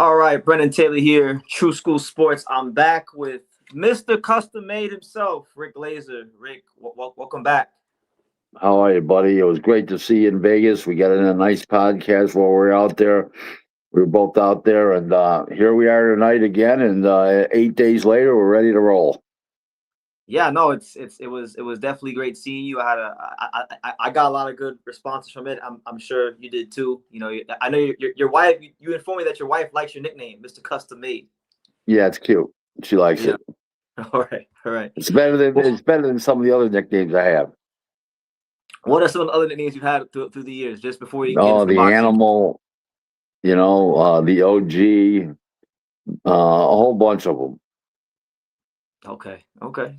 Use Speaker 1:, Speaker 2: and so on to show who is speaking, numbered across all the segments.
Speaker 1: All right, Brendan Taylor here, True School Sports. I'm back with Mr. Custom Made himself, Rick Glaser. Rick, welcome back.
Speaker 2: How are you, buddy? It was great to see you in Vegas. We got in a nice podcast while we were out there. We were both out there, and here we are tonight again. And 8 days later, we're ready to roll.
Speaker 1: Yeah, no, it was definitely great seeing you. I got a lot of good responses from it. I'm sure you did too. I know your wife. You informed me that your wife likes your nickname, Mr. Custom Made.
Speaker 2: Yeah, it's cute. She likes
Speaker 1: Yeah.
Speaker 2: it.
Speaker 1: All right, all right.
Speaker 2: It's better than some of the other nicknames I have.
Speaker 1: What are some of the other nicknames you've had through the years? Just before we get
Speaker 2: Oh,
Speaker 1: into the
Speaker 2: the
Speaker 1: boxing.
Speaker 2: animal. The OG. A whole bunch of them.
Speaker 1: Okay, okay.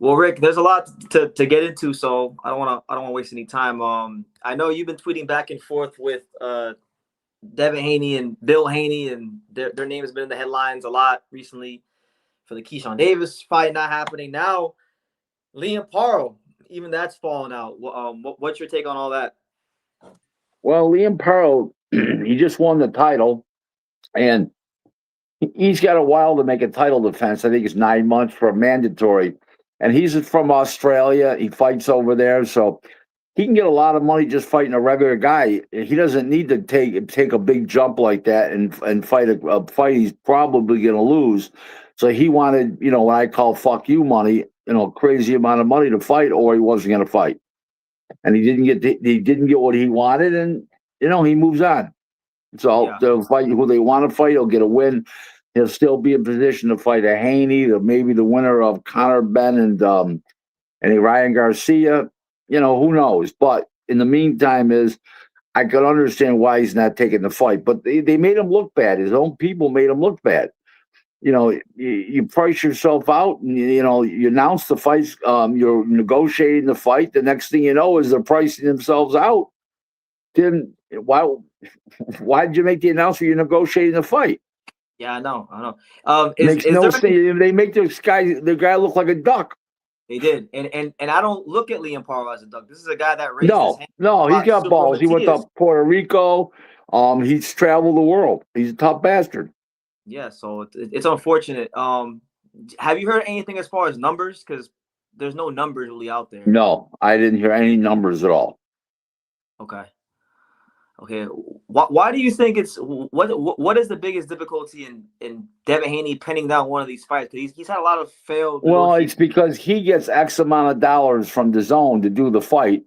Speaker 1: Well, Rick, there's a lot to get into, so I don't want to waste any time. I know you've been tweeting back and forth with Devin Haney and Bill Haney, and their name has been in the headlines a lot recently for the Keyshawn Davis fight not happening. Now, Liam Paro, even that's fallen out. What's your take on all that?
Speaker 2: Well, Liam Pearl, he just won the title, and he's got a while to make a title defense. I think it's 9 months for a mandatory. And he's from Australia. He fights over there, so he can get a lot of money just fighting a regular guy. He doesn't need to take a big jump like that and fight a fight he's probably going to lose. So he wanted, what I call "fuck you" money, crazy amount of money to fight, or he wasn't going to fight. And he didn't get what he wanted, and he moves on. So
Speaker 1: Yeah,
Speaker 2: they'll fight who they want to fight. He'll get a win. He'll still be in position to fight a Haney, maybe the winner of Conor Ben and a Ryan Garcia. Who knows? But in the meantime, I could understand why he's not taking the fight. But they made him look bad. His own people made him look bad. You price yourself out, and you announce the fights. You're negotiating the fight. The next thing you know is they're pricing themselves out. Then why did you make the announcement you're negotiating the fight?
Speaker 1: yeah, I know, I know.
Speaker 2: Makes
Speaker 1: Is
Speaker 2: no
Speaker 1: there
Speaker 2: sense. They make the guy look like a duck.
Speaker 1: They did, and I don't look at Liam Paro as a duck. This is a guy that raised his
Speaker 2: No,
Speaker 1: hand
Speaker 2: no,
Speaker 1: to
Speaker 2: he's
Speaker 1: watch
Speaker 2: got
Speaker 1: Super
Speaker 2: balls. He went to
Speaker 1: Matias.
Speaker 2: Puerto Rico. He's traveled the world. He's a tough bastard.
Speaker 1: Yeah, so it's unfortunate. Have you heard anything as far as numbers? Because there's no numbers really out there.
Speaker 2: No, I didn't hear any numbers at all.
Speaker 1: Okay, okay. Why do you think it's what is the biggest difficulty in Devin Haney pinning down one of these fights? Because he's had a lot of failed
Speaker 2: Well, it's
Speaker 1: negotiations.
Speaker 2: because he gets X amount of dollars from the zone to do the fight,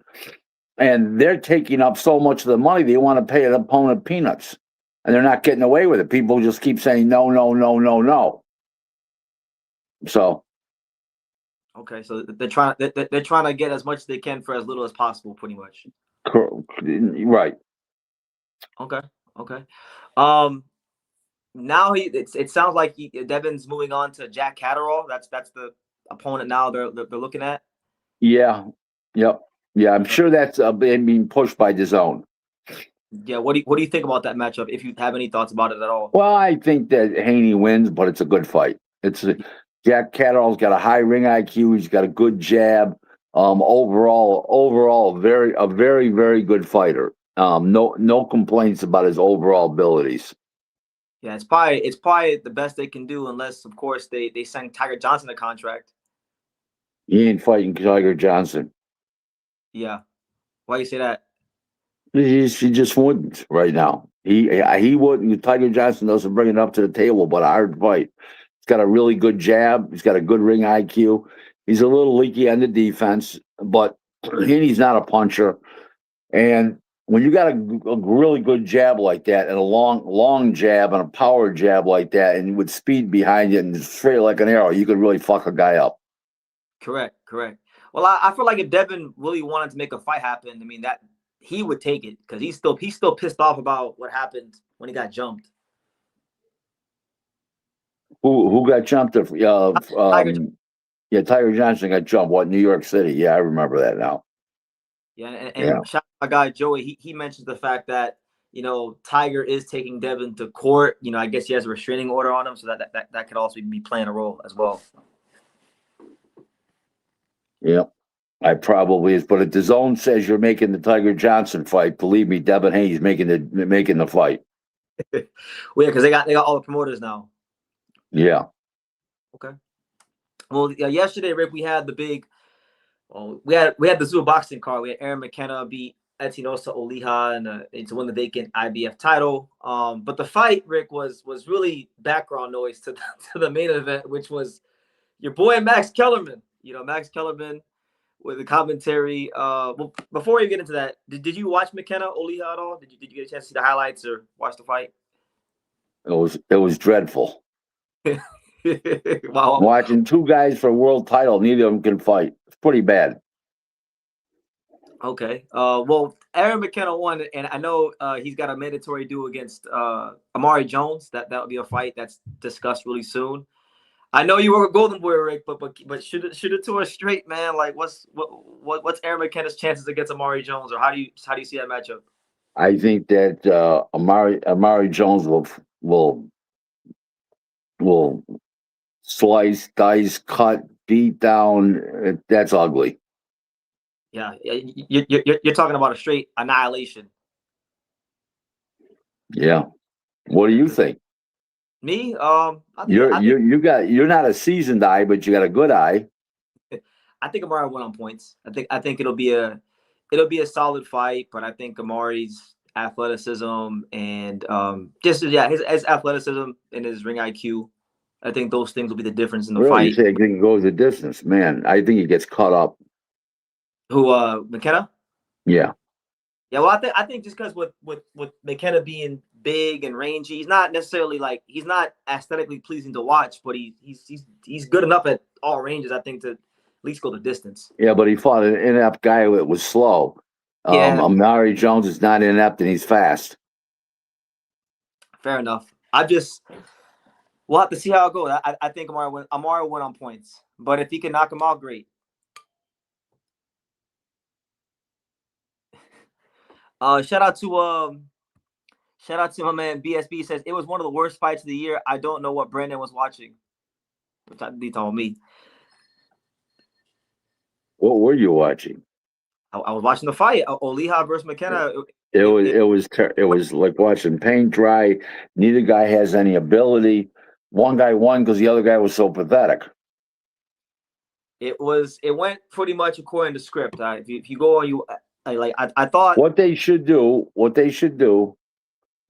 Speaker 2: and they're taking up so much of the money they want to pay an opponent peanuts, and they're not getting away with it. People just keep saying no, no, no, no, no. So
Speaker 1: Okay, so they're trying to get as much as they can for as little as possible, pretty much.
Speaker 2: right.
Speaker 1: Okay, okay. Um, Now it sounds like Devin's moving on to Jack Catterall. That's the opponent now they're looking at.
Speaker 2: Yeah. Yep. Yeah, I'm sure that's being pushed by the zone.
Speaker 1: Yeah, what do you think about that matchup? If you have any thoughts about it at all?
Speaker 2: Well, I think that Haney wins, but it's a good fight. Jack Catterall's got a high ring IQ. He's got a good jab. Overall, very, very good fighter. No complaints about his overall abilities.
Speaker 1: Yeah, it's probably the best they can do, unless of course they send Tiger Johnson a contract.
Speaker 2: He ain't fighting Tiger Johnson.
Speaker 1: Yeah, why you say that?
Speaker 2: He just wouldn't right now. He wouldn't. Tiger Johnson doesn't bring it up to the table, but a hard fight. He's got a really good jab. He's got a good ring IQ. He's a little leaky on the defense, but he's not a puncher. And when you got a really good jab like that, and a long jab and a power jab like that, and with speed behind it and straight like an arrow, you could really fuck a guy up.
Speaker 1: Correct, correct. Well, I feel like if Devin really wanted to make a fight happen, I mean that he would take it because he's still pissed off about what happened when he got jumped.
Speaker 2: Who got jumped?
Speaker 1: Tiger.
Speaker 2: Yeah, Tiger Johnson got jumped. What, New York City? Yeah, I remember that now.
Speaker 1: Yeah, and
Speaker 2: Yeah.
Speaker 1: shout out my guy Joey. He mentions the fact that Tiger is taking Devin to court. I guess he has a restraining order on him, so that could also be playing a role as well.
Speaker 2: Yeah. I probably is, but if the zone says you're making the Tiger Johnson fight, believe me, Devin Haney's making the fight.
Speaker 1: Well, yeah, because they got all the promoters now.
Speaker 2: Yeah.
Speaker 1: Okay. Well, yeah, yesterday, Rick, we had the big. Well, we had the Zulu boxing card. We had Aaron McKenna beat Etinosa Oliha and to win the vacant IBF title. But the fight, Rick, was really background noise to to the main event, which was your boy Max Kellerman. Max Kellerman with the commentary. Well, before you get into that, did you watch McKenna Oliha at all? Did you get a chance to see the highlights or watch the fight?
Speaker 2: It was dreadful.
Speaker 1: Wow.
Speaker 2: Watching two guys for a world title, neither of them can fight. It's pretty bad.
Speaker 1: Okay. Well, Aaron McKenna won, and I know he's got a mandatory due against Amari Jones. That would be a fight that's discussed really soon. I know you were a Golden Boy, Rick, but shoot it to us straight, man. Like, what's Aaron McKenna's chances against Amari Jones, or how do you see that matchup?
Speaker 2: I think that Amari Jones will slice, dice, cut, beat down. That's ugly.
Speaker 1: Yeah, you're talking about a straight annihilation.
Speaker 2: Yeah. What do you think?
Speaker 1: Me,
Speaker 2: You're not a seasoned eye, but you got a good eye.
Speaker 1: I think Amari won on points. I think it'll be a solid fight, but I think Amari's athleticism and just yeah his athleticism and his ring IQ. I think those things will be the difference in the
Speaker 2: Really, you
Speaker 1: fight.
Speaker 2: say it goes the distance, man. I think he gets caught up.
Speaker 1: Who McKenna?
Speaker 2: Yeah.
Speaker 1: Yeah, well, I think just because with McKenna being big and rangy, he's not necessarily like he's not aesthetically pleasing to watch, but he's good enough at all ranges. I think to at least go the distance.
Speaker 2: Yeah, but he fought an inept guy that was slow.
Speaker 1: Yeah,
Speaker 2: Amari Jones is not inept and he's fast.
Speaker 1: fair enough. We'll have to see how it goes. I think Amari win on points, but if he can knock him out, great. Uh, shout out to um, shout out to my man BSB says it was one of the worst fights of the year. I don't know what Brandon was watching, which he told me.
Speaker 2: What were you watching?
Speaker 1: I was watching the fight, Oliha versus McKenna.
Speaker 2: It was like watching paint dry. Neither guy has any ability. One guy won because the other guy was so pathetic.
Speaker 1: It went pretty much according to script. If you go on I thought.
Speaker 2: What they should do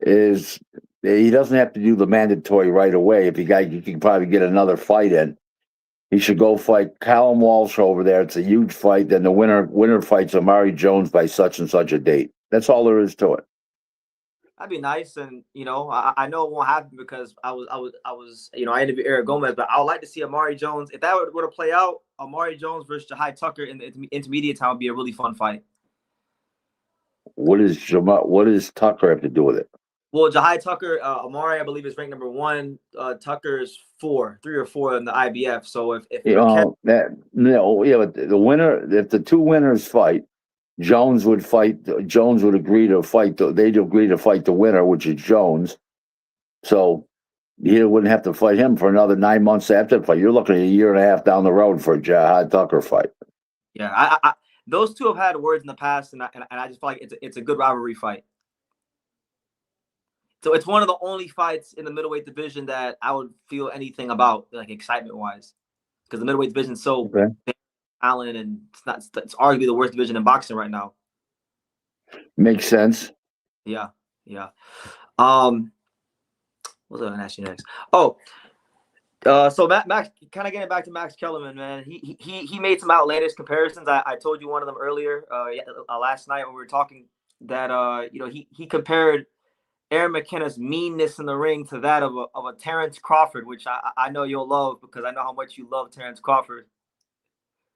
Speaker 2: is he doesn't have to do the mandatory right away. If you can probably get another fight in. He should go fight Callum Walsh over there. It's a huge fight. Then the winner fights Amari Jones by such and such a date. That's all there is to it.
Speaker 1: That'd be nice, and I know it won't happen because I interviewed Eric Gomez, but I would like to see Amari Jones. If that were to play out, Amari Jones versus Jahai Tucker in the intermediate time would be a really fun fight.
Speaker 2: What does Tucker have to do with it?
Speaker 1: Well, Jahai Tucker, Amari, I believe is ranked number one. Tucker is 3 or 4 in the IBF. So if
Speaker 2: But the winner, if the two winners fight, Jones would fight. Jones would agree to fight. They'd agree to fight the winner, which is Jones. So he wouldn't have to fight him for another 9 months after the fight. You're looking at a year and a half down the road for a Jahad Tucker fight.
Speaker 1: yeah, those two have had words in the past, and I just feel like it's a good rivalry fight. So it's one of the only fights in the middleweight division that I would feel anything about, like excitement wise, because the middleweight division is so talent, and it's arguably the worst division in boxing right now.
Speaker 2: Makes sense.
Speaker 1: Yeah, yeah. What's I gonna ask you next? Oh, so Max, kind of getting back to Max Kellerman, man. He made some outlandish comparisons. I told you one of them earlier, last night when we were talking that he compared Aaron McKenna's meanness in the ring to that of a Terrence Crawford, which I know you'll love because I know how much you love Terrence Crawford.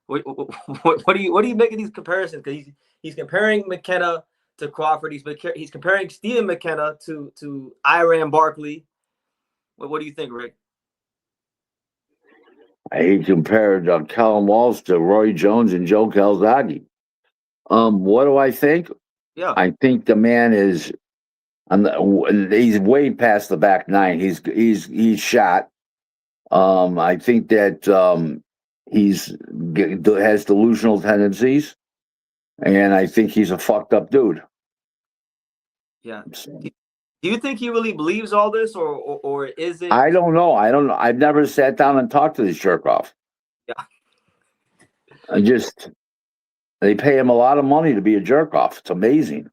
Speaker 1: What do you make of these comparisons? Because he's comparing McKenna to Crawford. He's comparing Stephen McKenna to Iran Barkley. What do you think, Rick?
Speaker 2: He compared Callum Walsh to Roy Jones and Joe Calzaghe. What do I think?
Speaker 1: Yeah,
Speaker 2: I think the man is. He's way past the back nine. He's shot. I think that has delusional tendencies, and I think he's a fucked up dude.
Speaker 1: yeah. Do you think he really believes all this, or is it?
Speaker 2: I don't know. I don't know. I've never sat down and talked to this jerk off.
Speaker 1: Yeah,
Speaker 2: I just they pay him a lot of money to be a jerk off. It's amazing.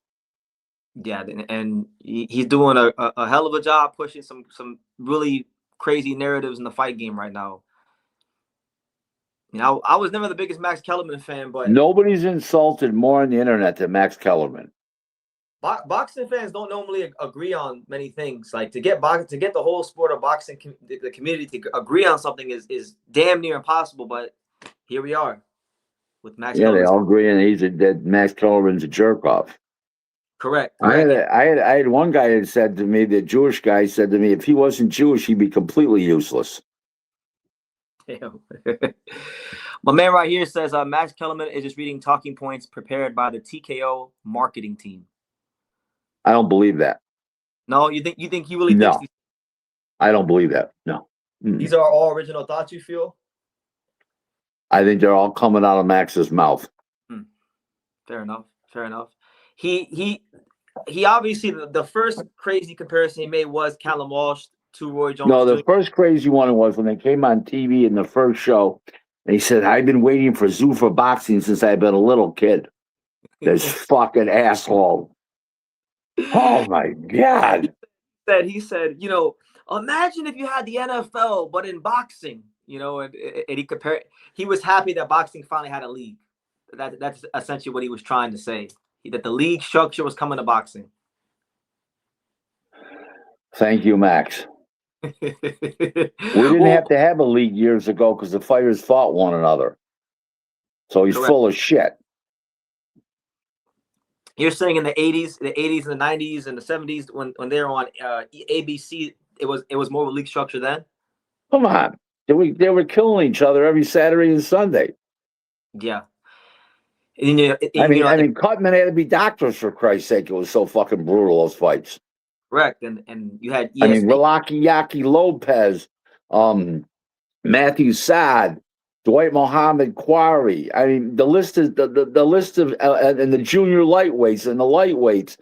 Speaker 1: yeah, and he's doing a hell of a job pushing some really crazy narratives in the fight game right now. You know, I was never the biggest Max Kellerman fan, but
Speaker 2: Nobody's insulted more on the internet than Max Kellerman.
Speaker 1: boxing fans don't normally agree on many things. Like to get the whole sport of boxing, the community to agree on something is damn near impossible. But here we are with Max.
Speaker 2: Yeah, they
Speaker 1: Kellerman.
Speaker 2: all agree, and that Max Kellerman's a jerk off.
Speaker 1: Correct.
Speaker 2: I had one guy that said to me, the Jewish guy said to me, if he wasn't Jewish, he'd be completely useless.
Speaker 1: Damn. My man right here says Max Kellerman is just reading talking points prepared by the TKO marketing team.
Speaker 2: I don't believe that.
Speaker 1: No, you think he really
Speaker 2: No,
Speaker 1: thinks
Speaker 2: I don't believe that. No.
Speaker 1: these are all original thoughts? You feel?
Speaker 2: I think they're all coming out of Max's mouth.
Speaker 1: Fair enough. Fair enough. He obviously the first crazy comparison he made was Callum Walsh to Roy Jones.
Speaker 2: No, the
Speaker 1: Jr.
Speaker 2: first crazy one was when they came on TV in the first show. They said, I've been waiting for Zuffa boxing since I've been a little kid. This fucking asshole. Oh my God.
Speaker 1: He said, you know, imagine if you had the NFL, but in boxing, you know, and he was happy that boxing finally had a league. That's essentially what he was trying to say. That the league structure was coming to boxing.
Speaker 2: Thank you, Max. We didn't have to have a league years ago because the fighters fought one another. So he's full of shit.
Speaker 1: You're saying in the 80s and the 90s and the 70s when they were on ABC, it was more of a league structure then?
Speaker 2: Come on. They were killing each other every Saturday and Sunday.
Speaker 1: Yeah.
Speaker 2: I mean, Cutman had to be doctors, for Christ's sake. It was so fucking brutal, those fights.
Speaker 1: Correct. And you had
Speaker 2: I mean, Yaki Lopez, Matthew Saad, Dwight Muhammad Quarry. I mean, the list is the list of and the junior lightweights and the lightweights,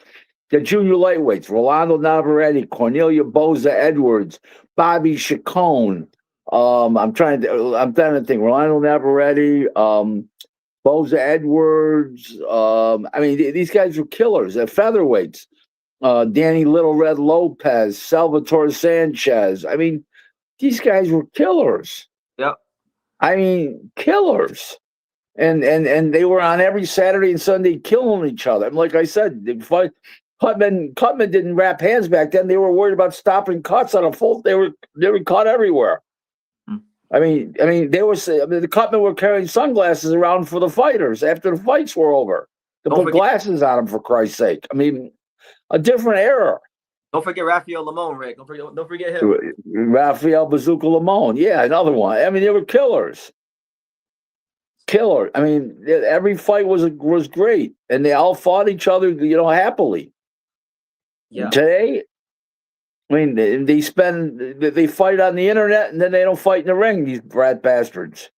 Speaker 2: Rolando Navarrete, Cornelia Boza Edwards, Bobby Chacon. I'm trying to think. Rolando Navarrete, Boza Edwards. I mean, these guys were killers. They're featherweights. Danny Little Red Lopez, Salvatore Sanchez. I mean, these guys were killers.
Speaker 1: Yep.
Speaker 2: I mean, killers. And they were on every Saturday and Sunday killing each other. And like I said, Cutman didn't wrap hands back then. They were worried about stopping cuts on a full. They were cut everywhere. I mean, the Cutman were carrying sunglasses around for the fighters after the fights were over to put glasses on them, for Christ's sake. I mean, a different era.
Speaker 1: Don't forget Rafael Lamone, Rick. Don't forget him.
Speaker 2: Rafael Bazooka Lamone. Yeah, another one. I mean, they were killers. I mean, every fight was great, and they all fought each other, you know, happily.
Speaker 1: Yeah.
Speaker 2: Today, I mean, they fight on the internet, and then they don't fight in the ring. These brat bastards.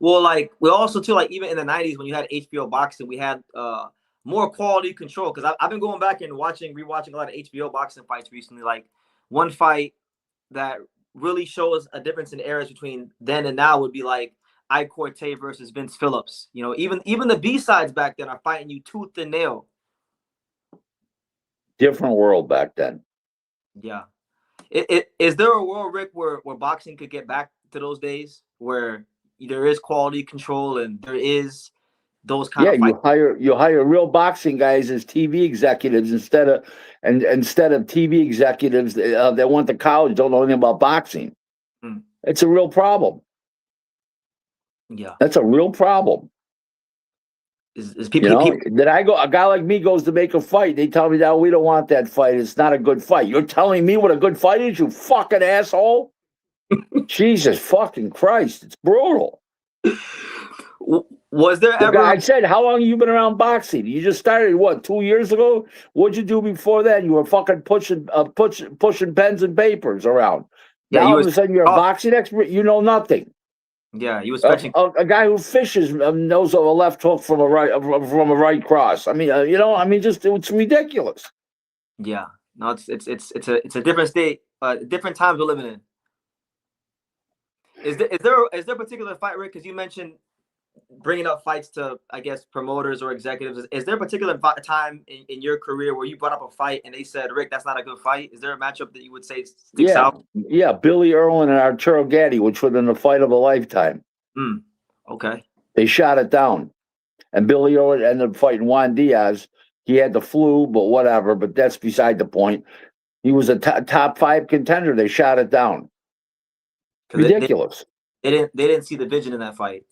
Speaker 1: Well, like we also too, like even in the 90s when you had HBO boxing, we had more quality control, because I've been going back and rewatching a lot of HBO boxing fights recently. Like one fight that really shows a difference in eras between then and now would be like Ike Corte versus Vince Phillips. You know, even the B-sides back then are fighting you tooth and nail.
Speaker 2: Different world back then.
Speaker 1: Yeah. Is there a world, Rick, where boxing could get back to those days where there is quality control and there is those kind of fights?
Speaker 2: you hire real boxing guys as TV executives instead of TV executives that went to college, don't know anything about boxing. It's a real problem.
Speaker 1: Yeah,
Speaker 2: that's a real problem.
Speaker 1: Is people,
Speaker 2: that a guy like me goes to make a fight, they tell me, now we don't want that fight, it's not a good fight. You're telling me what a good fight is, you fucking asshole? Jesus fucking Christ, it's brutal.
Speaker 1: Was there ever?
Speaker 2: I said, how long have you been around boxing? You just started, what, 2 years ago? What'd you do before that? You were fucking pushing pens and papers around. Yeah, now all of a sudden you're a boxing expert. You know nothing.
Speaker 1: Yeah, he was fetching
Speaker 2: a guy who fishes knows of a left hook from a right cross. I mean, just it's ridiculous.
Speaker 1: Yeah, No, it's a different state, different times we're living in. Is there a particular fight, Rick? Because you mentioned bringing up fights to, I guess, promoters or executives. Is there a particular time in your career where you brought up a fight and they said, Rick, that's not a good fight? Is there a matchup that you would say sticks
Speaker 2: Yeah,
Speaker 1: out?
Speaker 2: yeah. Billy Irwin and Arturo Gatti, which would have been the fight of a lifetime.
Speaker 1: Mm, okay.
Speaker 2: They shot it down, and Billy Irwin ended up fighting Juan Diaz. He had the flu, but whatever. But that's beside the point. He was a top 5 contender. They shot it down.
Speaker 1: Because
Speaker 2: Ridiculous.
Speaker 1: they didn't see the vision in that fight.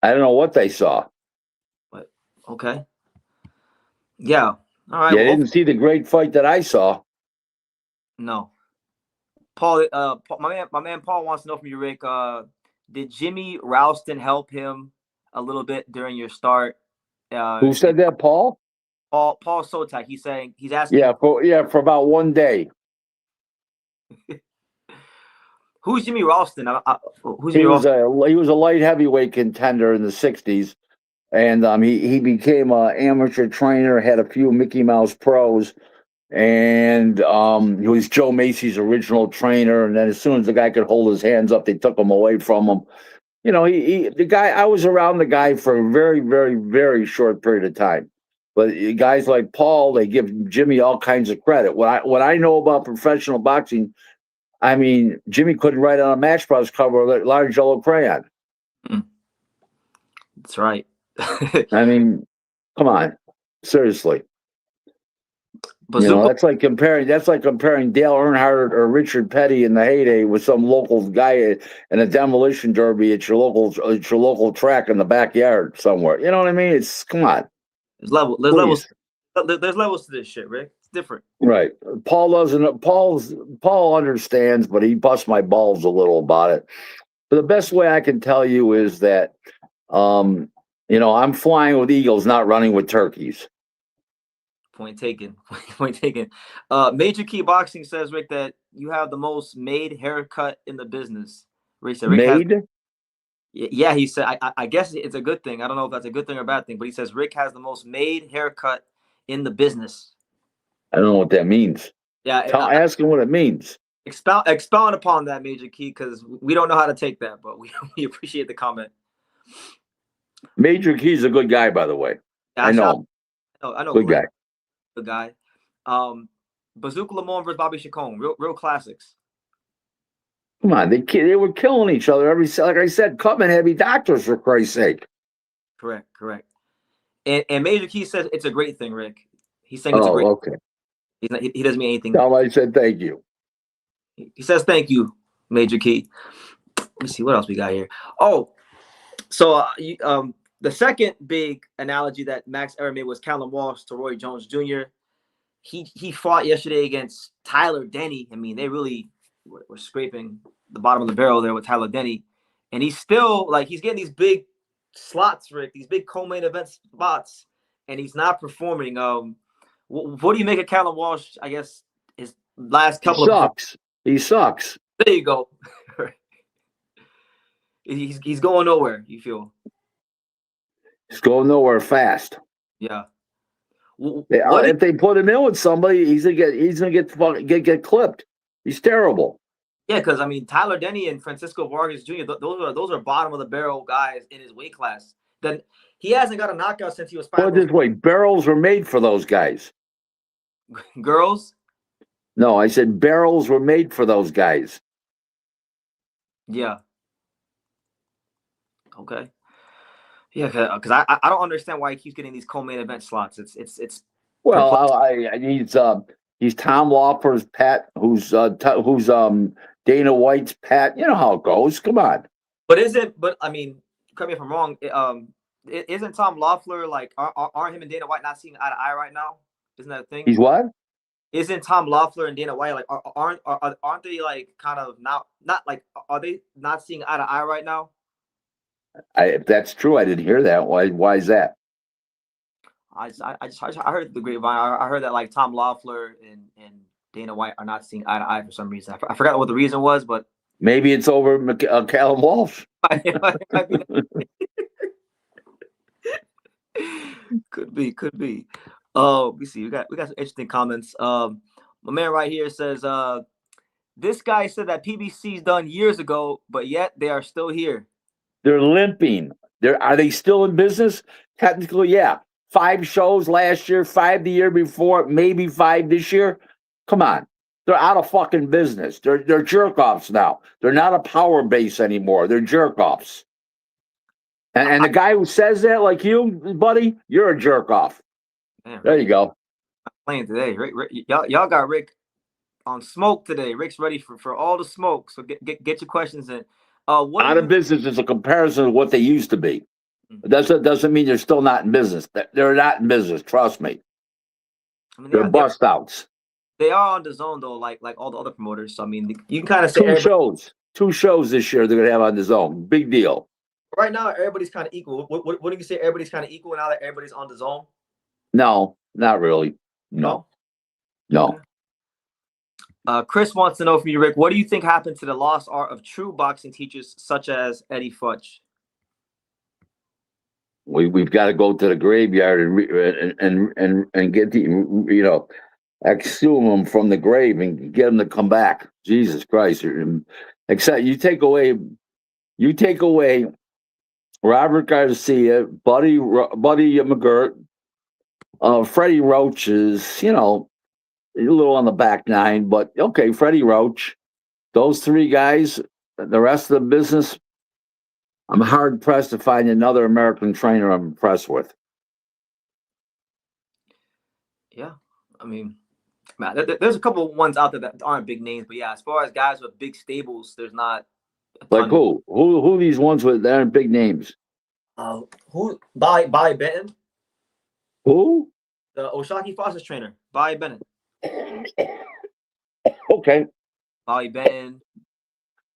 Speaker 2: I don't know what they saw.
Speaker 1: But okay. Yeah. All right.
Speaker 2: They
Speaker 1: Well,
Speaker 2: didn't see the great fight that I saw.
Speaker 1: no. Paul, my man Paul wants to know from you, Rick. Did Jimmy Ralston help him a little bit during your start?
Speaker 2: Who said that, Paul?
Speaker 1: Paul Sotak. He's asking.
Speaker 2: Yeah, for about 1 day.
Speaker 1: Who's Jimmy Ralston? Who's
Speaker 2: He
Speaker 1: Jimmy
Speaker 2: was
Speaker 1: Ralston?
Speaker 2: he was a light heavyweight contender in the '60s, and he became an amateur trainer. Had a few Mickey Mouse pros, and he was Joe Macy's original trainer. And then as soon as the guy could hold his hands up, they took him away from him. You know, the guy. I was around the guy for a very, very, very short period of time. But guys like Paul, they give Jimmy all kinds of credit. What I know about professional boxing, I mean, Jimmy couldn't write on a Match Bros cover with a large yellow crayon.
Speaker 1: That's right.
Speaker 2: I mean, come on, seriously. You know, that's like comparing Dale Earnhardt or Richard Petty in the heyday with some local guy in a demolition derby at your local track in the backyard somewhere. You know what I mean? It's come on.
Speaker 1: There's levels to this shit, Rick. It's different.
Speaker 2: Right. Paul doesn't. Paul understands, but he busts my balls a little about it. But the best way I can tell you is that, I'm flying with eagles, not running with turkeys.
Speaker 1: Point taken. Point taken. Major Key Boxing says, Rick, that you have the most made haircut in the business. Rick said, yeah, he said, I guess it's a good thing. I don't know if that's a good thing or a bad thing, but he says Rick has the most made haircut in the business.
Speaker 2: I don't know what that means.
Speaker 1: Yeah,
Speaker 2: ask him what it means.
Speaker 1: Expound upon that, Major Key, because we don't know how to take that, but we appreciate the comment.
Speaker 2: Major Key's a good guy, by the way. Yeah, I know him.
Speaker 1: I know.
Speaker 2: Good guy.
Speaker 1: Good guy. Bazooka Lamont versus Bobby Chacon, real classics.
Speaker 2: Come on, they were killing each other like I said, Cutman heavy doctors, for Christ's sake.
Speaker 1: Correct. And Major Key says it's a great thing, Rick. He's saying it's a great
Speaker 2: okay.
Speaker 1: He doesn't mean anything.
Speaker 2: No, I said thank you.
Speaker 1: He says thank you, Major Key. Let me see what else we got here. Oh, so the second big analogy that Max Erin made was Callum Walsh to Roy Jones Jr. He fought yesterday against Tyler Denny. I mean, they really were scraping the bottom of the barrel there with Tyler Denny. And he's still, he's getting these big slots, Rick, these big co-main event spots, and he's not performing. What do you make of Callum Walsh, I guess, his last couple of...
Speaker 2: He sucks.
Speaker 1: There you go. He's going nowhere, you feel?
Speaker 2: He's going nowhere fast.
Speaker 1: Yeah.
Speaker 2: If they put him in with somebody, he's gonna get clipped. He's terrible.
Speaker 1: Yeah, because Tyler Denny and Francisco Vargas Jr. Those are bottom of the barrel guys in his weight class. Then he hasn't got a knockout since he was 5.
Speaker 2: Put it this way, barrels were made for those guys.
Speaker 1: Girls?
Speaker 2: No, I said barrels were made for those guys.
Speaker 1: Yeah. Okay. Yeah, because I don't understand why he keeps getting these co-main event slots. It's.
Speaker 2: Well, he's Tom Lawler's pet, who's Dana White's pet. You know how it goes. Come on.
Speaker 1: Correct me if I'm wrong. Isn't Tom Loeffler aren't him and Dana White not seeing eye to eye right now? Isn't that a thing?
Speaker 2: He's what?
Speaker 1: Isn't Tom Loeffler and Dana White aren't they kind of not are they not seeing eye to eye right now?
Speaker 2: If that's true, I didn't hear that. Why is that?
Speaker 1: I heard the grapevine. I heard that Tom Loeffler and Dana White are not seeing eye to eye for some reason. I forgot what the reason was, but
Speaker 2: maybe it's over Callum Walsh.
Speaker 1: Could be. Oh, we see. We got some interesting comments. My man right here says, this guy said that PBC's done years ago, but yet they are still here.
Speaker 2: They're limping. Are they still in business? Technically, yeah. 5 shows last year, 5 the year before, maybe 5 this year. Come on. They're out of fucking business. They're jerk offs now. They're not a power base anymore. They're jerk offs. And the guy who says that, like you, buddy, you're a jerk off.
Speaker 1: Man,
Speaker 2: there you go.
Speaker 1: Playing today. Rick, y'all got Rick on smoke today. Rick's ready for all the smoke. So get your questions in. What
Speaker 2: out of business is a comparison of what they used to be. It doesn't mean they're still not in business. They're not in business. Trust me. I mean, they're bust outs.
Speaker 1: They are on the zone though, like all the other promoters. So I mean, you can kind of say
Speaker 2: two shows this year they're gonna have on the zone. Big deal.
Speaker 1: Right now, everybody's kind of equal. What do you say? Everybody's kind of equal now that everybody's on the zone.
Speaker 2: No, not really. No.
Speaker 1: Chris wants to know from you, Rick, what do you think happened to the lost art of true boxing teachers such as Eddie Futch?
Speaker 2: We've got to go to the graveyard and get the exhume them from the grave and get them to come back. Jesus Christ! Except you take away Robert Garcia, Buddy McGirt, Freddie Roach is a little on the back nine, but okay, Freddie Roach, those 3 guys, the rest of the business, I'm hard pressed to find another American trainer I'm impressed with.
Speaker 1: Yeah, I mean, there's a couple of ones out there that aren't big names, but yeah, as far as guys with big stables, there's not.
Speaker 2: Like who? Who these ones with that aren't big names?
Speaker 1: Who? Bobby Benton.
Speaker 2: Who?
Speaker 1: The Oshaki Foster's trainer, Bobby Benton.
Speaker 2: Okay.
Speaker 1: Bobby Benton.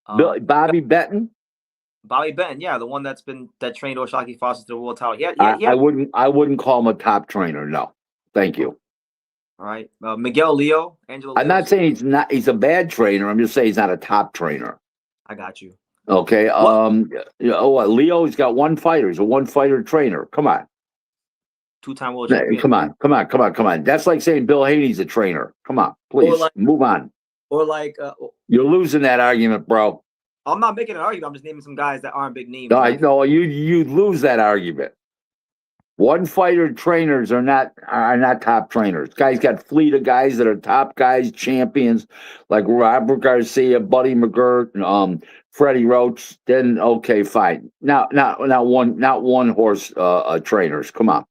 Speaker 2: Bobby Benton.
Speaker 1: Bobby Benton, yeah, the one that trained Oshaki Foster to the world title. Yeah.
Speaker 2: I wouldn't call him a top trainer. No, thank you.
Speaker 1: All right, Miguel Leo, Angelo.
Speaker 2: I'm not saying he's a bad trainer. I'm just saying he's not a top trainer.
Speaker 1: I got you.
Speaker 2: Okay. Leo's got 1 fighter. He's a 1-fighter trainer. Come on.
Speaker 1: 2-time world champion.
Speaker 2: Come on. That's like saying Bill Haney's a trainer. Come on, please move on.
Speaker 1: Or like
Speaker 2: you're losing that argument, bro.
Speaker 1: I'm not making an argument. I'm just naming some guys that aren't big names.
Speaker 2: No, you lose that argument. 1-fighter trainers are not top trainers. Guys got fleet of guys that are top guys, champions, like Robert Garcia, Buddy McGirt, Freddie Roach. Then okay, fine. Not one horse trainers. Come on.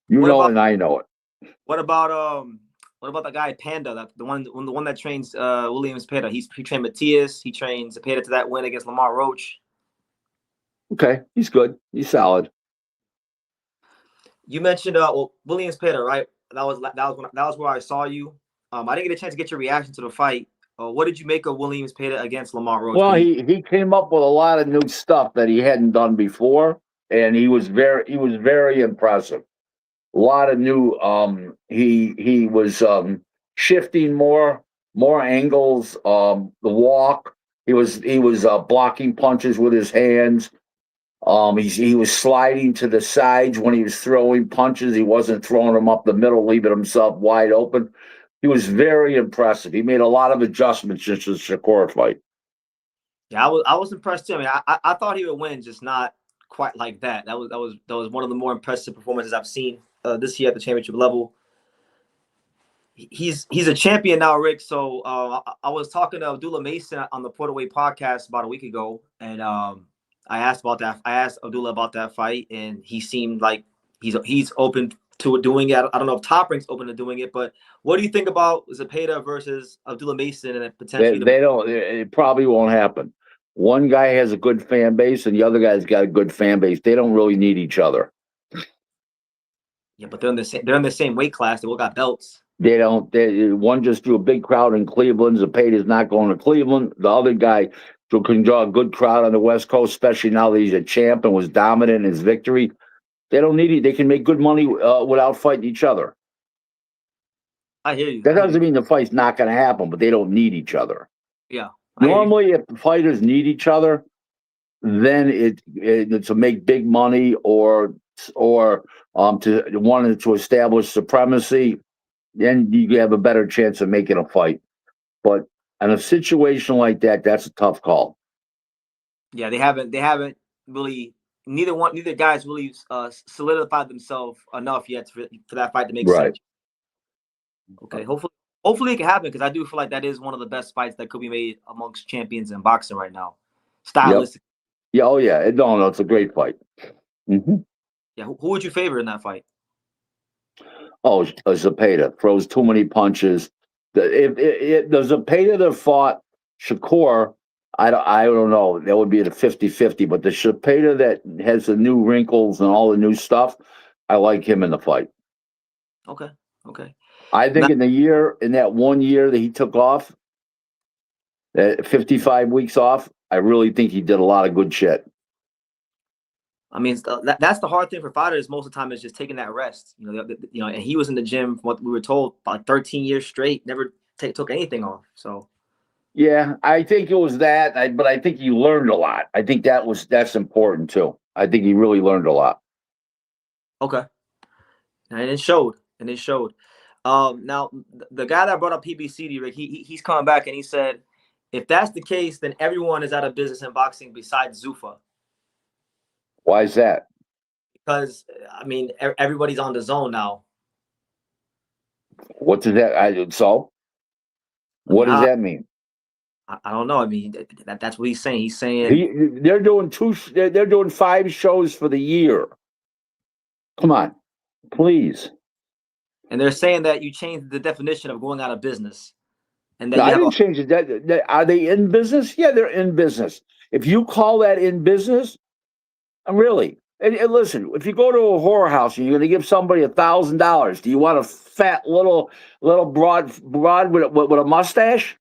Speaker 2: And I know it.
Speaker 1: What about the guy Panda? The one that trains William Zepeda. He trained Matias. He trained Zepeda to that win against Lamar Roach.
Speaker 2: Okay, he's good. He's solid.
Speaker 1: You mentioned William Zepeda, right? That was where I saw you. I didn't get a chance to get your reaction to the fight. What did you make of William Zepeda against Lamar Roach?
Speaker 2: Well, he came up with a lot of new stuff that he hadn't done before, and he was very impressive. A lot of new. He was shifting more angles. The walk. He was blocking punches with his hands. He was sliding to the sides when he was throwing punches. He wasn't throwing them up the middle, leaving himself wide open. He was very impressive. He made a lot of adjustments since the Shakur fight.
Speaker 1: Yeah, I was impressed too. I mean, I thought he would win, just not quite like that. That was one of the more impressive performances I've seen this year at the championship level. He's a champion now, Rick. So I was talking to Abdullah Mason on the Port Away podcast about a week ago, and I asked about that. I asked Abdullah about that fight, and he seemed like he's open to doing it. I don't know if Top Rank's open to doing it, but what do you think about Zepeda versus Abdullah Mason and potentially?
Speaker 2: They don't. It probably won't happen. One guy has a good fan base, and the other guy's got a good fan base. They don't really need each other.
Speaker 1: Yeah, but they're in the same weight class. They all got belts.
Speaker 2: They don't. One just drew a big crowd in Cleveland. Zepeda's not going to Cleveland. The other guy can draw a good crowd on the West Coast, especially now that he's a champ and was dominant in his victory. They don't need it. They can make good money without fighting each other.
Speaker 1: I hear you.
Speaker 2: That doesn't mean the fight's not going to happen, but they don't need each other.
Speaker 1: Yeah.
Speaker 2: Normally, if the fighters need each other, then it's to make big money or to wanted to establish supremacy, then you have a better chance of making a fight. But in a situation like that, that's a tough call.
Speaker 1: Yeah, they haven't really. Neither guys really solidified themselves enough yet for that fight to make
Speaker 2: Right.
Speaker 1: sense. Okay, hopefully it can happen because I do feel like that is one of the best fights that could be made amongst champions in boxing right now,
Speaker 2: Yep.
Speaker 1: stylistic.
Speaker 2: Yeah. Oh, yeah. No, it's a great fight.
Speaker 1: Yeah, who would you favor in that fight?
Speaker 2: Oh, Zepeda throws too many punches. The Zepeda that fought Shakur, I don't know. That would be at a 50-50. But the Zepeda that has the new wrinkles and all the new stuff, I like him in the fight.
Speaker 1: Okay, okay.
Speaker 2: I think
Speaker 1: Now,
Speaker 2: in that 1 year that he took off, that 55 weeks off, I really think he did a lot of good shit.
Speaker 1: I mean, that's the hard thing for fighters most of the time is just taking that rest. And he was in the gym, from what we were told, about 13 years straight, never took anything off. So
Speaker 2: Yeah, I think it was that, but I think he learned a lot. I think that's important too. I think he really learned a lot.
Speaker 1: okay, and it showed, and it showed. Now the guy that brought up PBC, Rick, he's coming back and he said, if that's the case, then everyone is out of business in boxing besides Zuffa.
Speaker 2: Why is that?
Speaker 1: Because I mean, everybody's on the zone now.
Speaker 2: What does that? So, what does that mean?
Speaker 1: I don't know. I mean, that's what he's saying. He's saying
Speaker 2: They're doing They're doing 5 shows for the year. Come on, please.
Speaker 1: and they're saying that you changed the definition of going out of business, and that
Speaker 2: No,
Speaker 1: you
Speaker 2: I
Speaker 1: have
Speaker 2: didn't change it. Are they in business? Yeah, they're in business. If you call that in business, really. And listen, if you go to a whorehouse and you're going to give somebody $1,000, do you want a fat little broad with a mustache?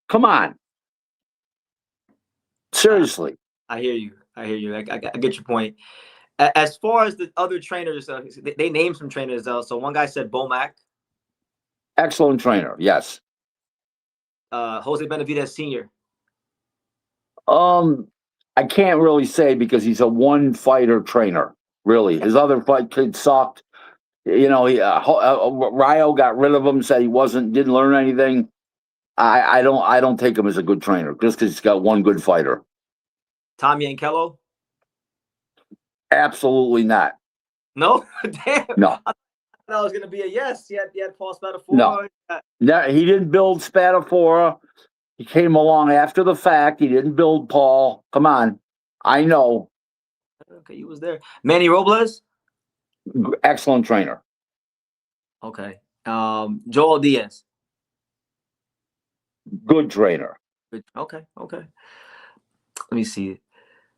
Speaker 2: Come on, seriously.
Speaker 1: I hear you. I hear you. I get your point. As far as the other trainers, they named some trainers though. So one guy said Bomac,
Speaker 2: Excellent trainer, yes.
Speaker 1: Jose Benavidez Sr.
Speaker 2: I can't really say because he's a one fighter trainer. Really, his other fight kid sucked. Ryo got rid of him, said he didn't learn anything. I don't take him as a good trainer just because he's got one good fighter.
Speaker 1: Tom Yankello?
Speaker 2: Absolutely not.
Speaker 1: No, damn.
Speaker 2: No.
Speaker 1: I thought that was gonna be a yes. You had Paul
Speaker 2: No.
Speaker 1: Spadafora.
Speaker 2: No, he didn't build Spadafora. He came along after the fact. He didn't build Paul. Come on, I know.
Speaker 1: Okay, he was there. Manny Robles?
Speaker 2: Excellent trainer.
Speaker 1: Okay. Joel Diaz.
Speaker 2: Good trainer.
Speaker 1: Okay. Let me see.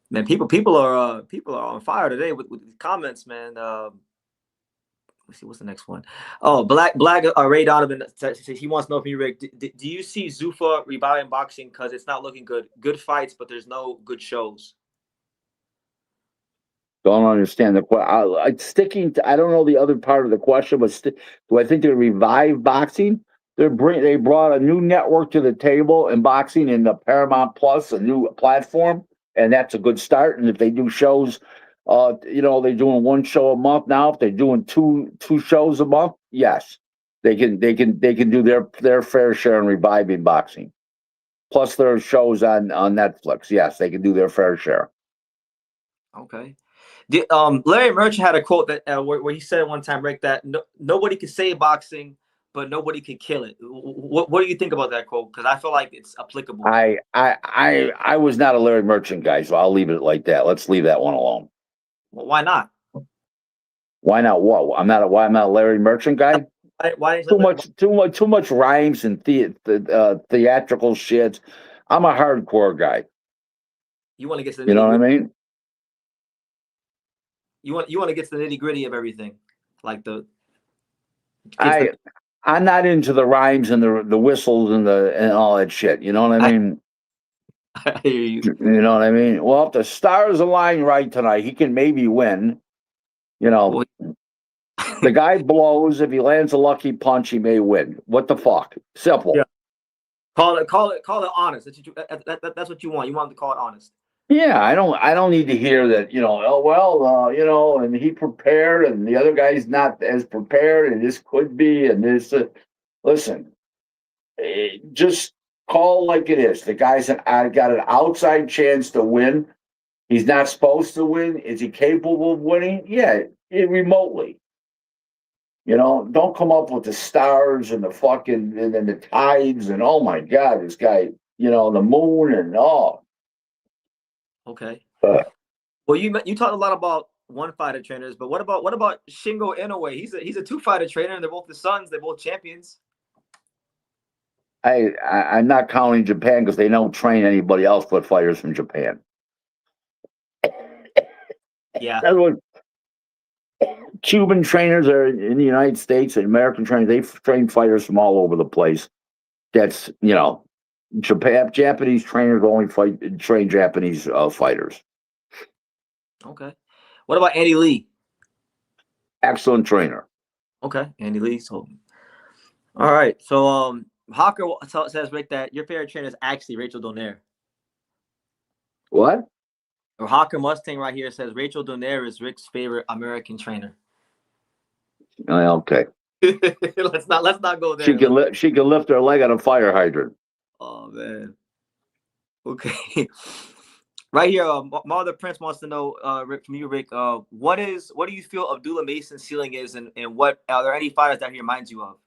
Speaker 1: Man, people are on fire today with comments, man. Let's see, what's the next one? Oh, Black Ray Donovan says he wants to know from you, Rick. Do you see Zuffa reviving boxing because it's not looking good? Good fights, but there's no good shows.
Speaker 2: Don't understand the question. Sticking to, I don't know the other part of the question, but do I think they revive boxing? They brought a new network to the table in boxing in the Paramount Plus, a new platform, and that's a good start. And if they do shows, they're doing 1 show a month now. If they're doing two shows a month, yes, they can do their fair share in reviving boxing. Plus, there are shows on Netflix. Yes, they can do their fair share.
Speaker 1: Okay. Larry Merchant had a quote that where he said one time, Rick, that nobody could save boxing, but nobody could kill it. What do you think about that quote? Because I feel like it's applicable.
Speaker 2: I was not a Larry Merchant guy, so I'll leave it like that. Let's leave that one alone.
Speaker 1: Well, why not?
Speaker 2: Why not? What? I'm not a Larry Merchant guy.
Speaker 1: Why
Speaker 2: too much rhymes and theatrical shit. I'm a hardcore guy.
Speaker 1: You want to get to the
Speaker 2: you know what I mean?
Speaker 1: You want to get to the nitty gritty of everything, like
Speaker 2: I'm not into the rhymes and the whistles and all that shit. You know what I mean?
Speaker 1: I hear you.
Speaker 2: You know what I mean? Well, if the stars align right tonight, he can maybe win. The guy blows. If he lands a lucky punch, he may win. What the fuck? Simple.
Speaker 1: Yeah. Call it honest. That's what you want. You want to call it honest.
Speaker 2: Yeah, I don't need to hear that, oh well, and he prepared and the other guy's not as prepared and this could be and this listen, just call like it is. The guy's got an outside chance to win. He's not supposed to win. Is he capable of winning? Yeah, remotely. Don't come up with the stars and the fucking and then the tides and oh my god, this guy, the moon and all.
Speaker 1: Okay.
Speaker 2: Uh,
Speaker 1: Well, you talked a lot about one fighter trainers, but what about Shingo Inoue? He's a two fighter trainer, and they're both his sons. They're both champions.
Speaker 2: I'm not counting Japan because they don't train anybody else but fighters from Japan.
Speaker 1: Yeah.
Speaker 2: That's what Cuban trainers are in the United States and American trainers. They train fighters from all over the place. That's Japanese trainers only train Japanese fighters.
Speaker 1: Okay. What about Andy Lee?
Speaker 2: Excellent trainer.
Speaker 1: Okay, Andy Lee. So, all right. So, Hawker says Rick that your favorite trainer is actually Rachel Donaire.
Speaker 2: What?
Speaker 1: Or Hawker Mustang right here says Rachel Donaire is Rick's favorite American trainer.
Speaker 2: Okay.
Speaker 1: let's not go there.
Speaker 2: She can lift her leg on a fire hydrant.
Speaker 1: Oh man. Okay. Right here, Mother Prince wants to know, Rick, from you, Rick. What do you feel Abdullah Mason's ceiling is, and what are there any fighters that he reminds you of?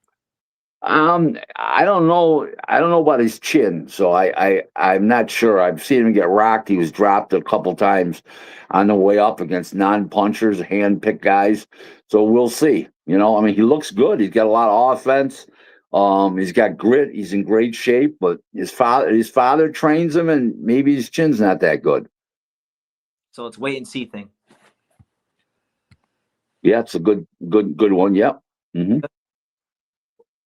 Speaker 2: I don't know. I don't know about his chin, so I'm not sure. I've seen him get rocked. He was dropped a couple times on the way up against non-punchers, hand-picked guys. So we'll see. I mean, he looks good. He's got a lot of offense. He's got grit. He's in great shape. But his father trains him, and maybe his chin's not that good.
Speaker 1: So it's wait and see thing.
Speaker 2: Yeah, it's a good one. Yep. Mm-hmm.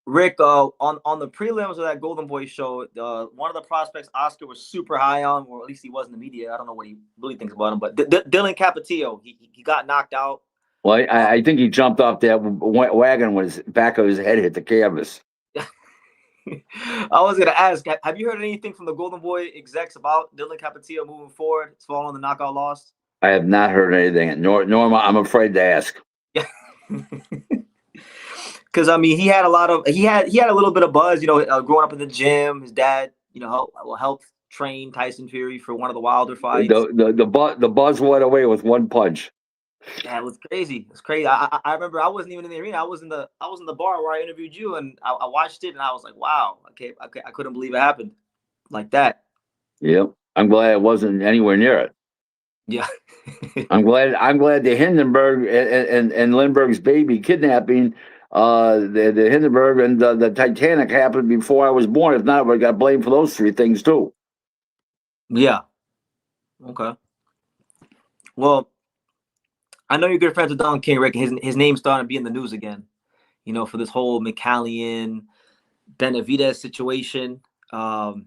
Speaker 1: Rick, on the prelims of that Golden Boy show, one of the prospects Oscar was super high on, or at least he was in the media. I don't know what he really thinks about him, but Dylan Capetillo, he got knocked out.
Speaker 2: Well, I think he jumped off that wagon when his back of his head hit the canvas.
Speaker 1: I was going to ask, have you heard anything from the Golden Boy execs about Dylan Capetillo moving forward? It's following the knockout loss.
Speaker 2: I have not heard anything, nor I'm afraid to ask.
Speaker 1: Yeah. Because I mean, he had a little bit of buzz, growing up in the gym. His dad, helped train Tyson Fury for one of the Wilder fights.
Speaker 2: The buzz went away with one punch.
Speaker 1: Yeah, it was crazy. It's crazy. I remember I wasn't even in the arena. I was in the bar where I interviewed you, and I watched it, and I was like, wow, I couldn't believe it happened like that.
Speaker 2: Yep, I'm glad it wasn't anywhere near it.
Speaker 1: Yeah,
Speaker 2: I'm glad the Hindenburg and Lindbergh's baby kidnapping, the Hindenburg and the Titanic happened before I was born. If not, I got blamed for those three things too.
Speaker 1: Yeah. Okay. Well, I know you're good friends with Don King, Rick. His name's starting to be in the news again. For this whole McCallion Benavidez situation. Do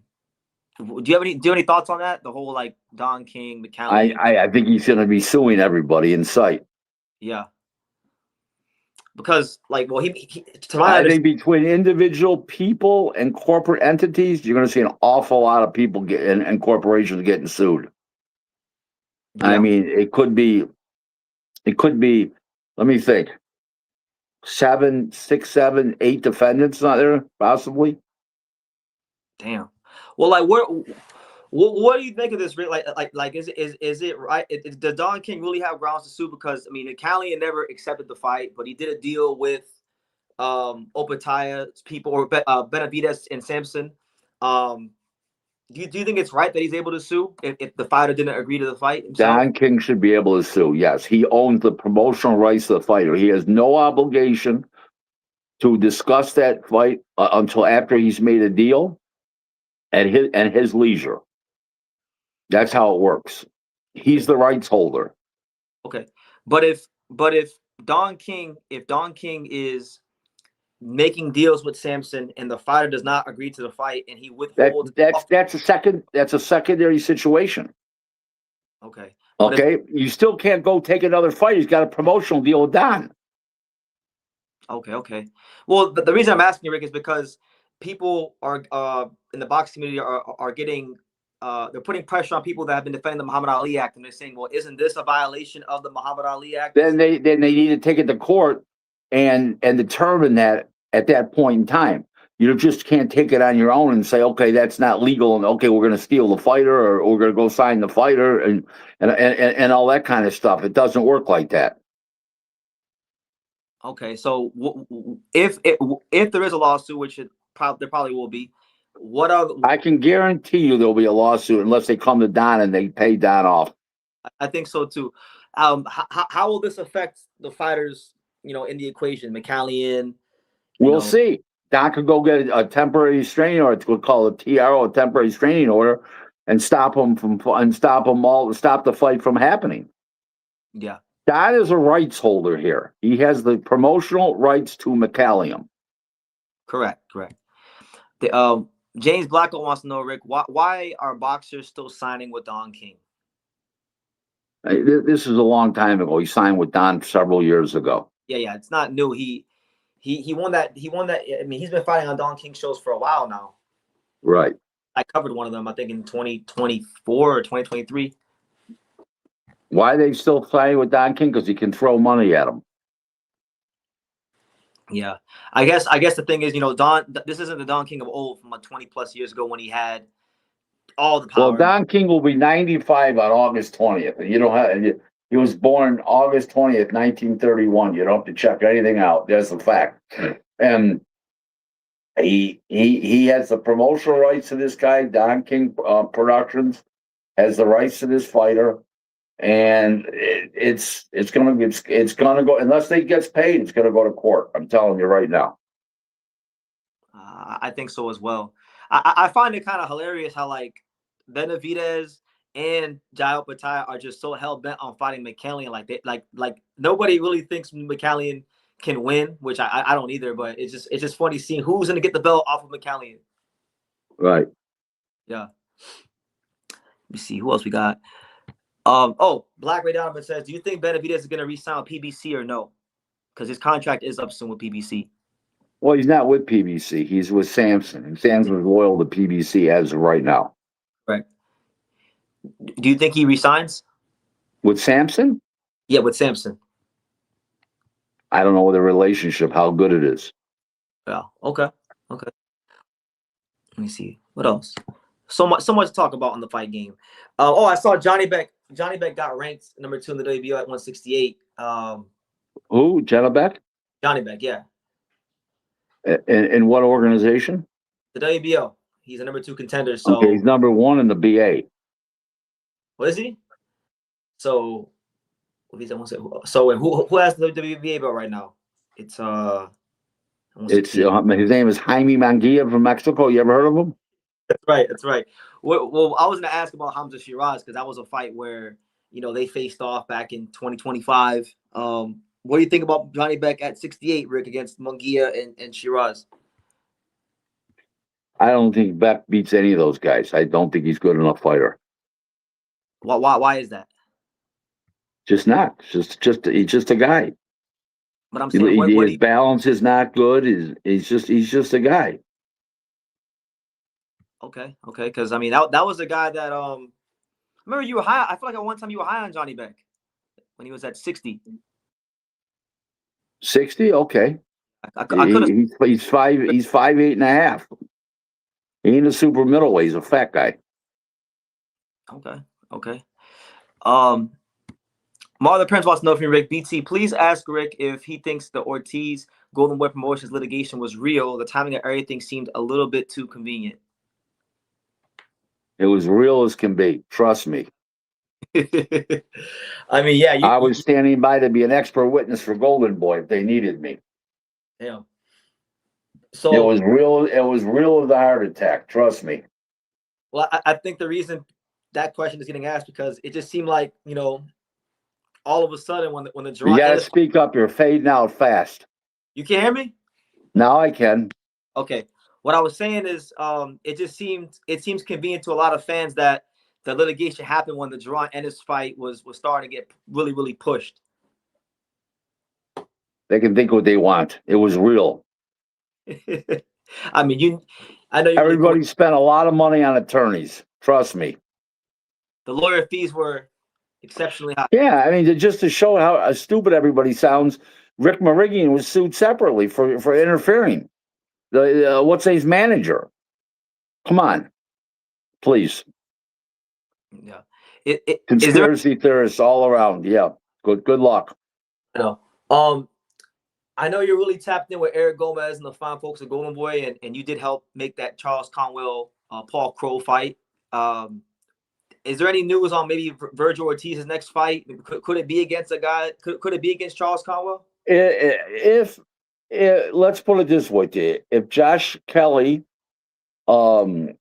Speaker 1: you have any thoughts on that? The whole Don King, McCallion.
Speaker 2: I think he's going to be suing everybody in sight.
Speaker 1: Yeah. Because he
Speaker 2: I think between individual people and corporate entities, you're going to see an awful lot of people and corporations getting sued. Yeah. I mean, it could be. Let me think. 7, 6, 7, 8 defendants not there, possibly.
Speaker 1: Damn. Well, what do you think of this? Is it right? Does Don King really have grounds to sue? Because I mean, McCallion never accepted the fight, but he did a deal with Opetaya's people, or Benavidez and Sampson. Do you think it's right that he's able to sue if the fighter didn't agree to the fight himself?
Speaker 2: Don King should be able to sue. Yes, he owns the promotional rights of the fighter. He has no obligation to discuss that fight until after he's made a deal at his leisure. That's how it works. He's the rights holder.
Speaker 1: Okay, but if Don King is making deals with Sampson and the fighter does not agree to the fight and he withholds,
Speaker 2: that's a secondary situation.
Speaker 1: Okay.
Speaker 2: Okay. You still can't go take another fight. He's got a promotional deal with Don.
Speaker 1: Okay. Well, the reason I'm asking you, Rick, is because people are in the boxing community are getting they're putting pressure on people that have been defending the Muhammad Ali Act, and they're saying, well, isn't this a violation of the Muhammad Ali Act?
Speaker 2: Then they need to take it to court and determine that at that point in time. You just can't take it on your own and say, okay, that's not legal, and okay, we're going to steal the fighter, or we're going to go sign the fighter, and all that kind of stuff. It doesn't work like that.
Speaker 1: Okay, so if there is a lawsuit, which there probably will be, what are
Speaker 2: I can guarantee you there'll be a lawsuit unless they come to Don and they pay Don off.
Speaker 1: I think so too. How will this affect the fighters? In the equation, McCallion.
Speaker 2: We'll see. Don could go get a temporary restraining order. We'll call it TRO, a temporary restraining order, and stop the fight from happening.
Speaker 1: Yeah.
Speaker 2: Don is a rights holder here. He has the promotional rights to McCallion.
Speaker 1: Correct. The James Blacko wants to know, Rick, why are boxers still signing with Don King?
Speaker 2: This is a long time ago. He signed with Don several years ago.
Speaker 1: Yeah, it's not new. He won that. I mean, he's been fighting on Don King shows for a while now.
Speaker 2: Right.
Speaker 1: I covered one of them, I think, in 2024 or 2023.
Speaker 2: Why are they still fighting with Don King? Because he can throw money at him.
Speaker 1: Yeah, I guess the thing is, Don. This isn't the Don King of old from 20 plus years ago when he had all the power.
Speaker 2: Well, Don King will be 95 on August 20th. He was born August 20th, 1931. You don't have to check anything out. There's the fact. And he has the promotional rights to this guy. Don King Productions has the rights to this fighter. And it's gonna go, unless he gets paid, it's gonna go to court. I'm telling you right now.
Speaker 1: I think so as well. I find it kind of hilarious how Benavidez and Jael Patai are just so hell bent on fighting McCallion. Like nobody really thinks McCallion can win, which I don't either. But it's just funny seeing who's gonna get the belt off of McCallion.
Speaker 2: Right.
Speaker 1: Yeah. Let me see who else we got. Black Ray Donovan says, do you think Benavidez is going to re-sign with PBC or no? Because his contract is up soon with PBC.
Speaker 2: Well, he's not with PBC. He's with Samson. And Samson is loyal to PBC as of right now.
Speaker 1: Right. Do you think he resigns?
Speaker 2: With Samson?
Speaker 1: Yeah, with Samson.
Speaker 2: I don't know the relationship, how good it is.
Speaker 1: Yeah. Okay. Let me see. What else? So much to talk about on the fight game. I saw Johnny Beck. Johnny Beck got ranked number 2 in the WBO at 168.
Speaker 2: Who? Johnny Beck?
Speaker 1: Johnny Beck, yeah.
Speaker 2: In what organization?
Speaker 1: The WBO. He's a number 2 contender. So
Speaker 2: okay, he's number 1 in the BA.
Speaker 1: What is he? So who has the WBA belt right now? It's
Speaker 2: his name is Jaime Manguilla from Mexico. You ever heard of him?
Speaker 1: That's right. Well, I was going to ask about Hamza Shiraz because that was a fight where, they faced off back in 2025. What do you think about Johnny Beck at 68, Rick, against Munguia and Shiraz?
Speaker 2: I don't think Beck beats any of those guys. I don't think he's good enough fighter.
Speaker 1: Why is that?
Speaker 2: Just not. He's just a guy.
Speaker 1: But I'm saying
Speaker 2: his balance is not good. He's just a guy.
Speaker 1: Okay. Because I mean that was a guy that remember you were high. I feel like at one time you were high on Johnny Beck when he was at 60.
Speaker 2: 60? Okay. He's 5'8.5". He ain't a super middleweight. He's a fat guy.
Speaker 1: Okay. Marlon Prince wants to know from Rick. BT, please ask Rick if he thinks the Ortiz Golden Boy Promotions litigation was real. The timing of everything seemed a little bit too convenient.
Speaker 2: It was real as can be. Trust me.
Speaker 1: I mean, yeah.
Speaker 2: I was standing by to be an expert witness for Golden Boy if they needed me.
Speaker 1: Yeah. So
Speaker 2: it was real. It was real as a heart attack. Trust me.
Speaker 1: Well, I think the reason that question is getting asked because it just seemed like all of a sudden when the draw.
Speaker 2: You gotta speak up. You're fading out fast.
Speaker 1: You can hear me?
Speaker 2: Now I can.
Speaker 1: Okay. What I was saying is, it seems convenient to a lot of fans that the litigation happened when the Duran Ennis fight was starting to get really, really pushed.
Speaker 2: They can think what they want. It was real.
Speaker 1: I mean, I know you're really cool.
Speaker 2: Everybody spent a lot of money on attorneys. Trust me.
Speaker 1: The lawyer fees were exceptionally high.
Speaker 2: Yeah, I mean, just to show how stupid everybody sounds, Rick Merigian was sued separately for interfering. The what's his manager? Come on, please.
Speaker 1: Yeah.
Speaker 2: Conspiracy theorists all around. Yeah. Good luck.
Speaker 1: No. I know you're really tapped in with Eric Gomez and the fine folks at Golden Boy, and you did help make that Charles Conwell Paul Crow fight. Is there any news on maybe Virgil Ortiz's next fight? Could it be against a guy? Could it be against Charles Conwell?
Speaker 2: If let's put it this way, if Josh Kelly, and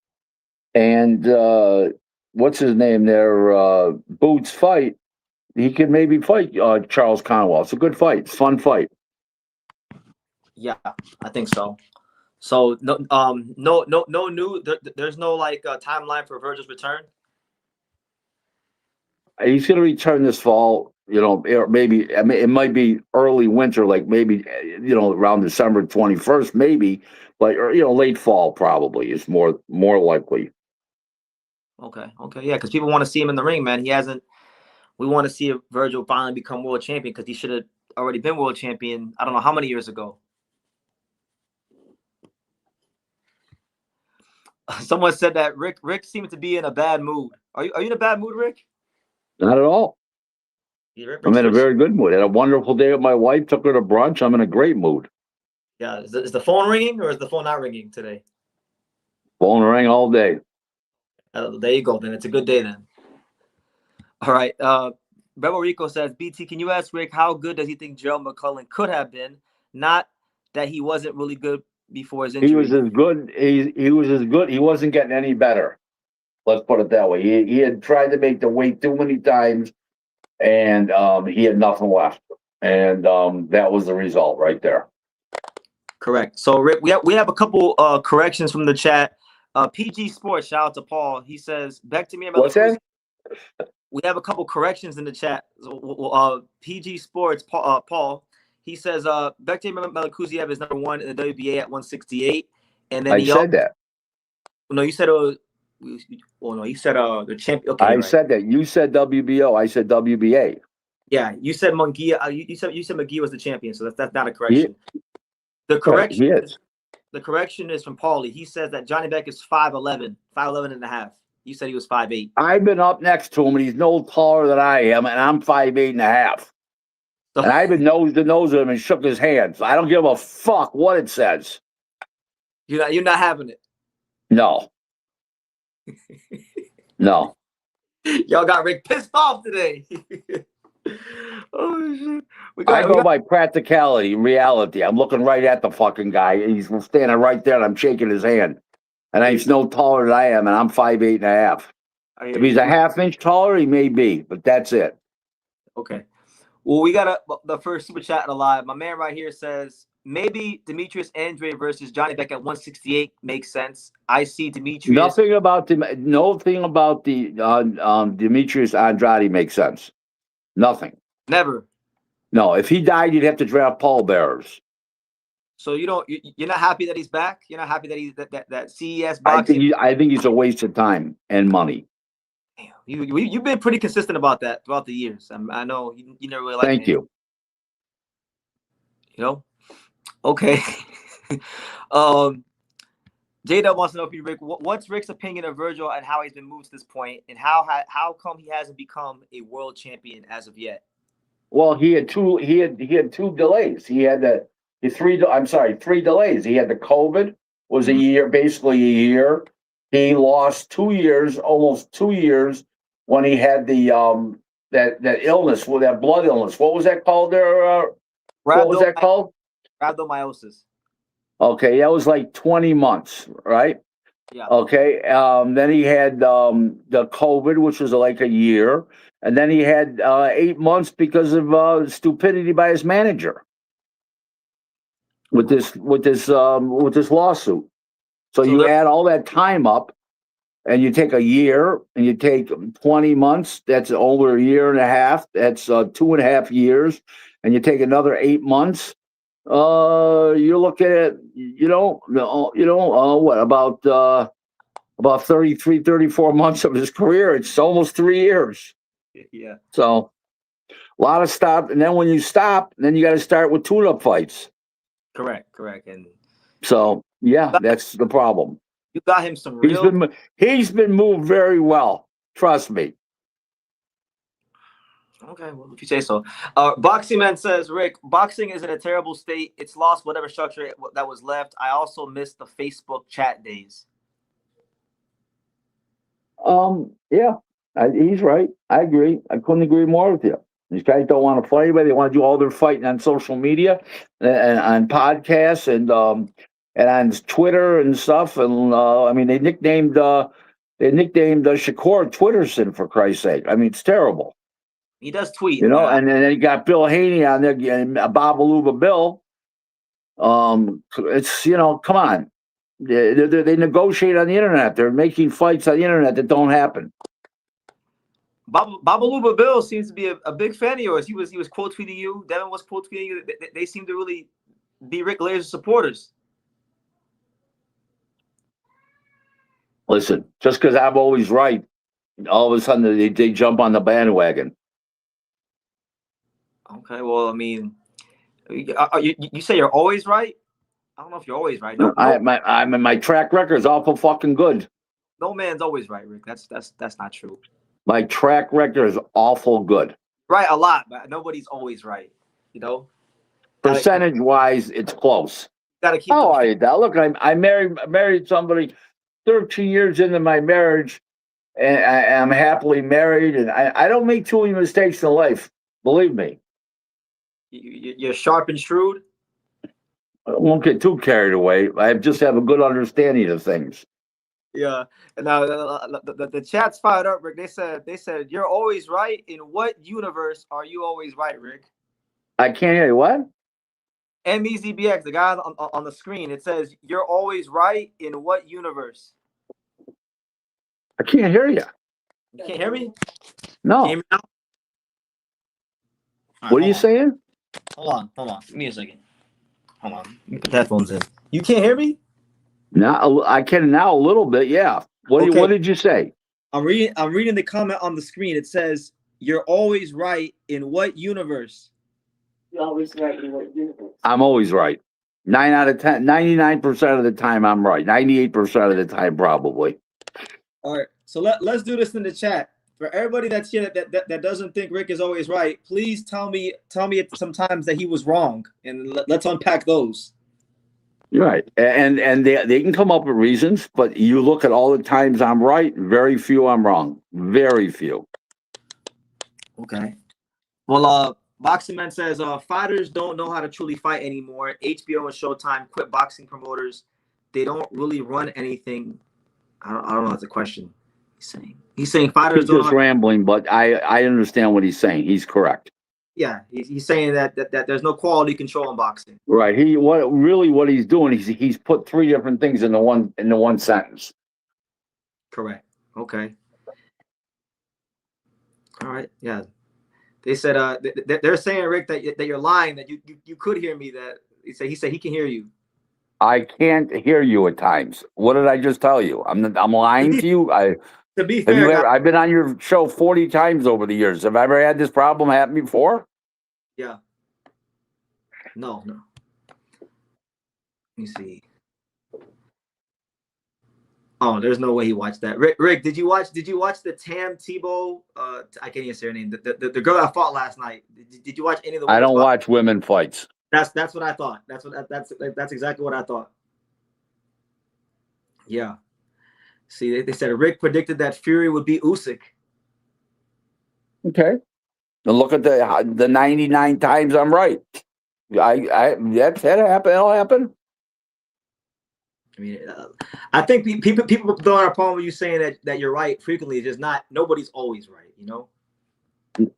Speaker 2: what's his name there, Boots fight, he could maybe fight Charles Conwell. It's a good fight. It's a fun fight.
Speaker 1: Yeah, I think so. So no new. There's no like timeline for Virgil's return.
Speaker 2: He's going to return this fall. Or maybe it might be early winter, like maybe around December 21st, maybe, but late fall probably is more likely.
Speaker 1: Okay, yeah, because people want to see him in the ring, man. He hasn't. We want to see if Virgil finally become world champion because he should have already been world champion. I don't know how many years ago. Someone said that Rick seemed to be in a bad mood. Are you in a bad mood, Rick?
Speaker 2: Not at all.
Speaker 1: Yeah,
Speaker 2: I'm in a very good mood. Had a wonderful day with my wife. Took her to brunch. I'm in a great mood.
Speaker 1: Yeah. Is the phone ringing or is the phone not ringing today?
Speaker 2: Phone rang all day.
Speaker 1: There you go. Then it's a good day then. All right. Rebel Rico says, BT, can you ask Rick how good does he think Gerald McCullen could have been? Not that he wasn't really good before his injury.
Speaker 2: He was as good. He was as good. He wasn't getting any better. Let's put it that way. He had tried to make the weight too many times, and he had nothing left. And that was the result right there.
Speaker 1: Correct. So, Rick, we have a couple corrections from the chat. PG Sports, shout out to Paul. He says, back to me.
Speaker 2: What's that?
Speaker 1: We have a couple corrections in the chat. PG Sports, Paul, he says, Bekti Melakuziev is number one in the WBA at 168. And then
Speaker 2: I said that.
Speaker 1: No, you said you said the champion. Okay,
Speaker 2: I said that. You said WBO. I said WBA.
Speaker 1: Yeah, you said Munguia. You said Munguia was the champion, so that's not a correction. The correction is from Paulie. He says that Johnny Beck is 5'11", 5'11 and a half. You said he was 5'8".
Speaker 2: I've been up next to him, and he's no taller than I am, and I'm 5'8 and a half. So, and I've been nose to nose with him and shook his hand. So I don't give a fuck what it says.
Speaker 1: You're not having it.
Speaker 2: No. No.
Speaker 1: Y'all got Rick pissed off today. Oh shit!
Speaker 2: I go by practicality, reality. I'm looking right at the fucking guy. He's standing right there, and I'm shaking his hand. And he's no taller than I am, and I'm 5'8 and a half. If he's a half-inch taller, he may be, but that's it.
Speaker 1: Okay. Well, we got the first super chat alive. My man right here says maybe Demetrius Andrade versus Johnny Beck at 168 makes sense. I see Demetrius.
Speaker 2: Nothing about the Demetrius Andrade makes sense. Nothing.
Speaker 1: Never.
Speaker 2: No, if he died, you'd have to draft pallbearers.
Speaker 1: So you're not happy that he's back? You're not happy that he's that CES boxing?
Speaker 2: I think he's a waste of time and money.
Speaker 1: Damn, you've been pretty consistent about that throughout the years. I know you never really liked
Speaker 2: Thank
Speaker 1: him.
Speaker 2: you.
Speaker 1: Okay. J-Dub wants to know, Rick, what's Rick's opinion of Virgil and how he's been moved to this point, and how come he hasn't become a world champion as of yet?
Speaker 2: Well, he had two delays. He had three delays. He had the COVID, was a year, basically a year. He lost 2 years, almost 2 years, when he had the that illness, that blood illness. What was that called there? What was that called?
Speaker 1: Rhabdomyosis.
Speaker 2: Okay, that was like 20 months, right?
Speaker 1: Yeah.
Speaker 2: Okay. Then he had the COVID, which was like a year, and then he had 8 months because of stupidity by his manager with this lawsuit. So you add all that time up, and you take a year, and you take 20 months. That's over a year and a half. That's 2.5 years, and you take another 8 months. You're looking at, what about 33, 34 months of his career. It's almost 3 years.
Speaker 1: Yeah.
Speaker 2: So a lot of stop, and then when you stop, then you got to start with tune-up fights.
Speaker 1: Correct. And
Speaker 2: So yeah, that's the problem.
Speaker 1: you got him some
Speaker 2: He's
Speaker 1: real.
Speaker 2: been moved very well. Trust me.
Speaker 1: Okay, well, if you say so. Boxing Man says, Rick, boxing is in a terrible state. It's lost whatever structure that was left. I also miss the Facebook chat days.
Speaker 2: Yeah, he's right. I agree. I couldn't agree more with you. These guys don't want to fight anybody. They want to do all their fighting on social media and on podcasts and on Twitter and stuff. And I mean, they nicknamed Shakur Twitterson, for Christ's sake. I mean, it's terrible.
Speaker 1: He does tweet,
Speaker 2: and then you got Bill Haney on there, and Babaluba Bill. It's come on. They negotiate on the internet. They're making fights on the internet that don't happen.
Speaker 1: Babaluba Bill seems to be a big fan of yours. He was quote tweeting you. Devin was quote tweeting you. They seem to really be Rick Glaser supporters.
Speaker 2: Listen, just because I'm always right, all of a sudden they jump on the bandwagon.
Speaker 1: Okay, well, I mean, you say you're always right. I don't know if you're always right. No,
Speaker 2: my track record is awful fucking good.
Speaker 1: No man's always right, Rick. That's not true.
Speaker 2: My track record is awful good.
Speaker 1: Right, a lot, but nobody's always right.
Speaker 2: Percentage wise, it's close.
Speaker 1: Gotta keep.
Speaker 2: Oh, look, I married somebody 13 years into my marriage, and I'm happily married, and I don't make too many mistakes in life. Believe me.
Speaker 1: You're sharp and shrewd.
Speaker 2: I won't get too carried away. I just have a good understanding of things.
Speaker 1: Yeah. Now the chat's fired up, Rick. They said you're always right. In what universe are you always right, Rick?
Speaker 2: I can't hear you. What?
Speaker 1: MEZBX, the guy on the screen. It says you're always right. In what universe?
Speaker 2: I can't hear you.
Speaker 1: You can't hear me?
Speaker 2: No.
Speaker 1: Can you hear me now? Right,
Speaker 2: what are you saying?
Speaker 1: Hold on. Give me a second. Hold on. Let me put the headphones in. You can't hear me?
Speaker 2: Now I can now a little bit. Yeah. What did you say?
Speaker 1: I'm reading the comment on the screen. It says you're always right. In what universe?
Speaker 3: You're always right in what universe?
Speaker 2: I'm always right. 9 out of 10, 99% of the time I'm right. 98% of the time probably.
Speaker 1: All right. So let's do this in the chat. For everybody that's here that doesn't think Rick is always right, please tell me sometimes that he was wrong, and let's unpack those.
Speaker 2: You're right, and they can come up with reasons, but you look at all the times I'm right, very few I'm wrong, very few.
Speaker 1: Okay. Well, Boxing Man says fighters don't know how to truly fight anymore. HBO and Showtime quit boxing promoters. They don't really run anything. I don't know. That's a question. He's saying fighters
Speaker 2: don't. Just rambling, but I understand what he's saying. He's correct.
Speaker 1: Yeah, he's saying that there's no quality control in boxing.
Speaker 2: Right. What he's doing is he's put three different things into one sentence.
Speaker 1: Correct. Okay. All right. Yeah. They said they're saying, Rick, that you're lying, that you could hear me. That he said he can hear you.
Speaker 2: I can't hear you at times. What did I just tell you? I'm lying to you.
Speaker 1: To be fair,
Speaker 2: I've been on your show 40 times over the years. Have I ever had this problem happen before?
Speaker 1: Yeah. No. Let me see. Oh, there's no way he watched that. Rick, did you watch the Tam Tebow? I can't even say her name. The girl that fought last night. Did you watch any of the?
Speaker 2: I don't watch women fights.
Speaker 1: That's what I thought. That's exactly what I thought. Yeah. See, they said Rick predicted that Fury would be Usyk.
Speaker 2: Okay. And look at the 99 times I'm right. That happen. It'll happen.
Speaker 1: I mean, I think people don't have a problem with you saying that you're right frequently. It's just not. Nobody's always right.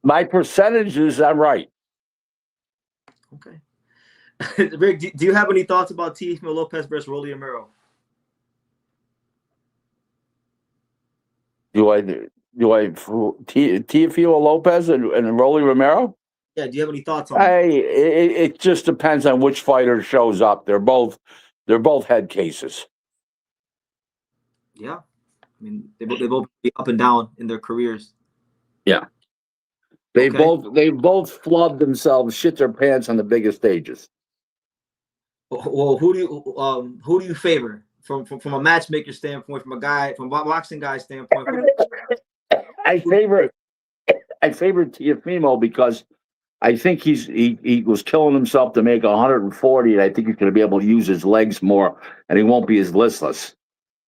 Speaker 2: My percentages, I'm right.
Speaker 1: Okay. Rick, do you have any thoughts about Teofimo Lopez versus Rolly Romero?
Speaker 2: Do I Teofimo Lopez and Rolly Romero?
Speaker 1: Yeah. Do you have any thoughts on that?
Speaker 2: It just depends on which fighter shows up. They're both head cases.
Speaker 1: Yeah. I mean, they both be up and down in their careers.
Speaker 2: Yeah.
Speaker 1: Okay.
Speaker 2: They both flubbed themselves, shit their pants on the biggest stages.
Speaker 1: Well, who do you favor from a matchmaker standpoint, from a boxing guy standpoint?
Speaker 2: I favor Tiafimo because I think he was killing himself to make 140, and I think he's going to be able to use his legs more, and he won't be as listless.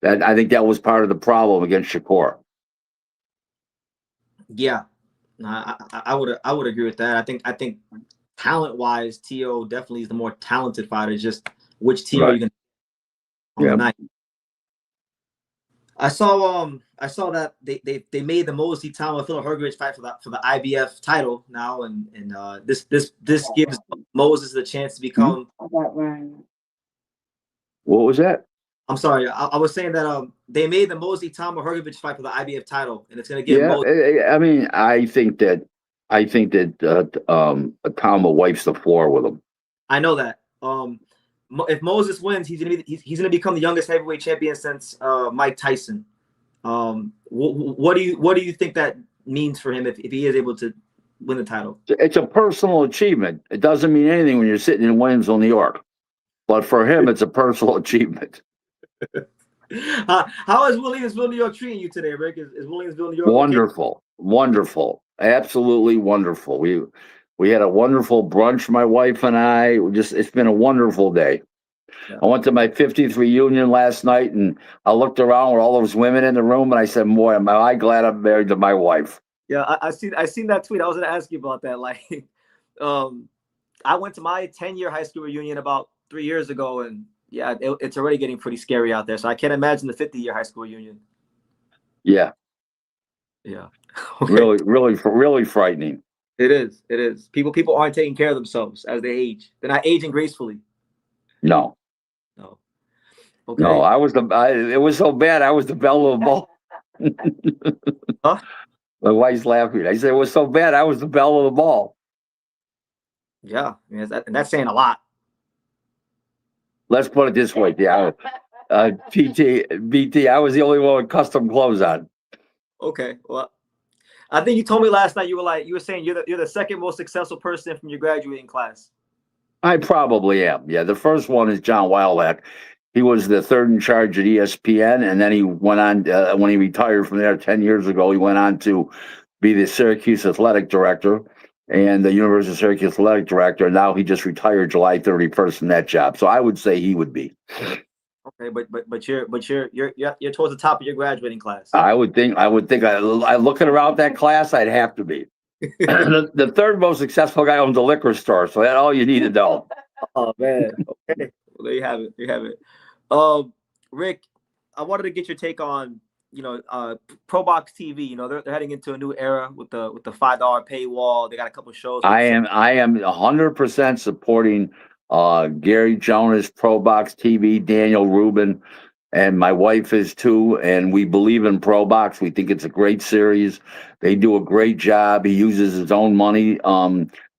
Speaker 2: That I think that was part of the problem against Shakur.
Speaker 1: Yeah, I would agree with that. I think talent wise, To definitely is the more talented fighter. It's just which team are you
Speaker 2: Right.
Speaker 1: going to on the night? I saw that they made the Mosey Tama Phil Hergovich fight for the IBF title now, and this gives Moses the chance to become.
Speaker 3: About Ryan.
Speaker 2: What was that?
Speaker 1: I'm sorry, I was saying that they made the Mosey Tama Hergovich fight for the IBF title, and it's going to give
Speaker 2: Yeah,
Speaker 1: Mosey.
Speaker 2: I mean, I think that Tama wipes the floor with him.
Speaker 1: I know that. If Moses wins, he's gonna become the youngest heavyweight champion since Mike Tyson. What do you think that means for him if he is able to win the title?
Speaker 2: It's a personal achievement. It doesn't mean anything when you're sitting in Williamsville, New York. But for him, it's a personal achievement.
Speaker 1: How is Williamsville, New York treating you today, Rick? Is Williamsville, New York
Speaker 2: wonderful, okay? Wonderful, absolutely wonderful. We had a wonderful brunch, my wife and I. It's been a wonderful day. Yeah. I went to my 50th reunion last night, and I looked around with all those women in the room, and I said, "Boy, am I glad I'm married to my wife."
Speaker 1: Yeah, I seen that tweet. I was going to ask you about that. Like, I went to my 10-year high school reunion about 3 years ago, and yeah, it's already getting pretty scary out there. So I can't imagine the 50-year high school reunion.
Speaker 2: Yeah.
Speaker 1: Yeah.
Speaker 2: Okay. Really frightening.
Speaker 1: It is. It is. People aren't taking care of themselves as they age. They're not aging gracefully.
Speaker 2: No.
Speaker 1: No. Okay.
Speaker 2: No, it was so bad. I was the belle of the ball.
Speaker 1: Huh?
Speaker 2: My wife's laughing. I said it was so bad. I was the belle of the ball.
Speaker 1: Yeah, and that's saying a lot.
Speaker 2: Let's put it this way, yeah. BT, I was the only one with custom clothes on.
Speaker 1: Okay, well, I think you told me last night you were saying you're the second most successful person from your graduating class.
Speaker 2: I probably am. Yeah, the first one is John Wildack. He was the third in charge at ESPN, and then he went on when he retired from there 10 years ago. He went on to be the Syracuse athletic director and the University of Syracuse athletic director. And now he just retired July 31st from that job. So I would say he would be.
Speaker 1: Okay, but you're towards the top of your graduating class.
Speaker 2: I would think. I looking around that class, I'd have to be. the third most successful guy owns a liquor store, so that's all you need to know.
Speaker 1: Oh man. Okay. Well, there you have it. There you have it. Rick, I wanted to get your take on Pro Box TV. You know, they're heading into a new era with the $5 paywall. They got a couple of shows.
Speaker 2: I am 100% supporting Gary Jonas, Pro Box TV, Daniel Rubin, and my wife is too. And we believe in Pro Box. We think it's a great series. They do a great job. He uses his own money.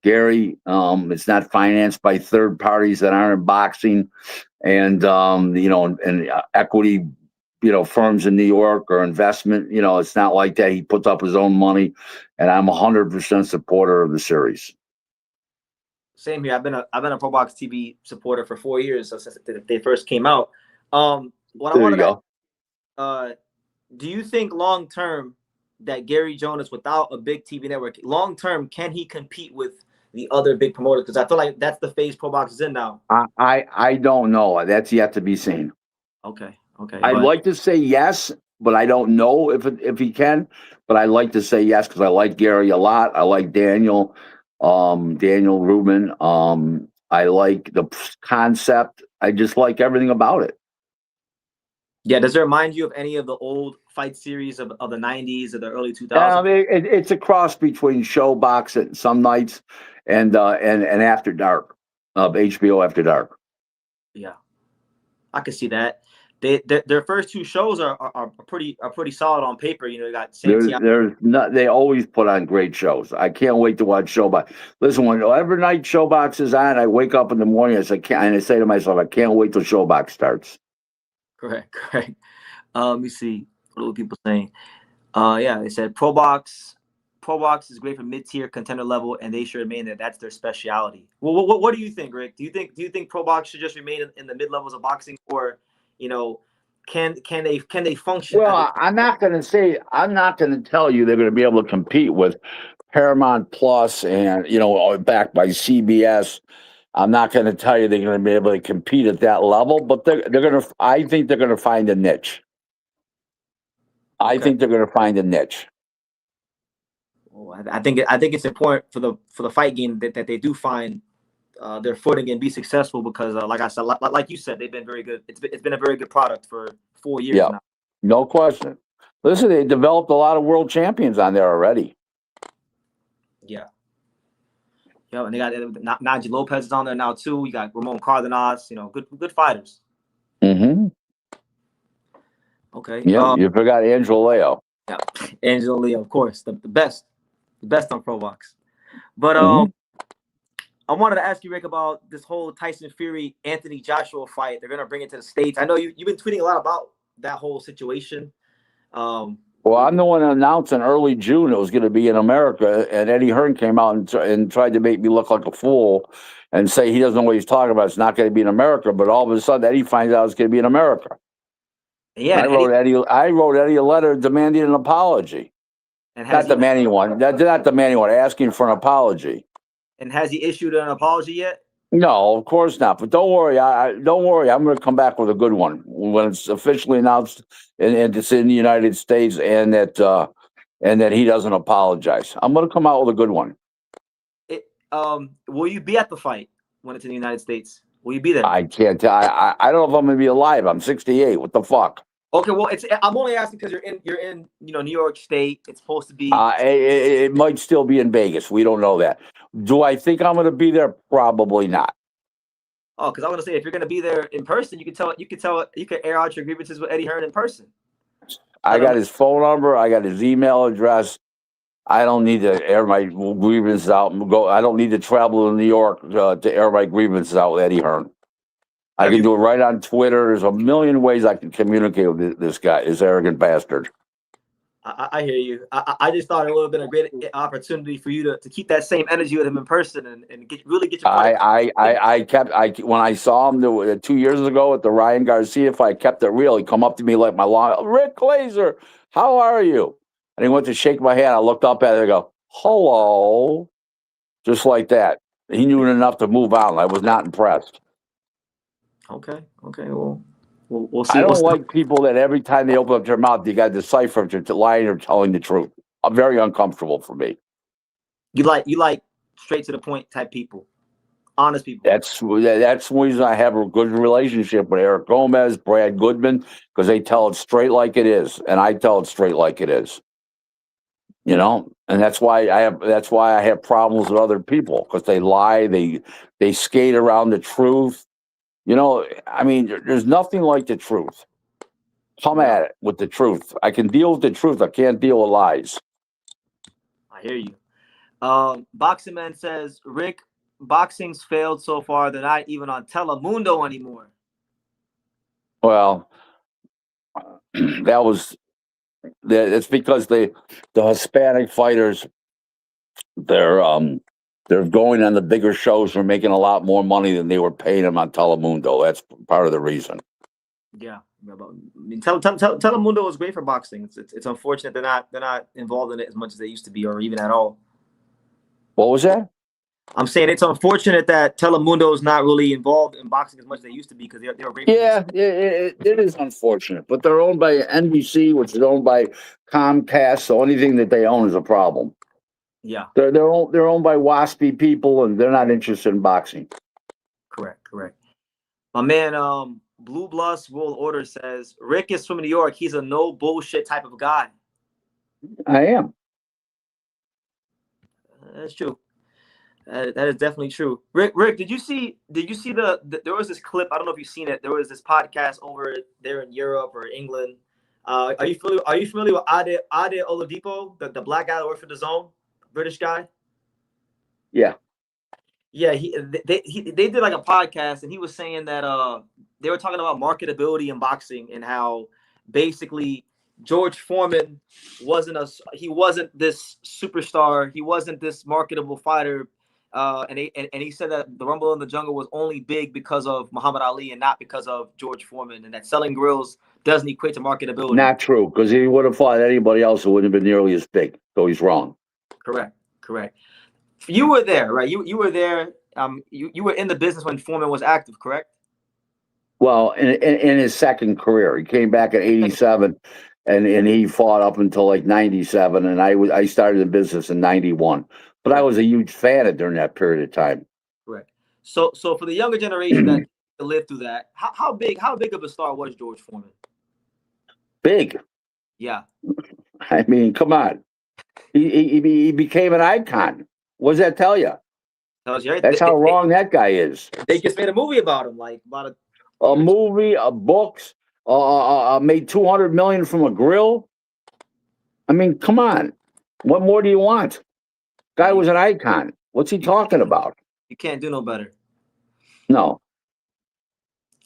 Speaker 2: Gary, it's not financed by third parties that aren't in boxing, and and equity, firms in New York or investment. It's not like that. He puts up his own money, and I'm 100% supporter of the series.
Speaker 1: Same here. I've been a Pro Box TV supporter for 4 years, so since they first came out. Do you think long term that Gary Jonas, without a big TV network, long term can he compete with the other big promoters? Because I feel like that's the phase Pro Box is in now.
Speaker 2: I don't know. That's yet to be seen.
Speaker 1: Okay.
Speaker 2: I'd like to say yes, but I don't know if he can. But I'd like to say yes because I like Gary a lot. I like Daniel Rubin. I like the concept. I just like everything about it.
Speaker 1: Yeah, does it remind you of any of the old fight series of the 90s or the early 2000s?
Speaker 2: Yeah, I mean, it's a cross between Showbox at some nights and After Dark, of HBO After Dark.
Speaker 1: Yeah, I could see that. their first two shows are pretty solid on paper. You know, you got
Speaker 2: There's
Speaker 1: Santiago.
Speaker 2: there's not they always put on great shows. I can't wait to watch Showbox. Listen, whenever night Showbox is on, I wake up in the morning and I say to myself, I can't wait till Showbox starts.
Speaker 1: Correct. Let me see. What are people saying? Yeah, they said Pro Box is great for mid-tier contender level, and they should remain there. That's their specialty. Well, what do you think, Rick? Do you think Pro Box should just remain in the mid levels of boxing, or you know, can they function?
Speaker 2: Well, I'm not going to tell you they're going to be able to compete with Paramount Plus and backed by CBS. I'm not going to tell you they're going to be able to compete at that level, but they're going to. I think they're going to find a niche. I think they're going to find a niche.
Speaker 1: Well, I think it's important for the fight game that they do find their footing and be successful because, like I said, like you said, they've been very good. It's been a very good product for 4 years now.
Speaker 2: No question. Listen, they developed a lot of world champions on there already.
Speaker 1: Yeah, and they got Najee Lopez is on there now too. You got Ramon Cardenas. Good fighters.
Speaker 2: Mm-hmm.
Speaker 1: Okay.
Speaker 2: Yeah, you forgot Angelo Leo.
Speaker 1: Yeah, Angelo Leo, of course, the best on Pro Box. But I wanted to ask you, Rick, about this whole Tyson Fury Anthony Joshua fight. They're gonna bring it to the States. I know you've been tweeting a lot about that whole situation.
Speaker 2: Well, I'm the one that announced in early June it was going to be in America, and Eddie Hearn came out and tried to make me look like a fool and say he doesn't know what he's talking about. It's not going to be in America, but all of a sudden Eddie finds out it's going to be in America.
Speaker 1: Yeah,
Speaker 2: I wrote Eddie a letter demanding an apology.
Speaker 1: And
Speaker 2: not demanding one, asking for an apology.
Speaker 1: And has he issued an apology yet?
Speaker 2: No, of course not. But don't worry. Don't worry. I'm going to come back with a good one when it's officially announced and it's in the United States, and that he doesn't apologize. I'm going to come out with a good one.
Speaker 1: Will you be at the fight when it's in the United States? Will you be there?
Speaker 2: I can't tell. I don't know if I'm going to be alive. I'm 68. What the fuck?
Speaker 1: Okay, well, I'm only asking because you're in New York State. It's supposed to be.
Speaker 2: It might still be in Vegas. We don't know that. Do I think I'm going to be there? Probably not.
Speaker 1: Oh, because I want to say if you're going to be there in person, you can air out your grievances with Eddie Hearn in person.
Speaker 2: I got his phone number. I got his email address. I don't need to air my grievances out and go. I don't need to travel to New York to air my grievances out with Eddie Hearn. I can do it right on Twitter. There's a million ways I can communicate with this guy, this arrogant bastard.
Speaker 1: I hear you. I just thought it would have been a great opportunity for you to keep that same energy with him in person and get your
Speaker 2: when I saw him 2 years ago at the Ryan Garcia fight, I kept it real. He come up to me like my long, Rick Glaser, how are you? And he went to shake my hand. I looked up at it and go, hello. Just like that. He knew enough to move on. I was not impressed.
Speaker 1: Okay. Well, we'll see.
Speaker 2: I don't like people that every time they open up their mouth, you got to decipher if they're lying or telling the truth. I'm very uncomfortable for me.
Speaker 1: You like straight to the point type people, honest people.
Speaker 2: That's the reason I have a good relationship with Eric Gomez, Brad Goodman, because they tell it straight like it is, and I tell it straight like it is. And that's why I have problems with other people, because they lie, they skate around the truth. There's nothing like the truth. Come at it with the truth. I can deal with the truth. I can't deal with lies.
Speaker 1: I hear you. Boxing Man says, Rick, boxing's failed so far. They're not even on Telemundo anymore.
Speaker 2: Well, it's because the Hispanic fighters, they're going on the bigger shows. They're making a lot more money than they were paying them on Telemundo. That's part of the reason.
Speaker 1: Yeah, Telemundo is great for boxing. It's unfortunate they're not involved in it as much as they used to be, or even at all.
Speaker 2: What was that?
Speaker 1: I'm saying it's unfortunate that Telemundo is not really involved in boxing as much as they used to be, because they were great.
Speaker 2: Yeah, it is unfortunate, but they're owned by NBC, which is owned by Comcast. So anything that they own is a problem.
Speaker 1: Yeah,
Speaker 2: they're owned by waspy people, and they're not interested in boxing.
Speaker 1: Correct. My man, Blue Bloods World Order says Rick is from New York. He's a no bullshit type of guy.
Speaker 2: I am.
Speaker 1: That's true. That is definitely true. Rick, did you see there was this clip? I don't know if you've seen it. There was this podcast over there in Europe or England. Are you familiar with Ade Oladipo, the black guy that worked for the Zone, British guy?
Speaker 2: Yeah.
Speaker 1: Yeah, they did like a podcast, and he was saying that they were talking about marketability in boxing and how basically George Foreman he wasn't this superstar, he wasn't this marketable fighter, and he said that the Rumble in the Jungle was only big because of Muhammad Ali and not because of George Foreman, and that selling grills doesn't equate to marketability.
Speaker 2: Not true, because he would have fought anybody else, it wouldn't have been nearly as big. So he's wrong.
Speaker 1: Correct. You were there, right? You were there. You were in the business when Foreman was active, correct?
Speaker 2: Well, in his second career, he came back in '87, and he fought up until like '97, and I started the business in '91. But I was a huge fan of during that period of time.
Speaker 1: Correct. So for the younger generation that lived through that, how big of a star was George Foreman?
Speaker 2: Big.
Speaker 1: Yeah.
Speaker 2: I mean, come on. He became an icon. What does that tell you?
Speaker 1: Tells you
Speaker 2: That's how wrong that guy is.
Speaker 1: They just made a movie about him, like about
Speaker 2: a movie, a books, made 200 million from a grill. I mean, come on. What more do you want? Guy was an icon. What's he talking about?
Speaker 1: You can't do no better.
Speaker 2: No.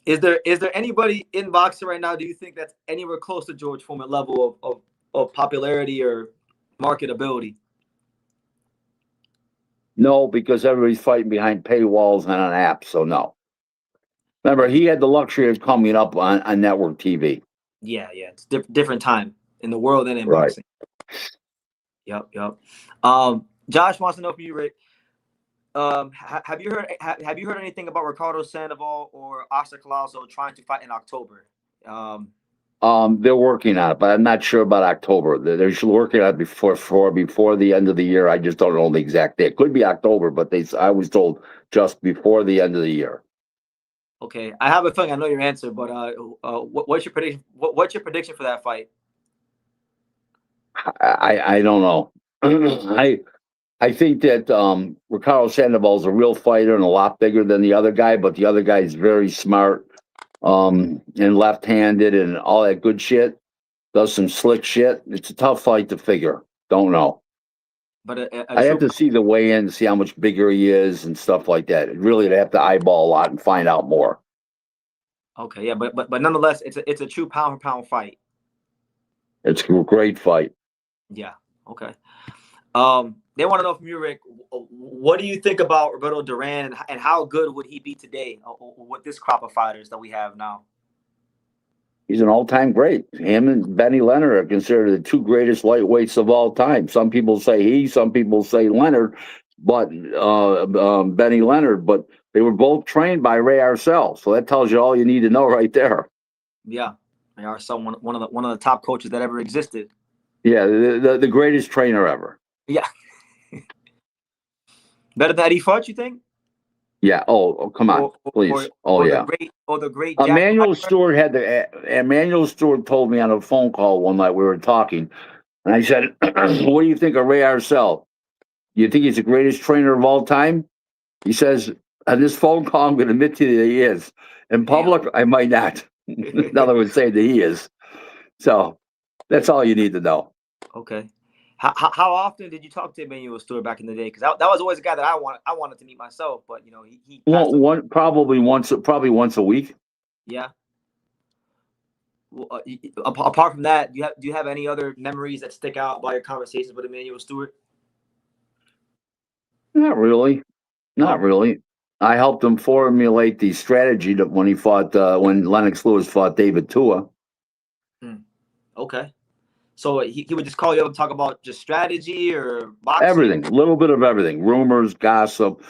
Speaker 1: Is there anybody in boxing right now, do you think, that's anywhere close to George Foreman level of popularity or marketability?
Speaker 2: No, because everybody's fighting behind paywalls and on apps, so no. Remember, he had the luxury of coming up on network TV.
Speaker 1: Yeah, it's different time in the world and in
Speaker 2: Right.
Speaker 1: boxing. Yep. Josh wants to know from you, Rick. Have you heard anything about Ricardo Sandoval or Oscar Collazo trying to fight in October?
Speaker 2: They're working on it, but I'm not sure about October. They're working on it before the end of the year. I just don't know the exact date. It could be October, but I was told just before the end of the year.
Speaker 1: Okay, I have a feeling I know your answer, but what's your prediction? What's your prediction for that fight?
Speaker 2: I don't know. I think that Ricardo Sandoval is a real fighter and a lot bigger than the other guy, but the other guy is very smart and left-handed and all that good shit. Does some slick shit. It's a tough fight to figure. Don't know.
Speaker 1: But
Speaker 2: I have to see the weigh-in, see how much bigger he is and stuff like that. Really, I'd have to eyeball a lot and find out more.
Speaker 1: Okay, yeah, but nonetheless, it's a true pound-for-pound fight.
Speaker 2: It's a great fight.
Speaker 1: Yeah. Okay. They want to know from you, Rick, what do you think about Roberto Duran and how good would he be today with this crop of fighters that we have now?
Speaker 2: He's an all-time great. Him and Benny Leonard are considered the two greatest lightweights of all time. Some people say some people say Leonard, but Benny Leonard. But they were both trained by Ray Arcel, so that tells you all you need to know right there.
Speaker 1: Yeah, Ray Arcel, one of the top coaches that ever existed.
Speaker 2: Yeah, the greatest trainer ever.
Speaker 1: Yeah. Better than Eddie Futch, you think?
Speaker 2: Yeah. Oh, come on, please. Yeah.
Speaker 1: The great
Speaker 2: Emmanuel Stewart Emmanuel Stewart told me on a phone call one night we were talking, and I said, "What do you think of Ray Arcel? Do you think he's the greatest trainer of all time?" He says, "On this phone call, I'm going to admit to you that he is. In public, I might not." In other words, say that he is. So that's all you need to know.
Speaker 1: Okay. How often did you talk to Emmanuel Stewart back in the day? Because that was always a guy that I wanted to meet myself, but he
Speaker 2: probably once a week.
Speaker 1: Yeah. Well, apart from that, do you have any other memories that stick out about your conversations with Emmanuel Stewart?
Speaker 2: Not really. I helped him formulate the strategy that when Lennox Lewis fought David Tua.
Speaker 1: Okay. So he would just call you up and talk about just strategy or boxing?
Speaker 2: Everything, a little bit of everything. Rumors, gossip,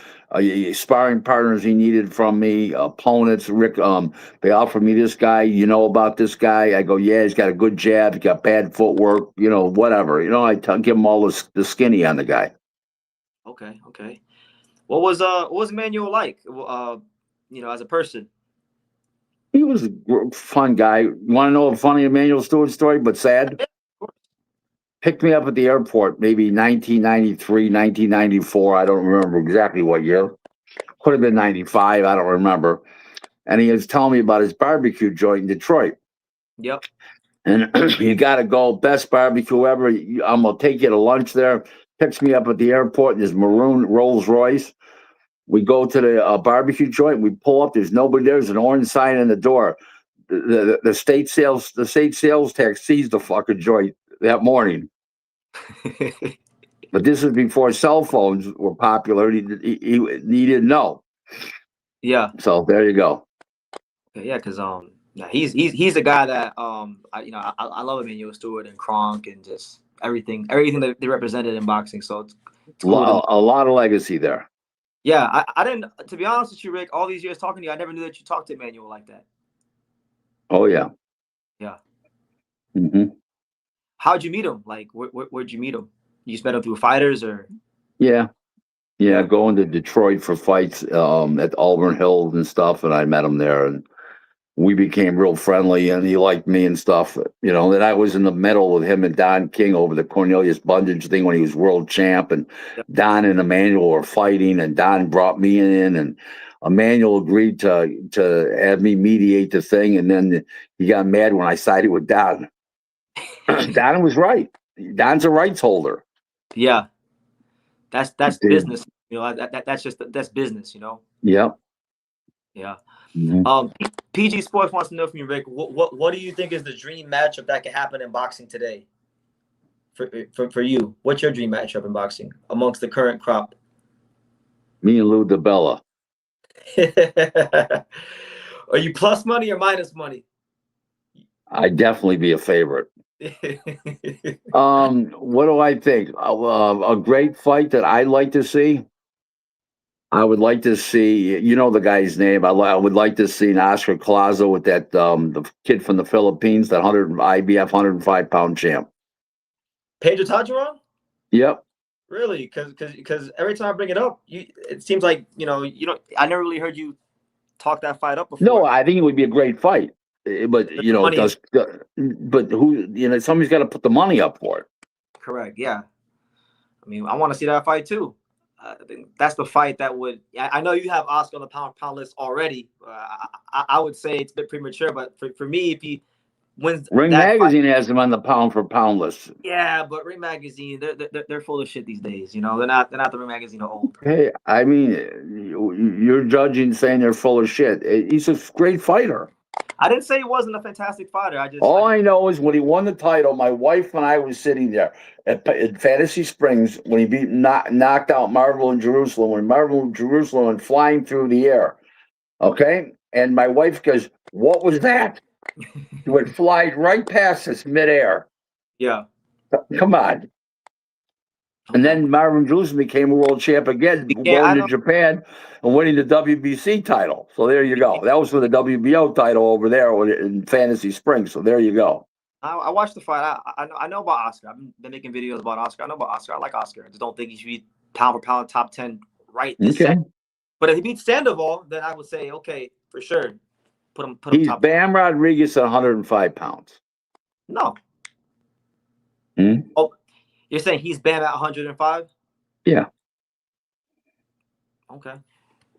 Speaker 2: sparring partners he needed from me, opponents. Rick, they offered me this guy. You know about this guy? I go, yeah, he's got a good jab. He's got bad footwork. Whatever. I give him all the skinny on the guy.
Speaker 1: Okay. What was Emmanuel like? As a person?
Speaker 2: He was a fun guy. You want to know a funny Emmanuel Stewart story, but sad? picked me up at the airport, maybe 1993, 1994. I don't remember exactly what year. Could have been 95. I don't remember. And he was telling me about his barbecue joint in Detroit.
Speaker 1: Yep.
Speaker 2: And you got to go, best barbecue ever. I'm going to take you to lunch there. Picks me up at the airport in his maroon Rolls Royce. We go to the barbecue joint. We pull up. There's nobody there. There's an orange sign in the door. The state sales tax seized the fucking joint that morning. But this is before cell phones were popular. He didn't know.
Speaker 1: Yeah.
Speaker 2: So there you go.
Speaker 1: Yeah, because yeah, he's a guy that I love Emmanuel Stewart and Kronk and just everything that they represented in boxing. So it's cool.
Speaker 2: A lot of legacy there.
Speaker 1: Yeah, I didn't, to be honest with you, Rick, all these years talking to you, I never knew that you talked to Emmanuel like that.
Speaker 2: Oh yeah.
Speaker 1: Yeah.
Speaker 2: Mm-hmm.
Speaker 1: How'd you meet him? Like, where'd you meet him? You just met him through fighters, or?
Speaker 2: Yeah, going to Detroit for fights at Auburn Hills and stuff, and I met him there, and we became real friendly, and he liked me and stuff. You know, then I was in the middle with him and Don King over the Cornelius Bundage thing when he was world champ, and
Speaker 1: Yep.
Speaker 2: Don and Emmanuel were fighting, and Don brought me in, and Emmanuel agreed to have me mediate the thing, and then he got mad when I sided with Don. Don was right. Don's a rights holder.
Speaker 1: Yeah, that's
Speaker 2: Dude.
Speaker 1: business. You know, that's business. You know.
Speaker 2: Yep.
Speaker 1: Yeah.
Speaker 2: Mm-hmm.
Speaker 1: PG Sports wants to know from you, Rick. What do you think is the dream matchup that could happen in boxing today? For you, what's your dream matchup in boxing amongst the current crop?
Speaker 2: Me and Lou DiBella.
Speaker 1: Are you plus money or minus money?
Speaker 2: I'd definitely be a favorite. What do I think? A great fight that I'd like to see. I would like to see, you know, the guy's name. I would like to see an Oscar Collazo with that the kid from the Philippines, that IBF 105-pound champ.
Speaker 1: Pedro Tajuan?
Speaker 2: Yep.
Speaker 1: Really? Because every time I bring it up, it seems like you know I never really heard you talk that fight up before.
Speaker 2: No, I think it would be a great fight, but you know, but who, you know, somebody's got to put the money up for it.
Speaker 1: Correct. Yeah. I mean, I want to see that fight too. I think that's the fight that would. I know you have Oscar on the pound list already. I would say it's a bit premature, but for me, if he wins,
Speaker 2: Ring Magazine has him on the pound for pound list.
Speaker 1: Yeah, but Ring Magazine, they're full of shit these days. You know, they're not the Ring Magazine of old.
Speaker 2: Hey, I mean, you're judging saying they're full of shit. He's a great fighter.
Speaker 1: I didn't say he wasn't a fantastic fighter.
Speaker 2: All I know is when he won the title, my wife and I was sitting there at Fantasy Springs when he knocked out Marvel in Jerusalem. When Marvel in Jerusalem went flying through the air, okay, and my wife goes, "What was that?" He went flying right past us midair.
Speaker 1: Yeah,
Speaker 2: come on. And then Marvin Jerusalem became a world champ again, going to Japan and winning the WBC title. So there you go. That was for the WBO title over there in Fantasy Springs. So there you go.
Speaker 1: I watched the fight. I know about Oscar. I've been making videos about Oscar. I know about Oscar. I like Oscar. I just don't think he should be pound for pound top 10 right this second. But if he beats Sandoval, then I would say, okay, for sure. Put him
Speaker 2: He's
Speaker 1: top
Speaker 2: Bam 10. Rodriguez at 105 pounds.
Speaker 1: No.
Speaker 2: Hmm?
Speaker 1: Oh, you're saying he's Bam at 105?
Speaker 2: Yeah.
Speaker 1: Okay.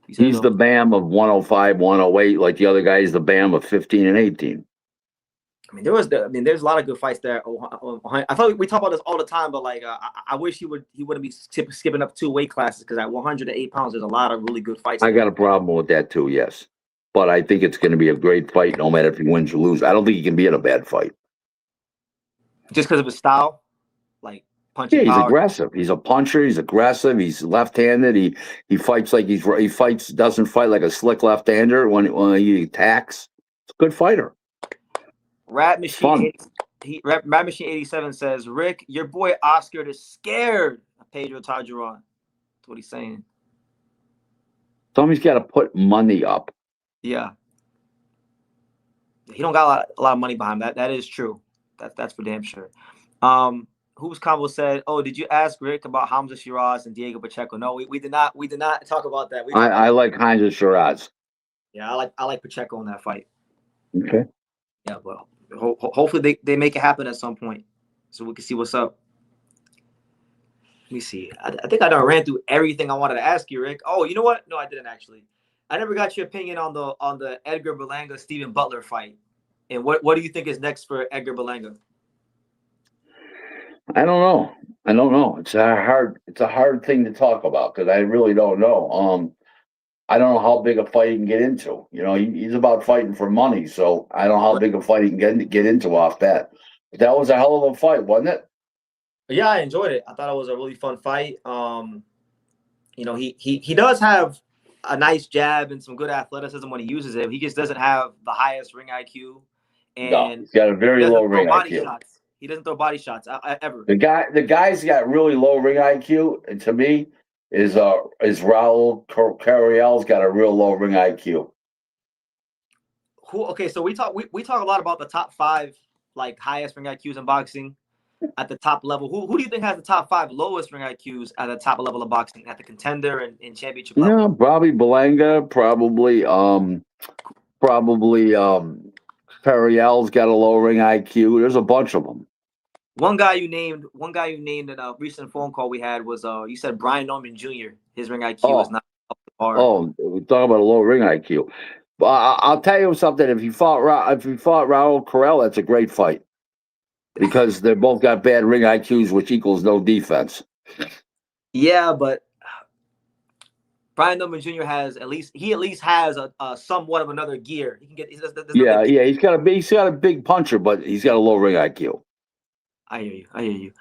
Speaker 2: He's the Bam of 105, 108, like the other guy is the Bam of 15 and 18.
Speaker 1: I mean, there's a lot of good fights there. I thought we talk about this all the time, but like, I wish he wouldn't be skipping up 2 weight classes, because at 108 pounds, there's a lot of really good fights.
Speaker 2: I got a problem with that too, yes. But I think it's going to be a great fight, no matter if he wins or loses. I don't think he can be in a bad fight.
Speaker 1: Just because of his style, like punching.
Speaker 2: Yeah, he's
Speaker 1: power.
Speaker 2: aggressive. He's a puncher. He's aggressive. He's left-handed. He fights like doesn't fight like a slick left-hander when he attacks. It's a good fighter.
Speaker 1: Rat Machine 87 says, Rick, your boy Oscar is scared of Pedro Tajuan. That's what he's saying.
Speaker 2: Somebody's got to put money up.
Speaker 1: Yeah. He don't got a lot of money behind him. That is true. That's for damn sure. Who's Combo said, oh, did you ask Rick about Hamza Shiraz and Diego Pacheco? No, we did not talk about that.
Speaker 2: I like Hamza Shiraz.
Speaker 1: Yeah, I like Pacheco in that fight.
Speaker 2: Okay.
Speaker 1: Yeah, but hopefully they make it happen at some point, so we can see what's up. Let me see. I think I done ran through everything I wanted to ask you, Rick. Oh, you know what? No, I didn't actually. I never got your opinion on the Edgar Berlanga Stephen Butler fight, and what do you think is next for Edgar Berlanga?
Speaker 2: I don't know. I don't know. It's a hard thing to talk about because I really don't know. I don't know how big a fight he can get into. You know, he's about fighting for money, so I don't know how big a fight he can get into off that. But that was a hell of a fight, wasn't it?
Speaker 1: Yeah, I enjoyed it. I thought it was a really fun fight. He does have a nice jab and some good athleticism when he uses it. He just doesn't have the highest ring IQ,
Speaker 2: No,
Speaker 1: and
Speaker 2: he's got a
Speaker 1: he
Speaker 2: very
Speaker 1: doesn't
Speaker 2: low
Speaker 1: throw
Speaker 2: ring
Speaker 1: body
Speaker 2: IQ.
Speaker 1: shots. He doesn't throw body shots ever.
Speaker 2: The guy's got really low ring IQ, and to me, is Raul Carriel's got a real low ring IQ.
Speaker 1: Okay, so we talk a lot about the top 5 like highest ring IQs in boxing at the top level. Who do you think has the top 5 lowest ring IQs at the top level of boxing at the contender and championship level?
Speaker 2: Yeah, probably Belanga, probably Carriel's got a low ring IQ. There's a bunch of them.
Speaker 1: One guy you named in a recent phone call we had was you said Brian Norman Jr. His ring IQ is not up to par.
Speaker 2: Oh, we're talking about a low ring IQ. But I'll tell you something. If you fought Raul Carrel, that's a great fight because they both got bad ring IQs, which equals no defense.
Speaker 1: Yeah, but Brian Norman Jr. has at least has a somewhat of another gear. He can get.
Speaker 2: Yeah, he's got a big puncher, but he's got a low ring IQ.
Speaker 1: I hear you.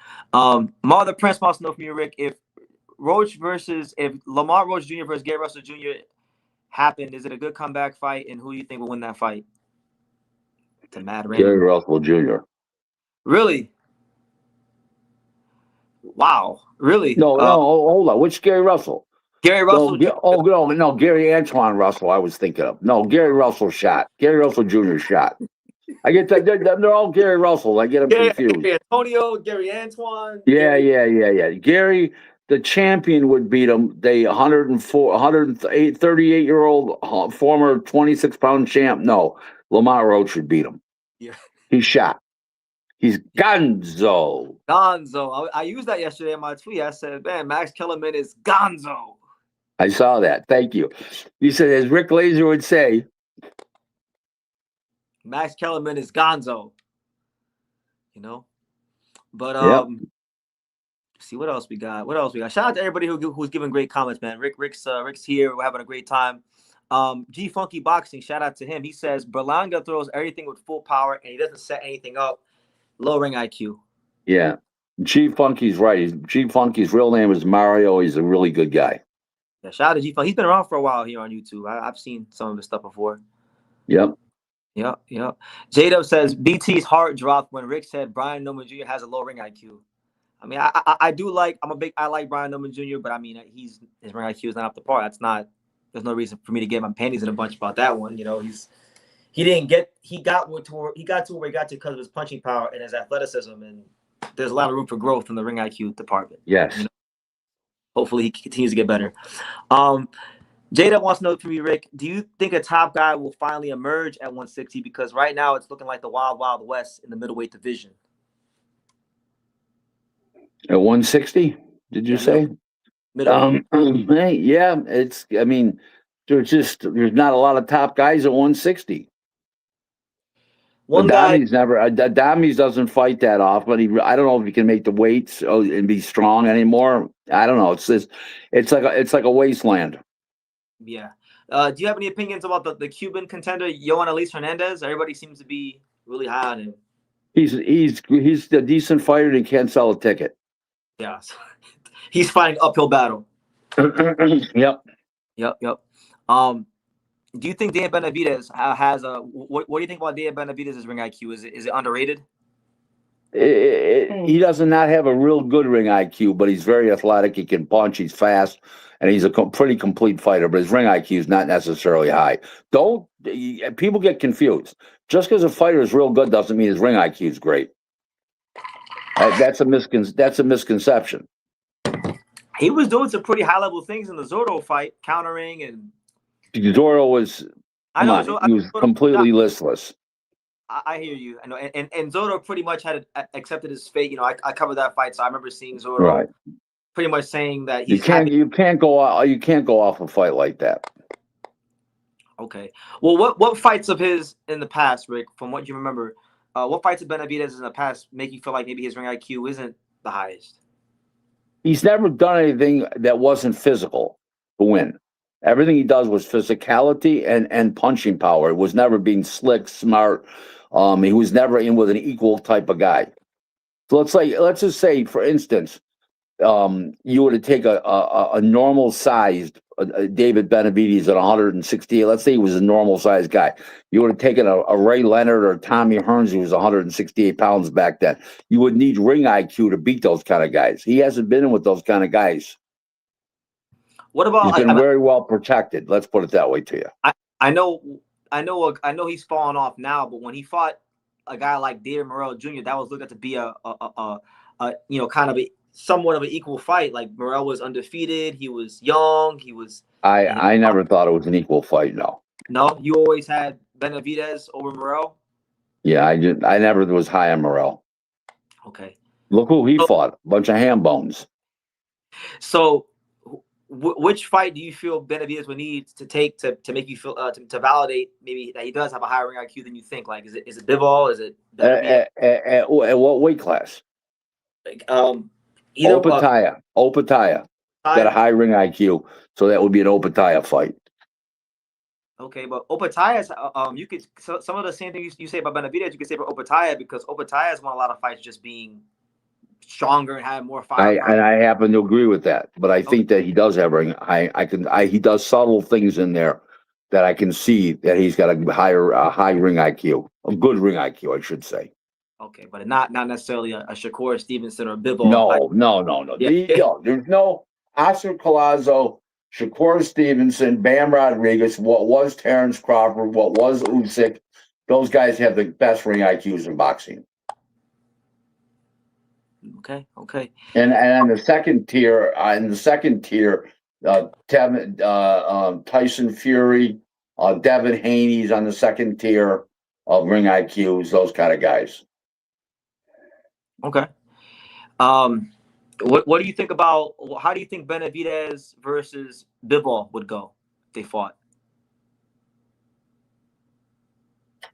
Speaker 1: Martha Prince wants to know from you, Rick, if Lamar Roach Jr. versus Gary Russell Jr. happened, is it a good comeback fight, and who do you think will win that fight? To Mad Random.
Speaker 2: Gary Russell Jr.
Speaker 1: Really? Wow. Really?
Speaker 2: No, hold on. Which Gary Russell?
Speaker 1: Gary Russell.
Speaker 2: No, Gary Antoine Russell. I was thinking of. No, Gary Russell shot. Gary Russell Jr. shot. I get that. They're all Gary Russell. I get them confused.
Speaker 1: Gary Antonio, Gary Antoine.
Speaker 2: Yeah. Gary, the champion, would beat him. The 38-year-old former 26-pound champ. No, Lamar Roach would beat him.
Speaker 1: Yeah.
Speaker 2: He's shot. He's gonzo.
Speaker 1: Gonzo. I used that yesterday in my tweet. I said, man, Max Kellerman is gonzo.
Speaker 2: I saw that. Thank you. You said, as Rick Glaser would say,
Speaker 1: Max Kellerman is gonzo. You know? But see what else we got. Shout out to everybody who's giving great comments, man. Rick's here. We're having a great time. G Funky Boxing, shout out to him. He says Berlanga throws everything with full power and he doesn't set anything up. Low ring IQ.
Speaker 2: Yeah. G Funky's right. G Funky's real name is Mario. He's a really good guy.
Speaker 1: Yeah, shout out to G Funky. He's been around for a while here on YouTube. I've seen some of his stuff before.
Speaker 2: Yep.
Speaker 1: J-Dub says BT's heart dropped when Rick said Brian Norman Jr. has a low ring IQ. I mean, I like Brian Norman Jr., but I mean, his ring IQ is not up to par. There's no reason for me to get my panties in a bunch about that one. You know, he got to where he got to because of his punching power and his athleticism, and there's a lot of room for growth in the ring IQ department.
Speaker 2: Yes.
Speaker 1: You know? Hopefully he continues to get better. Jada wants to know from you, Rick, do you think a top guy will finally emerge at 160? Because right now it's looking like the wild, wild west in the middleweight division.
Speaker 2: At 160, did you say? Hey, yeah, there's not a lot of top guys at 160. Adames doesn't fight that often. I don't know if he can make the weights and be strong anymore. I don't know. It's like a wasteland.
Speaker 1: Yeah. Do you have any opinions about the Cuban contender, Yohan Elise Hernandez? Everybody seems to be really high on him. He's
Speaker 2: a decent fighter and he can't sell a ticket.
Speaker 1: Yeah. He's fighting uphill battle.
Speaker 2: Yep.
Speaker 1: Do you think Dan Benavidez has a what do you think about Dan Benavidez's ring IQ? Is it underrated?
Speaker 2: He does not have a real good ring IQ, but he's very athletic. He can punch. He's fast, and he's a pretty complete fighter. But his ring IQ is not necessarily high. People get confused. Just because a fighter is real good doesn't mean his ring IQ is great. That's a misconception.
Speaker 1: He was doing some pretty high level things in the Zotto fight, countering and.
Speaker 2: Zotto was. He was completely listless.
Speaker 1: I hear you. I know, and Zotto pretty much had accepted his fate. You know, I covered that fight, so I remember seeing Zotto pretty much saying that
Speaker 2: You
Speaker 1: he's happy.
Speaker 2: can't go off a fight like that.
Speaker 1: Okay. Well, what fights of his in the past, Rick, from what you remember, what fights of Benavidez in the past make you feel like maybe his ring IQ isn't the highest?
Speaker 2: He's never done anything that wasn't physical to win. Everything he does was physicality and punching power. It was never being slick, smart. He was never in with an equal type of guy. So let's just say, for instance, you were to take a normal sized David Benavidez at 168. Let's say he was a normal sized guy. You would have taken a Ray Leonard or Tommy Hearns, who was 168 pounds back then. You would need ring IQ to beat those kind of guys. He hasn't been in with those kind of guys.
Speaker 1: What about?
Speaker 2: He's been very well protected. Let's put it that way to you.
Speaker 1: I know he's fallen off now, but when he fought a guy like David Morrell Jr., that was looked at to be a kind of somewhat of an equal fight. Like Morrell was undefeated, he was young, he was.
Speaker 2: I never thought it was an equal fight. No.
Speaker 1: No, you always had Benavidez over Morrell.
Speaker 2: Yeah, I never was high on Morrell.
Speaker 1: Okay.
Speaker 2: Look who he fought. A bunch of ham bones.
Speaker 1: So, which fight do you feel Benavidez would need to take to make you feel to validate maybe that he does have a higher ring IQ than you think? Like, is it Bivol? Is it
Speaker 2: at what weight class? Opataya. Got a high ring IQ, so that would be an Opataya fight.
Speaker 1: Okay, but Opataya's you could some of the same things you say about Benavidez, you could say about Opataya, because Opataya has won a lot of fights just being stronger and having more fire.
Speaker 2: I happen to agree with that, but I think that he does have ring. He does subtle things in there that I can see that he's got a high ring IQ, a good ring IQ, I should say.
Speaker 1: Okay, but not necessarily a Shakur Stevenson or Bivol.
Speaker 2: No. Yeah. There's no Oscar Collazo, Shakur Stevenson, Bam Rodriguez, what was Terrence Crawford, what was Usyk. Those guys have the best ring IQs in boxing.
Speaker 1: Okay.
Speaker 2: And in the second tier, Tyson Fury, Devin Haney's on the second tier of ring IQs, those kind of guys.
Speaker 1: Okay. What do you think about? How do you think Benavidez versus Bivol would go if they fought?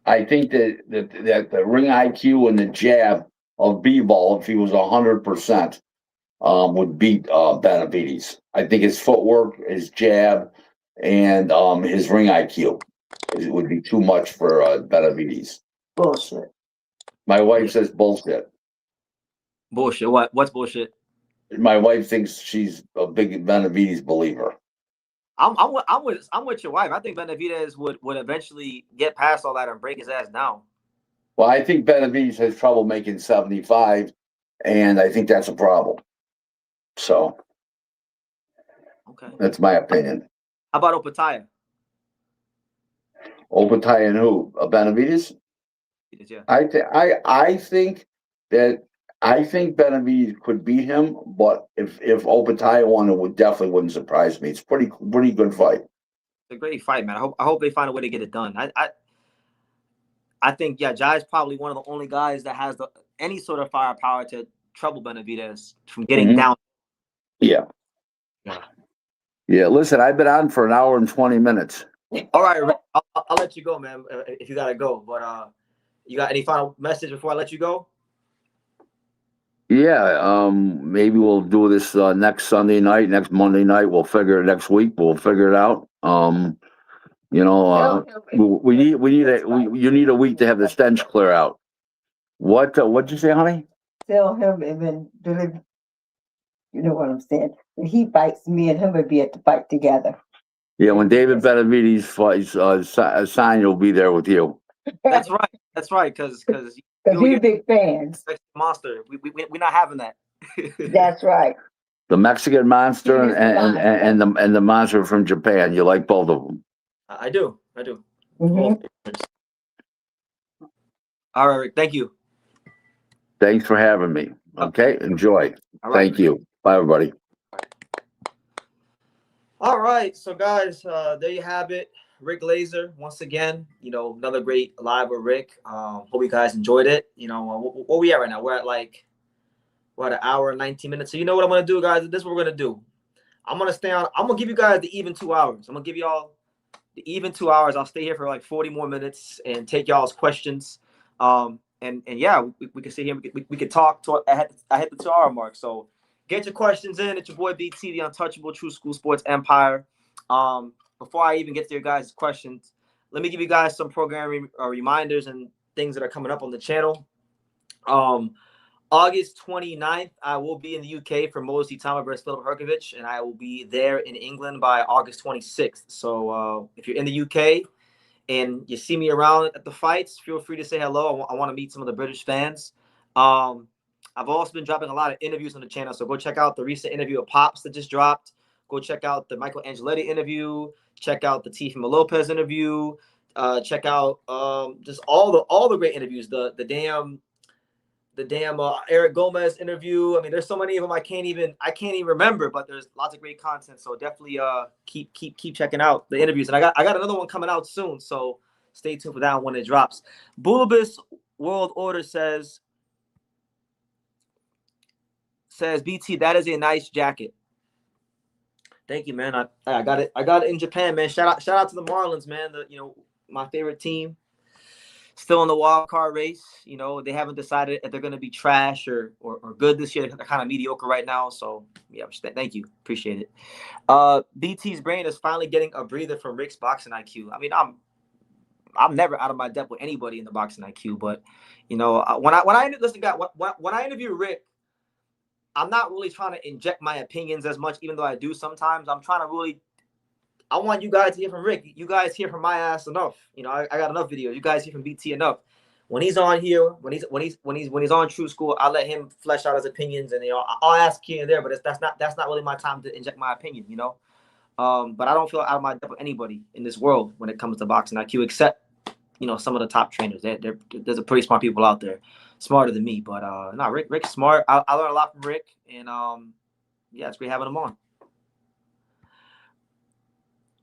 Speaker 2: I think that the ring IQ and the jab of Bivol, if he was 100%, would beat Benavidez. I think his footwork, his jab, and his ring IQ would be too much for Benavidez.
Speaker 3: Bullshit.
Speaker 2: My wife says bullshit.
Speaker 1: Bullshit. What's bullshit?
Speaker 2: My wife thinks she's a big Benavidez believer.
Speaker 1: I'm with your wife. I think Benavidez would eventually get past all that and break his ass down.
Speaker 2: Well, I think Benavidez has trouble making 75, and I think that's a problem. So,
Speaker 1: okay,
Speaker 2: that's my opinion.
Speaker 1: How about Opataya?
Speaker 2: Opataya and who? Benavidez?
Speaker 1: Yeah.
Speaker 2: I think Benavidez could beat him, but if Opataya won, it definitely wouldn't surprise me. It's pretty good fight.
Speaker 1: It's a great fight, man. I hope they find a way to get it done. I think Jai's probably one of the only guys that has any sort of firepower to trouble Benavidez from getting down.
Speaker 2: Yeah. Listen, I've been on for an hour and 20 minutes.
Speaker 1: All right, Rick, I'll let you go, man. If you gotta go, but you got any final message before I let you go?
Speaker 2: Yeah, maybe we'll do this next Sunday night, next Monday night. We'll figure it next week. We'll figure it out. You need a week to have the stench clear out. What'd you say, honey?
Speaker 3: Tell him and then you know what I'm saying. When he fights, me and him would be at the fight together.
Speaker 2: Yeah, when David Benavidez fights, Sonya will be there with you.
Speaker 1: That's right, because
Speaker 3: we're big fans.
Speaker 1: Monster, we're not having that.
Speaker 3: That's right.
Speaker 2: The Mexican monster and the monster from Japan. You like both of them?
Speaker 1: I do.
Speaker 3: Mm-hmm.
Speaker 1: All right, Rick, thank you.
Speaker 2: Thanks for having me. Okay, enjoy.
Speaker 1: All right.
Speaker 2: Thank you. Bye, everybody.
Speaker 1: All right, so guys, there you have it. Rick Glaser, once again, another great live with Rick. Hope you guys enjoyed it. What we at right now? We're at like We're at an hour and 19 minutes. So you know what I'm gonna do, guys? This is what we're gonna do. I'm gonna give you guys the even 2 hours. I'm gonna give y'all the even 2 hours. I'll stay here for like 40 more minutes and take y'all's questions. And yeah, we can sit here. We can talk. I hit the 2 hour mark. So get your questions in. It's your boy BT, the untouchable True School Sports Empire. Before I even get to your guys' questions, let me give you guys some programming reminders and things that are coming up on the channel. August 29th, I will be in the UK for Mosley Tama versus Filip Hrgovic, and I will be there in England by August 26th. So if you're in the UK and you see me around at the fights, feel free to say hello. I want to meet some of the British fans. I've also been dropping a lot of interviews on the channel, so go check out the recent interview of Pops that just dropped. Go check out the Michael Angeletti interview. Check out the Tifima Lopez interview. Check out just all the great interviews. The damn Eric Gomez interview. I mean, there's so many of them I can't even remember, but there's lots of great content. So definitely keep checking out the interviews. And I got another one coming out soon, so stay tuned for that when it drops. Bulbous World Order says BT, that is a nice jacket. Thank you, man. I got it. I got it in Japan, man. Shout out to the Marlins, man. My favorite team. Still in the wild card race. They haven't decided if they're going to be trash or good this year. They're kind of mediocre right now. So, yeah, thank you. Appreciate it. BT's brain is finally getting a breather from Rick's boxing IQ. I mean, I'm never out of my depth with anybody in the boxing IQ. But, when I interview Rick, I'm not really trying to inject my opinions as much, even though I do sometimes. I'm trying to really I want you guys to hear from Rick. You guys hear from my ass enough. I got enough videos. You guys hear from BT enough. When he's on here, when he's on True School, I'll let him flesh out his opinions, and I'll ask here and there. But that's not really my time to inject my opinion. But I don't feel out of my depth with anybody in this world when it comes to boxing IQ, except some of the top trainers. There's a pretty smart people out there, smarter than me. But no, Rick's smart. I learned a lot from Rick, and yeah, it's great having him on.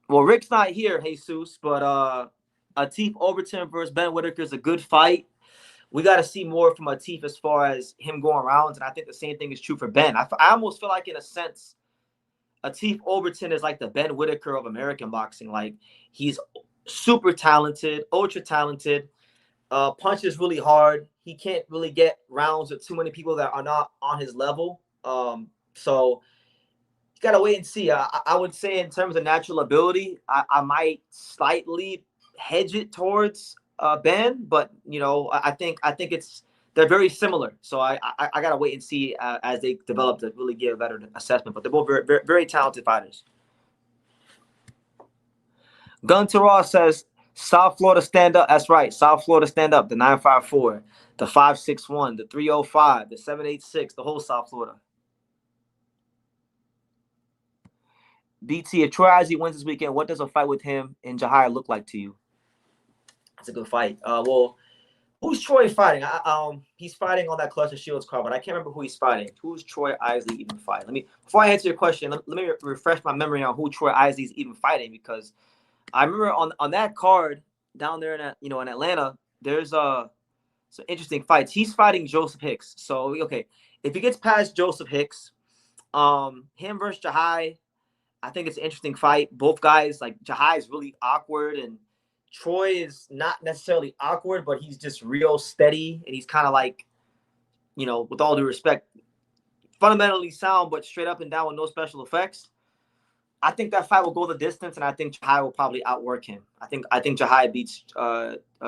Speaker 1: Well, Rick's not here, Jesus, but Atif Overton versus Ben Whitaker is a good fight. We got to see more from Atif as far as him going rounds, and I think the same thing is true for Ben. I almost feel like, in a sense, Atif Overton is like the Ben Whitaker of American boxing. Like, he's super talented, ultra talented, punches really hard. He can't really get rounds with too many people that are not on his level. So gotta wait and see. I would say in terms of natural ability, I might slightly hedge it towards Ben, but I think they're very similar. So I gotta wait and see as they develop to really give a better assessment. But they're both very, very, very talented fighters. Gun to Raw says South Florida stand up. That's right, South Florida stand up. The 954, the 561, the 305, the 786, the whole South Florida. BT, if Troy Isley wins this weekend, what does a fight with him and Jahir look like to you? That's a good fight. Well, who's Troy fighting? He's fighting on that Clutch of Shields card, but I can't remember who he's fighting. Who's Troy Isley even fighting? Before I answer your question, let me refresh my memory on who Troy Isley's even fighting, because I remember on that card down there in Atlanta, there's some interesting fights. He's fighting Joseph Hicks. So okay, if he gets past Joseph Hicks, him versus Jahir, I think it's an interesting fight. Both guys, like, Jahir is really awkward, and Troy is not necessarily awkward, but he's just real steady, and he's kind of like, with all due respect, fundamentally sound, but straight up and down with no special effects. I think that fight will go the distance, and I think Jahir will probably outwork him. I think Jahir beats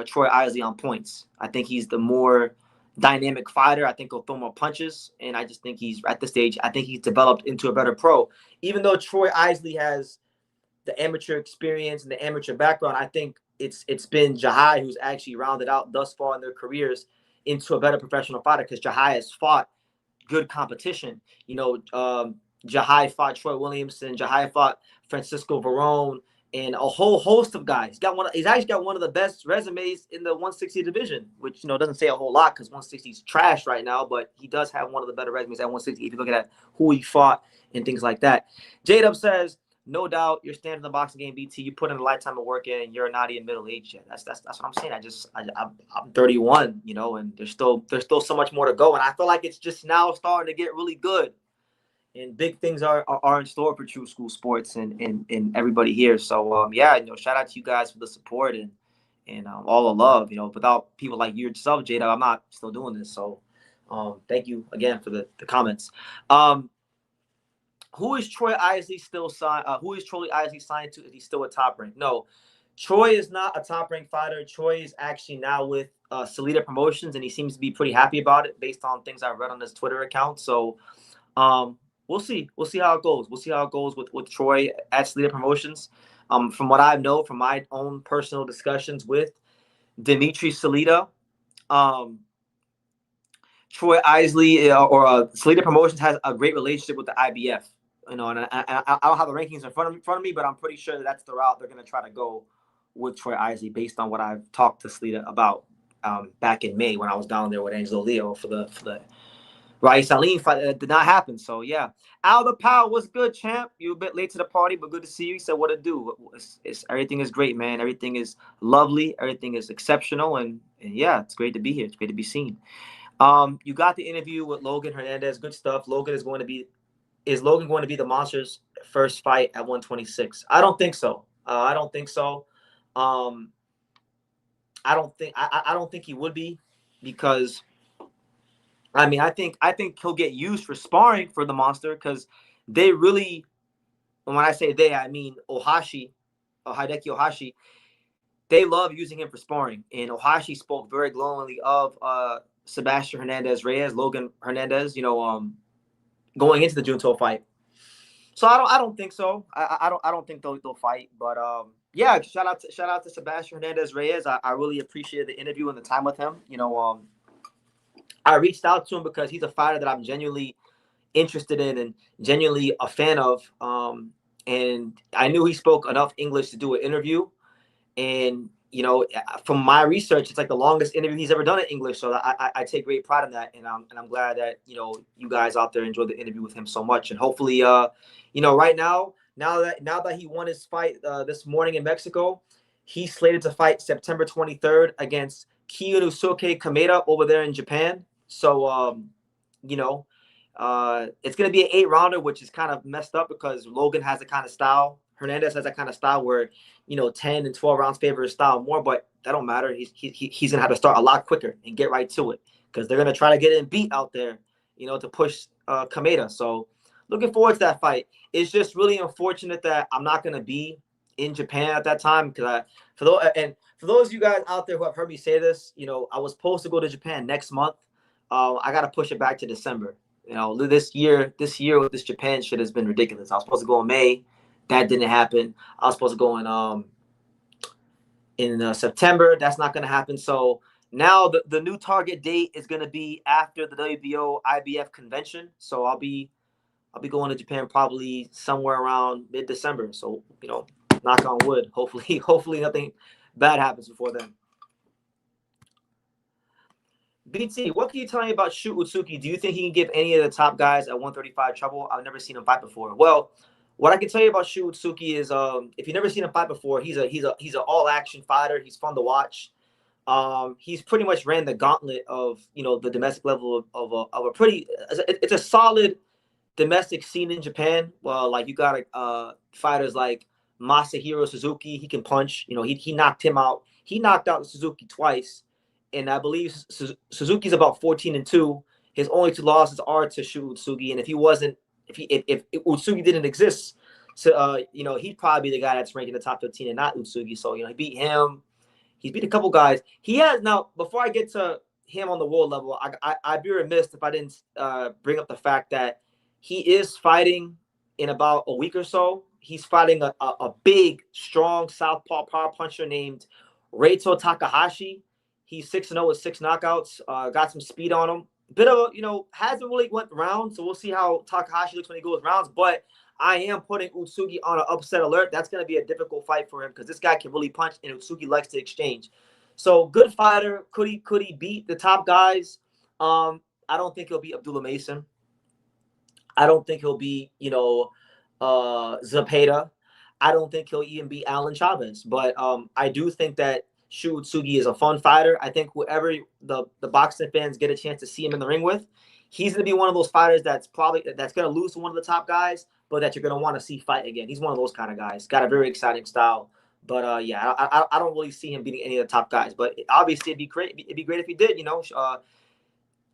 Speaker 1: Troy Isley on points. I think he's the more dynamic fighter. I think he'll throw more punches, and I just think he's at this stage. I think he's developed into a better pro. Even though Troy Isley has the amateur experience and the amateur background, I think it's been Jahir who's actually rounded out thus far in their careers into a better professional fighter, because Jahir has fought good competition. Jahir fought Troy Williamson, Jahir fought Francisco Varone, and a whole host of guys. He's actually got one of the best resumes in the 160 division, which doesn't say a whole lot because 160 is trash right now, but he does have one of the better resumes at 160 if you look at who he fought and things like that. J-Dub says, no doubt you're standing in the boxing game, BT. You put in a lifetime of work in, and you're not even middle aged yet. That's what I'm saying. I'm 31, you know, and there's still so much more to go, and I feel like it's just now starting to get really good, and big things are in store for True School Sports and everybody here. So yeah, you know, shout out to you guys for the support and all the love. You know, without people like you yourself, Jada, I'm not still doing this. So thank you again for the comments. Who is Troy Isley still signed? Who is Troy Isley signed to? Is he still a top rank? No, Troy is not a top rank fighter. Troy is actually now with Salida Promotions, and he seems to be pretty happy about it based on things I've read on his Twitter account. So we'll see. We'll see how it goes. We'll see how it goes with Troy at Salida Promotions. From what I know from my own personal discussions with Dimitri Salida, Troy Isley or Salida Promotions has a great relationship with the IBF. You know, and I don't have the rankings in front of me, but I'm pretty sure that's the route they're going to try to go with Troy Isley based on what I've talked to Salida about back in May when I was down there with Angelo Leo for the Rai Salim fight. That did not happen. So yeah, Al the Pal, what's good, champ? You a bit late to the party, but good to see you. He said, "What to do? Everything is great, man. Everything is lovely. Everything is exceptional, and yeah, it's great to be here. It's great to be seen." You got the interview with Logan Hernandez. Good stuff. Is Logan going to be the Monster's first fight at 126? I don't think so. I don't think so. I don't think he would be, because I mean I think he'll get used for sparring for the Monster, because they really, when I say they, I mean Hideki Ohashi. They love using him for sparring, and Ohashi spoke very glowingly of Sebastian Hernandez Reyes, Logan Hernandez, you know, going into the Junto fight. So I don't think so. I don't think they'll fight. But yeah, shout out to Sebastian Hernandez Reyes. I really appreciated the interview and the time with him. You know, I reached out to him because he's a fighter that I'm genuinely interested in and genuinely a fan of. And I knew he spoke enough English to do an interview. And you know, from my research, it's like the longest interview he's ever done in English. So I take great pride in that, and I'm glad that, you know, you guys out there enjoyed the interview with him so much. And hopefully, you know, right now that he won his fight this morning in Mexico, he's slated to fight September 23rd against Kiyosuke Kameda over there in Japan. So you know, it's gonna be an 8-rounder, which is kind of messed up because Logan has a kind of style. Hernandez has that kind of style where, you know, 10 and 12 rounds favor his style more, but that don't matter. He's gonna have to start a lot quicker and get right to it, because they're gonna try to get him beat out there, you know, to push Kameda. So looking forward to that fight. It's just really unfortunate that I'm not gonna be in Japan at that time, because for those of you guys out there who have heard me say this, you know, I was supposed to go to Japan next month. I gotta push it back to December. You know, this year with this Japan shit has been ridiculous. I was supposed to go in May. That didn't happen. I was supposed to go in September. That's not going to happen. So now the new target date is going to be after the WBO IBF convention. So I'll be going to Japan probably somewhere around mid-December. So, you know, knock on wood. Hopefully nothing bad happens before then. BT, what can you tell me about Shu Utsuki? Do you think he can give any of the top guys at 135 trouble? I've never seen him fight before. Well, what I can tell you about Shu Utsuki is, if you've never seen him fight before, he's an all action fighter. He's fun to watch. He's pretty much ran the gauntlet of, you know, the domestic level of a pretty. It's a solid domestic scene in Japan. Well, like you got fighters like Masahiro Suzuki. He can punch. You know, he knocked him out. He knocked out Suzuki twice, and I believe Suzuki's about 14-2. His only 2 losses are to Shu Utsugi, and if Utsugi didn't exist, so you know, he'd probably be the guy that's ranked in the top 15 and not Utsugi. So, you know, he beat him. He's beat a couple guys. He has now. Before I get to him on the world level, I'd be remiss if I didn't bring up the fact that he is fighting in about a week or so. He's fighting a big, strong southpaw power puncher named Reito Takahashi. He's 6-0 with 6 knockouts. Got some speed on him. Bit of a, you know, hasn't really went round, so we'll see how Takahashi looks when he goes rounds. But I am putting Utsugi on an upset alert. That's going to be a difficult fight for him because this guy can really punch, and Utsugi likes to exchange. So good fighter. Could he beat the top guys? I don't think he'll beat Abdullah Mason. I don't think he'll beat, you know, Zapata. I don't think he'll even beat Alan Chavez. But I do think that Shu Utsugi is a fun fighter. I think whoever the boxing fans get a chance to see him in the ring with, he's going to be one of those fighters that's going to lose to one of the top guys, but that you're going to want to see fight again. He's one of those kind of guys. Got a very exciting style. But yeah, I don't really see him beating any of the top guys. But obviously, it'd be great. It'd be great if he did.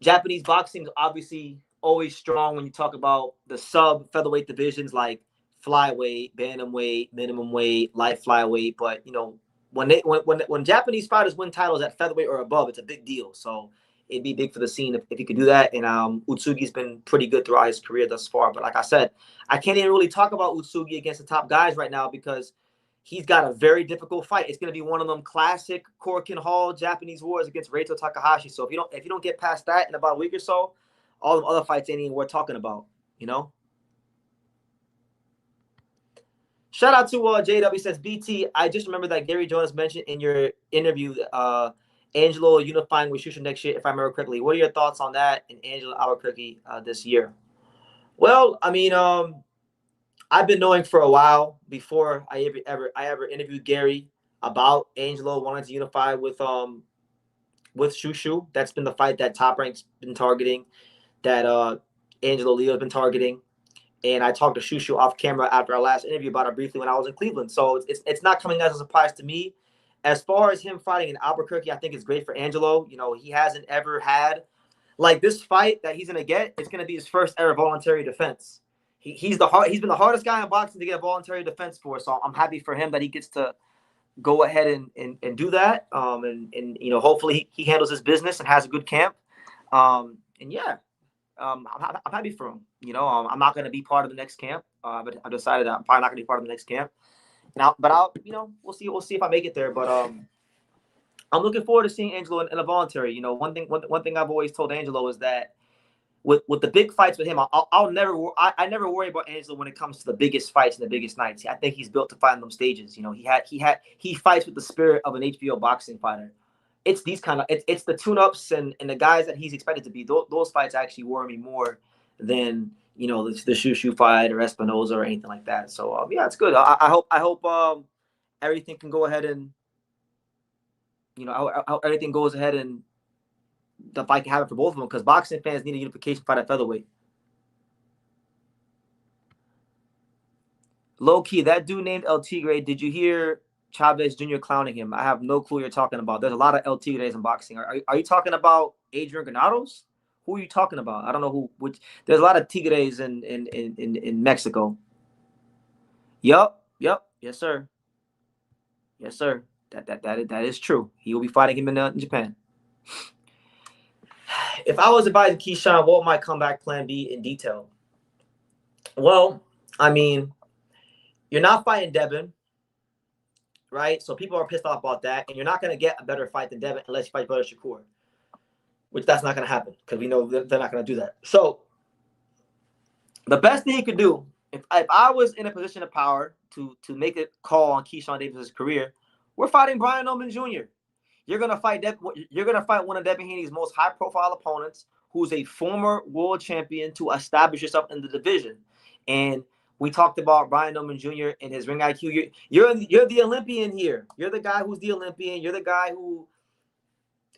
Speaker 1: Japanese boxing is obviously always strong when you talk about the sub featherweight divisions like flyweight, bantamweight, minimum weight, light flyweight. But when Japanese fighters win titles at featherweight or above, it's a big deal. So it'd be big for the scene if he could do that. And Utsugi's been pretty good throughout his career thus far. But like I said, I can't even really talk about Utsugi against the top guys right now because he's got a very difficult fight. It's going to be one of them classic Korakuen Hall Japanese wars against Reito Takahashi. So if you don't get past that in about a week or so, all the other fights ain't even worth talking about, you know? Shout out to JW says, BT, I just remember that Gary Jonas mentioned in your interview Angelo unifying with Shushu next year, if I remember correctly. What are your thoughts on that and Angelo Albuquerque this year? Well, I mean, I've been knowing for a while before I ever interviewed Gary about Angelo wanting to unify with Shushu. That's been the fight that Top Rank's been targeting, that Angelo Leo's been targeting. And I talked to Shushu off camera after our last interview about it briefly when I was in Cleveland. So it's not coming as a surprise to me. As far as him fighting in Albuquerque, I think it's great for Angelo. You know, he hasn't ever had like this fight that he's gonna get. It's gonna be his first ever voluntary defense. He's been the hardest guy in boxing to get a voluntary defense for. So I'm happy for him that he gets to go ahead and do that. And you know, hopefully he handles his business and has a good camp. And yeah. I'm happy for him. You know, I'm not going to be part of the next camp. But I decided that I'm probably not going to be part of the next camp. I'll, you know, we'll see if I make it there. But I'm looking forward to seeing Angelo in a voluntary. You know, one thing I've always told Angelo is that with the big fights with him, I never worry about Angelo when it comes to the biggest fights and the biggest nights. I think he's built to fight in those stages. You know, he fights with the spirit of an HBO boxing fighter. It's these kind of it's the tune-ups and the guys that he's expected to be. Those fights actually worry me more than, you know, the Shushu fight or Espinoza or anything like that. So yeah, it's good. I hope everything can go ahead and, you know, I hope everything goes ahead and the fight can happen for both of them because boxing fans need a unification fight at featherweight. Low key, that dude named El Tigre, did you hear Chavez Jr. clowning him? I have no clue what you're talking about. There's a lot of El Tigres in boxing. Are you talking about Adrian Granados? Who are you talking about? I don't know which. There's a lot of Tigres in Mexico. Yup. Yes, sir. Yes, sir. That is true. He will be fighting him in Japan. If I was advising Keyshawn, what would my comeback plan be in detail? Well, I mean, you're not fighting Devin, right? So people are pissed off about that. And you're not going to get a better fight than Devin unless you fight Brother Shakur, which that's not going to happen because we know they're not going to do that. So the best thing he could do, if I was in a position of power to make a call on Keyshawn Davis's career, we're fighting Brian Oman Jr. You're going to fight one of Devin Haney's most high-profile opponents, who's a former world champion, to establish yourself in the division. And we talked about Brian Oman Jr. and his ring IQ. You're the Olympian here. You're the guy who's the Olympian. You're the guy who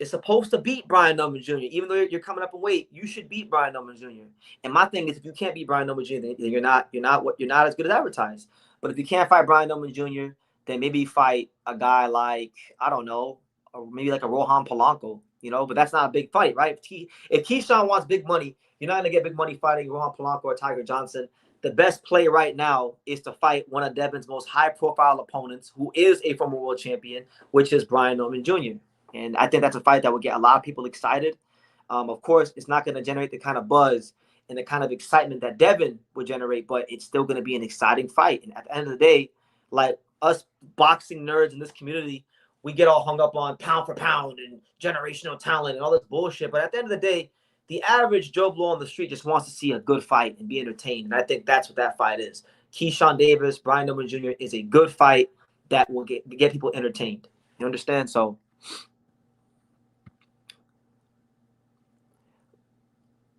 Speaker 1: is supposed to beat Brian Oman Jr. Even though you're coming up in weight, you should beat Brian Oman Jr. And my thing is, if you can't beat Brian Oman Jr., then you're not as good as advertised. But if you can't fight Brian Oman Jr., then maybe fight a guy like, I don't know, or maybe like a Rohan Polanco, you know, but that's not a big fight, right? If Keyshawn wants big money, you're not going to get big money fighting Rohan Polanco or Tiger Johnson. The best play right now is to fight one of Devin's most high-profile opponents, who is a former world champion, which is Brian Oman Jr. And I think that's a fight that would get a lot of people excited. Of course, it's not going to generate the kind of buzz and the kind of excitement that Devin would generate, but it's still going to be an exciting fight. And at the end of the day, like us boxing nerds in this community, we get all hung up on pound for pound and generational talent and all this bullshit. But at the end of the day, the average Joe Blow on the street just wants to see a good fight and be entertained. And I think that's what that fight is. Keyshawn Davis, Brian Oman Jr. is a good fight that will get people entertained. You understand? So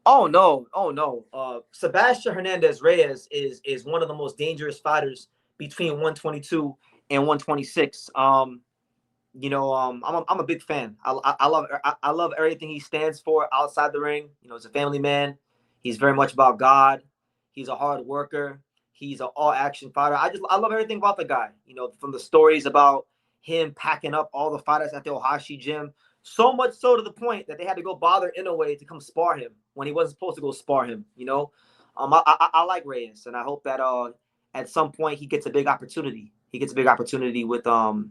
Speaker 1: oh no. Sebastian Hernandez Reyes is one of the most dangerous fighters between 122 and 126. I'm a big fan. I love everything he stands for outside the ring. He's a family man. He's very much about God. He's a hard worker. He's an all action fighter. I love everything about the guy. From the stories about him packing up all the fighters at the Ohashi gym, so much so to the point that they had to go bother Inoue to come spar him when he wasn't supposed to go spar him. I like Reyes, and I hope that at some point he gets a big opportunity. He gets a big opportunity with with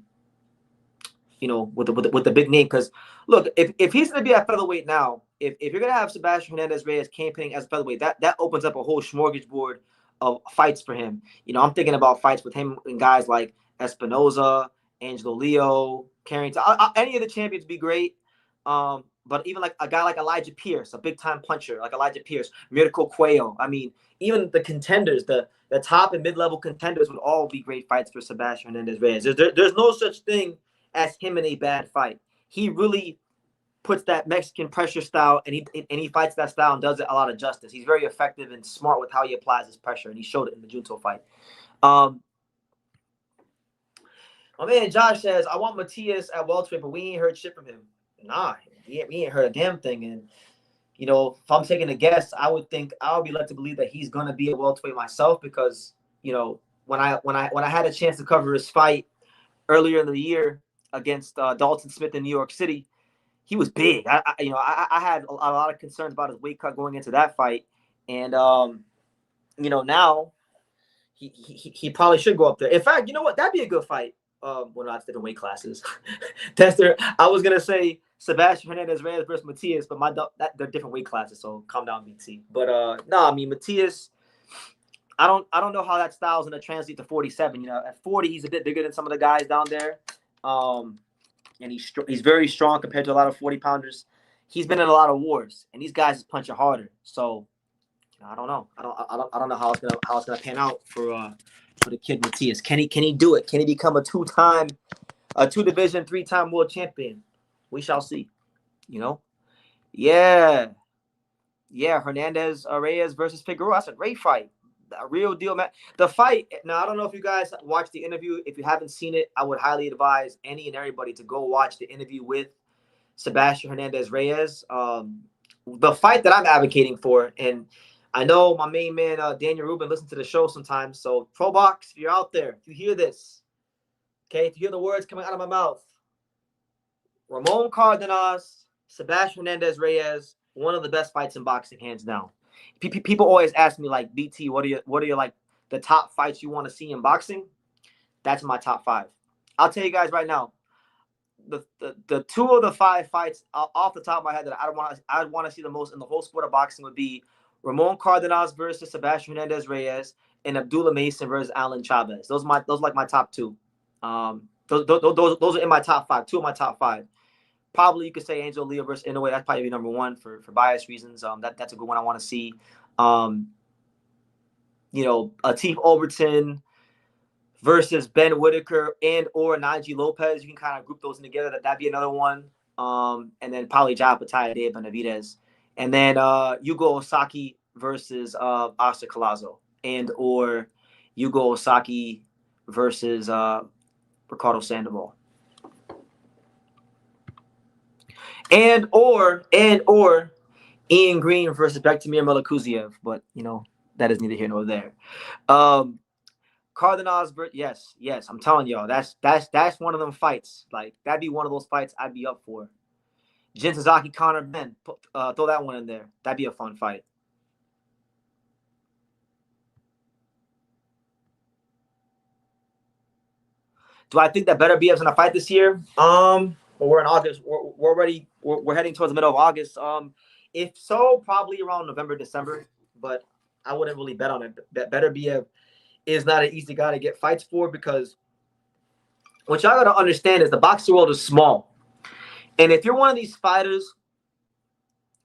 Speaker 1: the big name. Because look, if he's going to be at featherweight now, if you're going to have Sebastian Hernandez Reyes campaigning as a featherweight, that opens up a whole smorgasbord of fights for him. I'm thinking about fights with him and guys like Espinoza, Angelo Leo, Carrington. Any of the champions would be great. But even like a guy like Elijah Pierce, a big time puncher like Elijah Pierce, Mirko Cuello. I mean, even the contenders, the top and mid level contenders would all be great fights for Sebastian Hernandez Reyes. There's no such thing as him in a bad fight. He really puts that Mexican pressure style, and he fights that style and does it a lot of justice. He's very effective and smart with how he applies his pressure, and he showed it in the Junto fight. My man Josh says, I want Matias at welterweight, but we ain't heard shit from him. Nah, we ain't heard a damn thing. And if I'm taking a guess, I would be led to believe that he's gonna be a welterweight myself, because when I had a chance to cover his fight earlier in the year against Dalton Smith in New York City, he was big. I had a lot of concerns about his weight cut going into that fight, and now he probably should go up there. In fact, you know what? That'd be a good fight. Well, not different weight classes. I was gonna say Sebastian Hernandez Reyes versus Matias, but they're different weight classes. So calm down, BT. But no, I mean Matias. I don't know how that style is gonna translate to 47. At 40, he's a bit bigger than some of the guys down there. And he's very strong compared to a lot of 40-pounders. He's been in a lot of wars, and these guys is punching harder. So I don't know. I don't know how it's gonna pan out for the kid Matias. Can he do it? Can he become a two-division, 3-time world champion? We shall see. Yeah. Hernandez Reyes versus Figueroa. That's a great fight. A real deal, man. The fight. Now I don't know if you guys watched the interview. If you haven't seen it, I would highly advise any and everybody to go watch the interview with Sebastian Hernandez Reyes. The fight that I'm advocating for, and I know my main man Daniel Rubin listens to the show sometimes. So ProBox, if you're out there, if you hear this, okay, if you hear the words coming out of my mouth, Ramon Cardenas, Sebastian Hernandez Reyes, one of the best fights in boxing, hands down. People always ask me, like, BT, what are your like the top fights you want to see in boxing? That's my top 5. I'll tell you guys right now, the 2 of the 5 fights off the top of my head that I'd want to see the most in the whole sport of boxing would be Ramon Cardenas versus Sebastian Hernandez Reyes and Abdullah Mason versus Alan Chavez. Those are like my top 2. Those are in my top 5. 2 of my top 5. Probably you could say Angel Leo versus Inoue. That's probably number 1 for bias reasons. That's a good one I want to see. Atif Overton versus Ben Whitaker and or Najee Lopez. You can kind of group those in together. That'd be another one. And then probably Jai Pataya, Dave Benavidez. And then Yugo Osaki versus Oscar Collazo. And or Yugo Osaki versus Ricardo Sandoval. And or Ian Green versus Bektimir Melikuziev, but that is neither here nor there. Cardenas, yes, I'm telling y'all, that's one of them fights. Like that'd be one of those fights I'd be up for. Jin Suzuki, Conor Ben, throw that one in there. That'd be a fun fight. Do I think that Better BF's gonna fight this year? Well, we're in August. We're heading towards the middle of August. If so, probably around November, December. But I wouldn't really bet on it. Better BF is not an easy guy to get fights for, because what y'all gotta understand is the boxing world is small. And if you're one of these fighters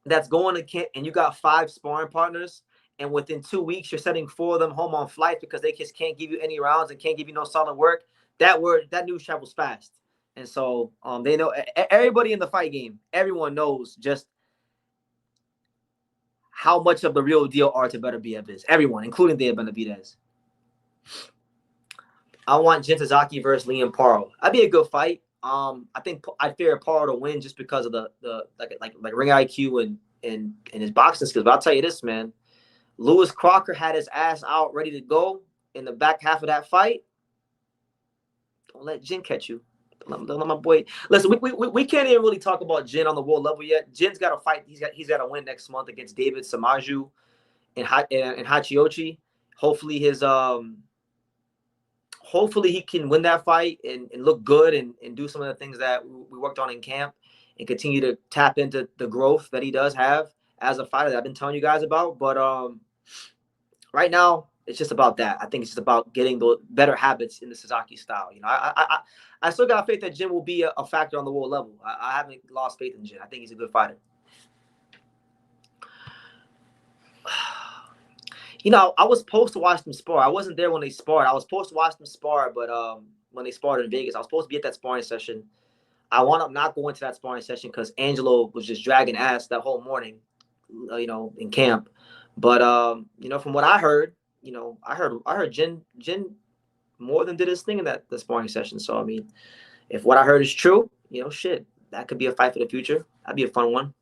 Speaker 1: that's going to camp and you got 5 sparring partners, and within 2 weeks you're sending 4 of them home on flights because they just can't give you any rounds and can't give you no solid work, that news travels fast. And so they know, everybody in the fight game, everyone knows just how much of the real deal Better BF is. Everyone, including Dave Benavidez. I want Jin Tazaki versus Liam Paro. That'd be a good fight. I think I'd fear Paro to win just because of the like ring IQ and his boxing skills. But I'll tell you this, man. Lewis Crocker had his ass out ready to go in the back half of that fight. Don't let Jin catch you. Don't let my boy. Listen, we can't even really talk about Jin on the world level yet. Jin's got to fight. He's got to win next month against David Samaju and Hachiochi. Hopefully hopefully he can win that fight and look good and do some of the things that we worked on in camp and continue to tap into the growth that he does have as a fighter that I've been telling you guys about. But right now, it's just about that. I think it's just about getting the better habits in the Sasaki style. You know, I still got faith that Jin will be a factor on the world level. I haven't lost faith in Jin. I think he's a good fighter. You know, I was supposed to watch them spar. I wasn't there when they sparred. I was supposed to watch them spar, but when they sparred in Vegas, I was supposed to be at that sparring session. I wound up not going to that sparring session because Angelo was just dragging ass that whole morning, you know, in camp. But you know, from what I heard, you know, I heard Jin more than did his thing in the sparring session. So I mean, if what I heard is true, you know, shit, that could be a fight for the future. That'd be a fun one.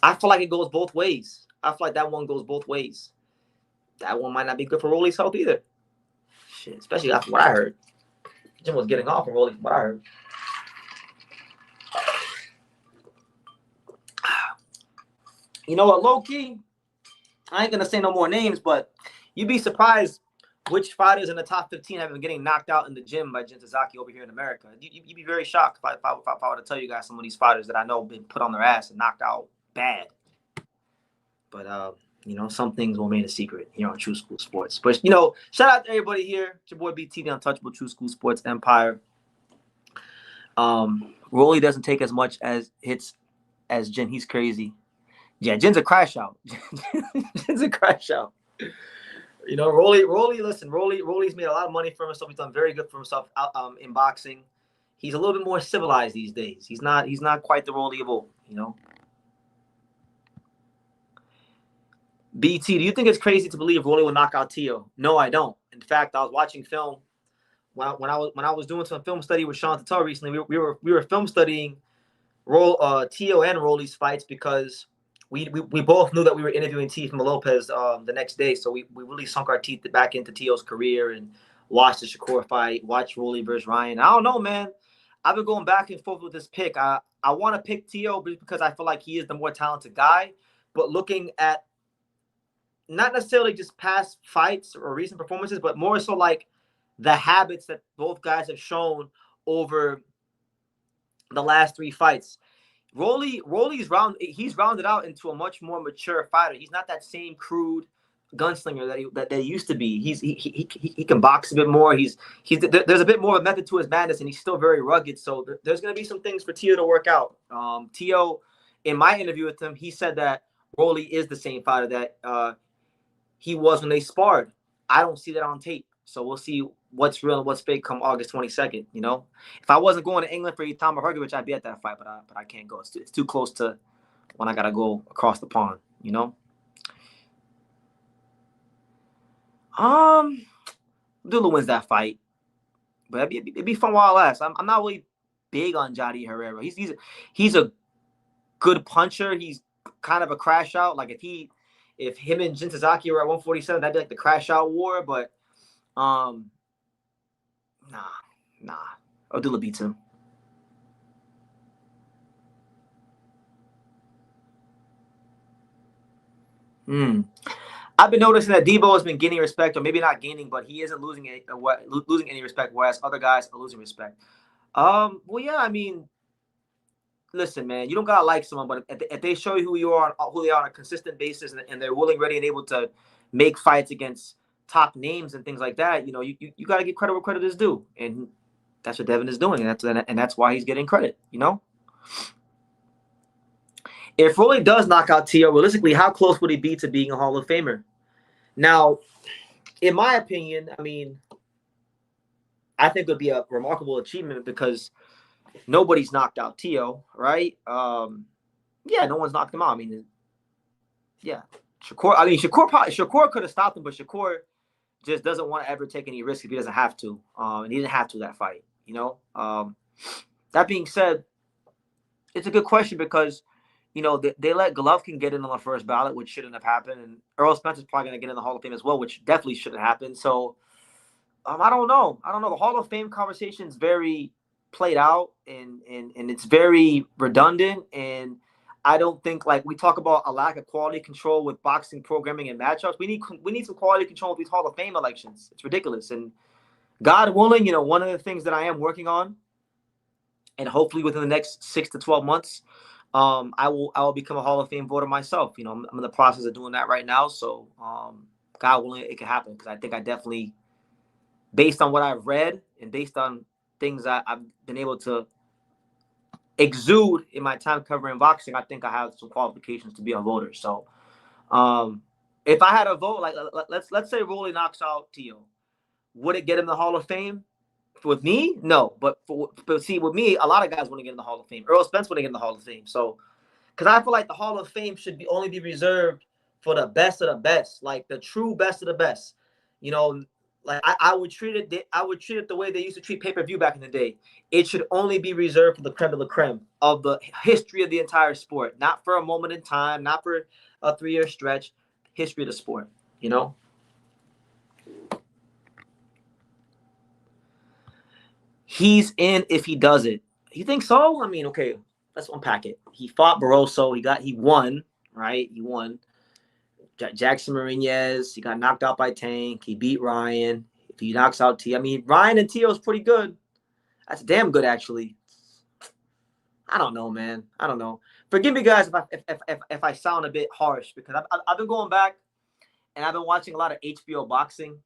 Speaker 1: I feel like it goes both ways. I feel like that one goes both ways. That one might not be good for Rolly's health either. Shit, especially after what I heard. Jim was getting off on Rolly from what I heard. You know what, low key, I ain't gonna say no more names, but you'd be surprised which fighters in the top 15 have been getting knocked out in the gym by Jin Tazaki over here in America. You'd be very shocked if I were to tell you guys some of these fighters that I know have been put on their ass and knocked out bad. But you know, some things will remain a secret here on True School Sports. But you know, shout out to everybody here. It's your boy BT, the Untouchable True School Sports Empire. Rolly doesn't take as much as hits as Jin. He's crazy. Yeah, Jin's a crash out. Jin's a crash out. You know, Rolly's made a lot of money for himself. He's done very good for himself in boxing. He's a little bit more civilized these days. He's not quite the Rolly of old, you know. BT, do you think it's crazy to believe Rolly will knock out Tio? No, I don't. In fact, I was watching film when I was doing some film study with Sean Tatar recently. We were film studying Tio and Rolly's fights because we both knew that we were interviewing Teofimo Lopez the next day, so we really sunk our teeth back into Tio's career and watched the Shakur fight, watched Rolly versus Ryan. I don't know, man. I've been going back and forth with this pick. I want to pick Tio because I feel like he is the more talented guy, but looking at not necessarily just past fights or recent performances, but more so like the habits that both guys have shown over the last 3 fights. Rolly's he's rounded out into a much more mature fighter. He's not that same crude gunslinger that he used to be. He can box a bit more. There's a bit more of a method to his madness, and he's still very rugged. So there's going to be some things for Tio to work out. Tio, in my interview with him, he said that Rolly is the same fighter that he was when they sparred. I don't see that on tape. So we'll see what's real and what's fake come August 22nd, you know? If I wasn't going to England for Itama Hrgovic, I'd be at that fight, but I can't go. It's too close to when I got to go across the pond, you know? Dula wins that fight, but it'd be fun while it lasts. I'm not really big on Jadi Herrera. He's a good puncher. He's kind of a crash out. Like if him and Jin Tazaki were at 147, that'd be like the crash out war. But nah. Odula beats him. I've been noticing that Debo has been gaining respect, or maybe not gaining, but he isn't losing any respect, whereas other guys are losing respect. Well, yeah, I mean, listen, man, you don't gotta like someone, but if they show you who they are on a consistent basis, and they're willing, ready, and able to make fights against top names and things like that, you know, you gotta give credit where credit is due, and that's what Devin is doing, and that's why he's getting credit, you know. If Rolly does knock out Tio, realistically, how close would he be to being a Hall of Famer? Now, in my opinion, I mean, I think it would be a remarkable achievement because nobody's knocked out Tio, right? Yeah, no one's knocked him out. I mean, yeah, Shakur could have stopped him, but Shakur just doesn't want to ever take any risks if he doesn't have to. And he didn't have to that fight, you know. That being said, it's a good question because, you know, they let Golovkin get in on the first ballot, which shouldn't have happened, and Earl Spencer's probably going to get in the Hall of Fame as well, which definitely shouldn't happen. So, I don't know. The Hall of Fame conversation is very played out, and it's very redundant, and I don't think, like, we talk about a lack of quality control with boxing programming and matchups. We need some quality control with these Hall of Fame elections. It's ridiculous, and God willing, you know, one of the things that I am working on, and hopefully within the next 6 to 12 months, I will become a Hall of Fame voter myself. You know, I'm in the process of doing that right now. So, God willing, it can happen, because I think I definitely, based on what I've read and based on things I've been able to exude in my time covering boxing, I think I have some qualifications to be a voter. So, if I had a vote, like, let's say Rolly knocks out Tio, would it get him the Hall of Fame? With me, no. But see, with me, a lot of guys want to get in the Hall of Fame. Earl Spence want to get in the Hall of Fame. So, because I feel like the Hall of Fame should only be reserved for the best of the best, like the true best of the best. You know, like I would treat it. I would treat it the way they used to treat pay-per-view back in the day. It should only be reserved for the creme de la creme of the history of the entire sport, not for a moment in time, not for a 3-year stretch. History of the sport. You know. He's in if he does it. You think so? I mean, okay, let's unpack it. He fought Barroso. He won, right? He won. Jackson Marinez. He got knocked out by Tank. He beat Ryan. If he knocks out T, I mean, Ryan and Tio is pretty good. That's damn good, actually. I don't know, man. I don't know. Forgive me, guys, if I sound a bit harsh, because I've been going back and I've been watching a lot of HBO boxing.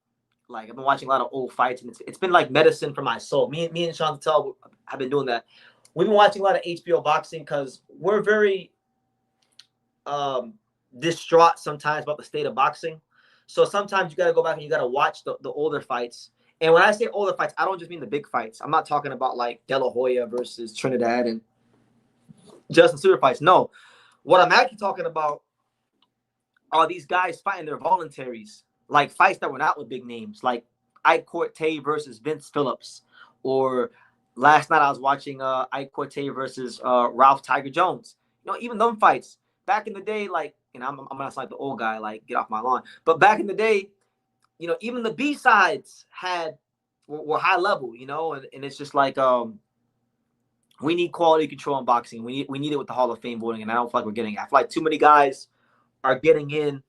Speaker 1: Like, I've been watching a lot of old fights, and it's been like medicine for my soul. Me and Sean Patel have been doing that. We've been watching a lot of HBO boxing because we're very distraught sometimes about the state of boxing. So sometimes you got to go back and you got to watch the older fights. And when I say older fights, I don't just mean the big fights. I'm not talking about like De La Hoya versus Trinidad and Justin Super fights. No, what I'm actually talking about are these guys fighting their voluntaries, like fights that were not with big names, like Ike Corte versus Vince Phillips, or last night I was watching Ike Corte versus Ralph Tiger Jones. You know, even them fights back in the day, like, you know, I'm gonna sound like the old guy, like, get off my lawn. But back in the day, you know, even the B sides were high level, you know, and it's just like we need quality control in boxing. We need it with the Hall of Fame voting, and I don't feel like we're getting it. I feel like too many guys are getting in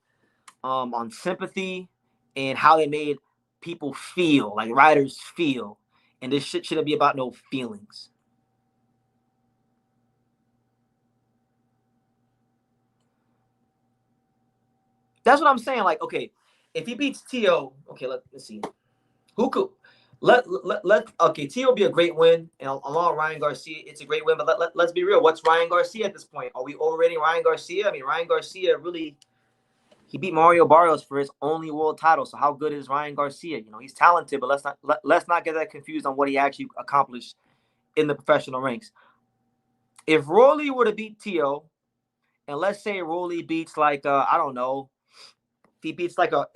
Speaker 1: on sympathy and how they made people feel, like writers feel. And this shit shouldn't be about no feelings. That's what I'm saying. Like, okay, if he beats Tio, okay, let's see. Who could okay, Tio will be a great win. And along Ryan Garcia, it's a great win. But let's be real. What's Ryan Garcia at this point? Are we overrating Ryan Garcia? I mean, Ryan Garcia really, he beat Mario Barrios for his only world title. So how good is Ryan Garcia? You know, he's talented, but let's not get that confused on what he actually accomplished in the professional ranks. If Rolly were to beat Tio, and let's say Rolly beats like I don't know, if he beats like a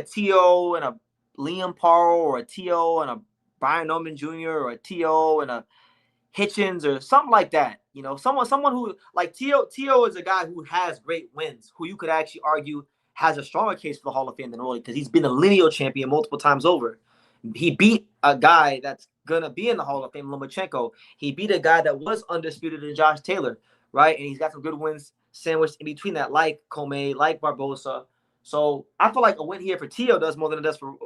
Speaker 1: Tio and a Liam Paro, or a Tio and a Brian Norman Jr., or a Tio and a Hitchens, or something like that. You know, someone who, like, Tio is a guy who has great wins, who you could actually argue has a stronger case for the Hall of Fame than Rolly, because he's been a lineal champion multiple times over. He beat a guy that's gonna be in the Hall of Fame, Lomachenko. He beat a guy that was undisputed in Josh Taylor, right? And he's got some good wins sandwiched in between that, like Comey, like Barbosa. So I feel like a win here for Tio does more than it does for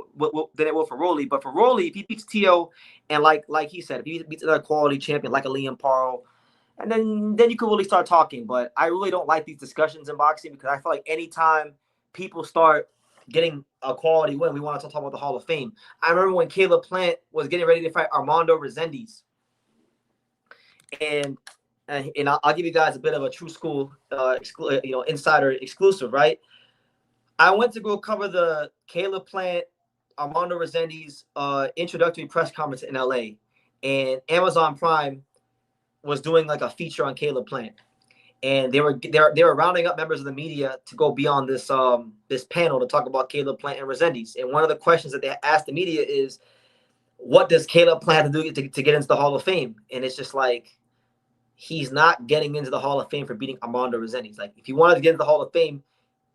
Speaker 1: than it will for Rolly. But for Rolly, if he beats Tio, and like he said, if he beats another quality champion like a Liam Paro, and then you can really start talking. But I really don't like these discussions in boxing, because I feel like anytime people start getting a quality win, we want to talk about the Hall of Fame. I remember when Caleb Plant was getting ready to fight Armando Resendiz, and I'll give you guys a bit of a true school, insider exclusive, right? I went to go cover the Caleb Plant, Armando Resendiz introductory press conference in LA, and Amazon Prime was doing like a feature on Caleb Plant. and they were rounding up members of the media to go be on this panel to talk about Caleb Plant and Resendiz. And one of the questions that they asked the media is, what does Caleb Plant have to do to get into the Hall of Fame? And it's just like, he's not getting into the Hall of Fame for beating Armando Resendiz. Like, if he wanted to get into the Hall of Fame,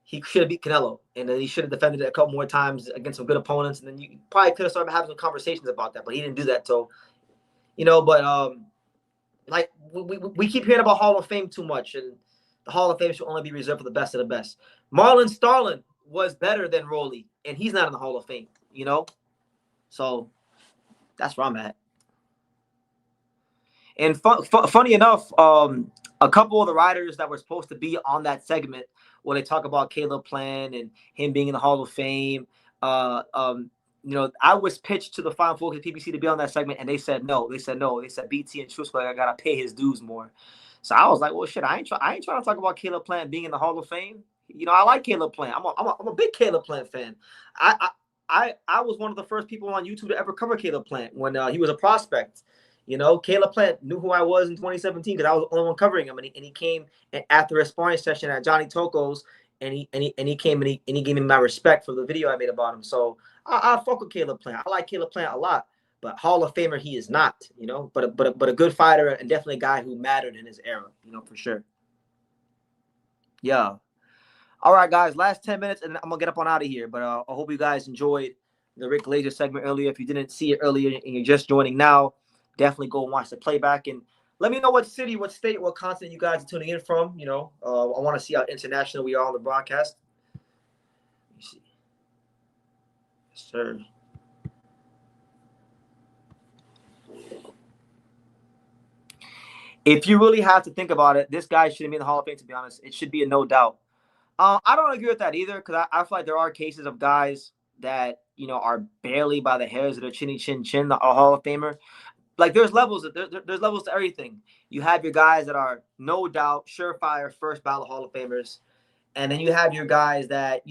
Speaker 1: he should have beat Canelo, and then he should have defended it a couple more times against some good opponents, and then you probably could have started having some conversations about that, but he didn't do that. So, but like we keep hearing about Hall of Fame too much, and the Hall of Fame should only be reserved for the best of the best. Marlon Starlin was better than Rolly, and he's not in the Hall of Fame, So that's where I'm at. And funny enough, a couple of the writers that were supposed to be on that segment where they talk about Caleb Plant and him being in the Hall of Fame, I was pitched to the Fine Folk at PBC to be on that segment, and they said no. They said no. They said BT and Truthful, I gotta pay his dues more. So I was like, well, shit, I ain't trying to talk about Caleb Plant being in the Hall of Fame. I like Caleb Plant. I'm a big Caleb Plant fan. I was one of the first people on YouTube to ever cover Caleb Plant when he was a prospect. Caleb Plant knew who I was in 2017 because I was the only one covering him, and he came after a sparring session at Johnny Toko's, and he came and he gave me my respect for the video I made about him. So I fuck with Caleb Plant. I like Caleb Plant a lot, but Hall of Famer he is not. But a good fighter and definitely a guy who mattered in his era. For sure. Yeah. All right, guys. Last 10 minutes, and I'm gonna get up on out of here. But I hope you guys enjoyed the Rick Glaser segment earlier. If you didn't see it earlier and you're just joining now, definitely go and watch the playback and let me know what city, what state, what continent you guys are tuning in from. I want to see how international we are on the broadcast. Let me see. Yes, sir. If you really have to think about it, this guy shouldn't be in the Hall of Fame, to be honest. It should be a no doubt. I don't agree with that either, because I feel like there are cases of guys that, are barely by the hairs of their chinny chin chin, a Hall of Famer. Like, there's levels. There's levels to everything. You have your guys that are no doubt surefire first ballot Hall of Famers, and then you have your guys that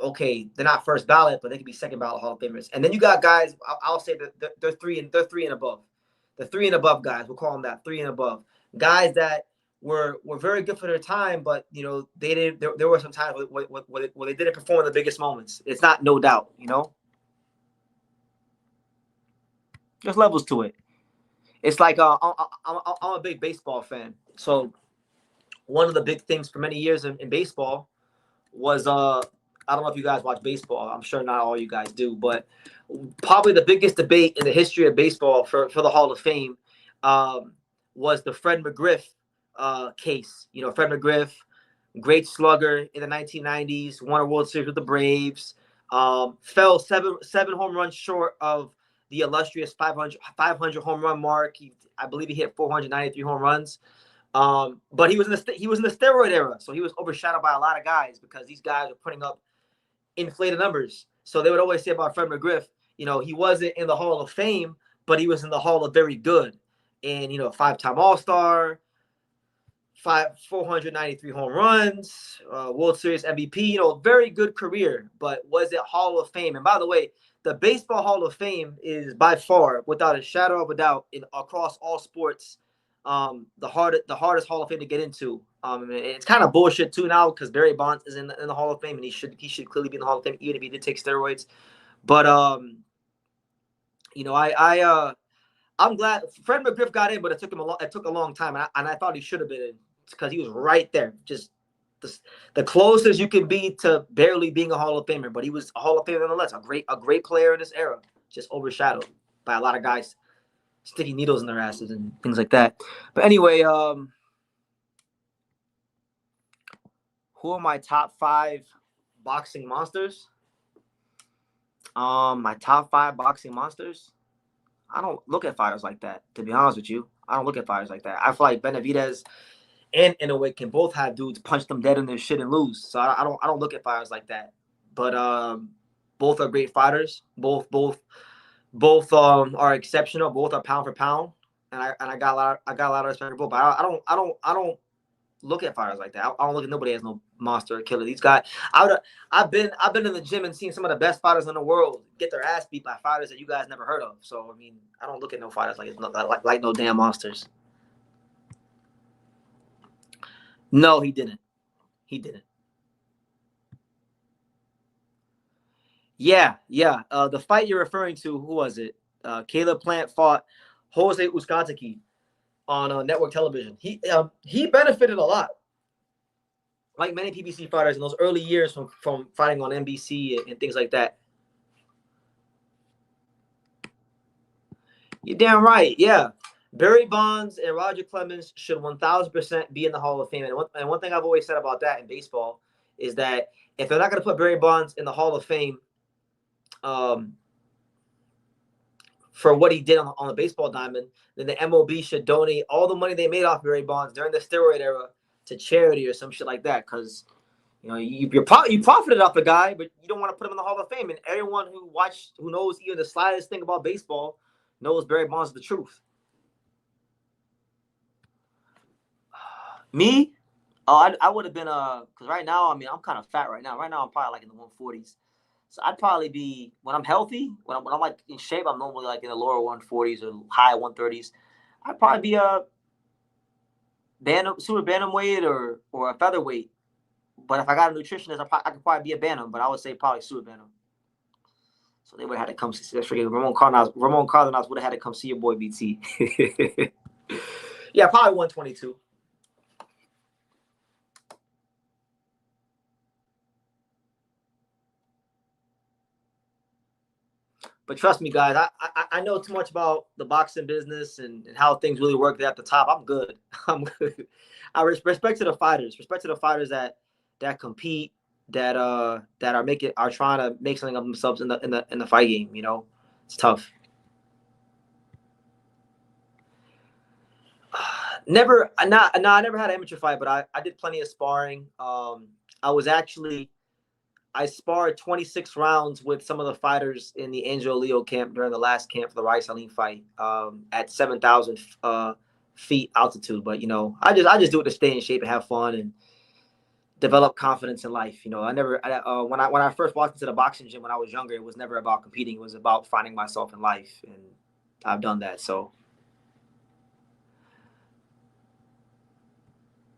Speaker 1: okay, they're not first ballot, but they could be second ballot Hall of Famers. And then you got guys. I'll say that they're three and above. The 3 and above guys, we'll call them that, 3 and above guys that were very good for their time, but they didn't. There were some times where they didn't perform in the biggest moments. It's not no doubt. There's levels to it. It's like I'm a big baseball fan. So one of the big things for many years in baseball was I don't know if you guys watch baseball. I'm sure not all you guys do, but probably the biggest debate in the history of baseball for the Hall of Fame was the Fred McGriff case. Fred McGriff, great slugger in the 1990s, won a World Series with the Braves, fell seven home runs short of the illustrious 500 home run mark. I believe he hit 493 home runs. But he was in the steroid era, so he was overshadowed by a lot of guys because these guys were putting up inflated numbers. So they would always say about Fred McGriff, he wasn't in the Hall of Fame, but he was in the Hall of Very Good. And 5-time All-Star, 493 home runs, World Series MVP, very good career, but was it Hall of Fame? And by the way, the Baseball Hall of Fame is by far, without a shadow of a doubt, across all sports, the hardest Hall of Fame to get into. It's kind of bullshit too now because Barry Bonds is in the Hall of Fame, and he should clearly be in the Hall of Fame even if he did take steroids. But I'm glad Fred McGriff got in, but it took a long time, and I thought he should have been in because he was right there, just the closest you can be to barely being a Hall of Famer. But he was a Hall of Famer nonetheless, a great player in this era, just overshadowed by a lot of guys sticking needles in their asses and things like that. But anyway, who are my top 5 boxing monsters? My top 5 boxing monsters. I don't look at fighters like that, to be honest with you. I don't look at fighters like that. I feel like Benavidez and Inoue can both have dudes punch them dead in their shit and lose. So I don't look at fighters like that. But both are great fighters. Both are exceptional. Both are pound for pound. And I got a lot of respect for both. But I don't look at fighters like that. I don't look at nobody as no monster or killer. These guys, I've been in the gym and seen some of the best fighters in the world get their ass beat by fighters that you guys never heard of. So I mean, I don't look at no fighters like no damn monsters. No, he didn't. He didn't. Yeah. The fight you're referring to, who was it? Caleb Plant fought Jose Uzcategui on network television. He benefited a lot, like many PBC fighters in those early years from fighting on NBC and things like that. You're damn right. Yeah. Barry Bonds and Roger Clemens should 1,000% be in the Hall of Fame. And one thing I've always said about that in baseball is that if they're not going to put Barry Bonds in the Hall of Fame for what he did on the baseball diamond, then the MLB should donate all the money they made off Barry Bonds during the steroid era to charity or some shit like that. Because you profited off the guy, but you don't want to put him in the Hall of Fame. And everyone who knows even the slightest thing about baseball knows Barry Bonds is the truth. Me? Oh, I would have been because right now, I mean, I'm kind of fat right now. Right now, I'm probably like in the 140s. So I'd probably be, when I'm healthy, when I'm like in shape, I'm normally like in the lower 140s or high 130s. I'd probably be a super bantamweight or a featherweight. But if I got a nutritionist, I could probably be a bantam. But I would say probably super bantam. So they would have had to come see. Ramon Cardenas would have had to come see your boy BT. Yeah, probably 122. But trust me, guys, I know too much about the boxing business and how things really work at the top. I'm good. I'm good. I respect to the fighters. Respect to the fighters that compete, that are trying to make something of themselves in the fight game. It's tough. I never had an amateur fight, but I did plenty of sparring. I sparred 26 rounds with some of the fighters in the Angel Leo camp during the last camp for the Rice Salim fight at 7,000 feet altitude. But I just do it to stay in shape and have fun and develop confidence in life. When I first walked into the boxing gym when I was younger, it was never about competing. It was about finding myself in life, and I've done that. So,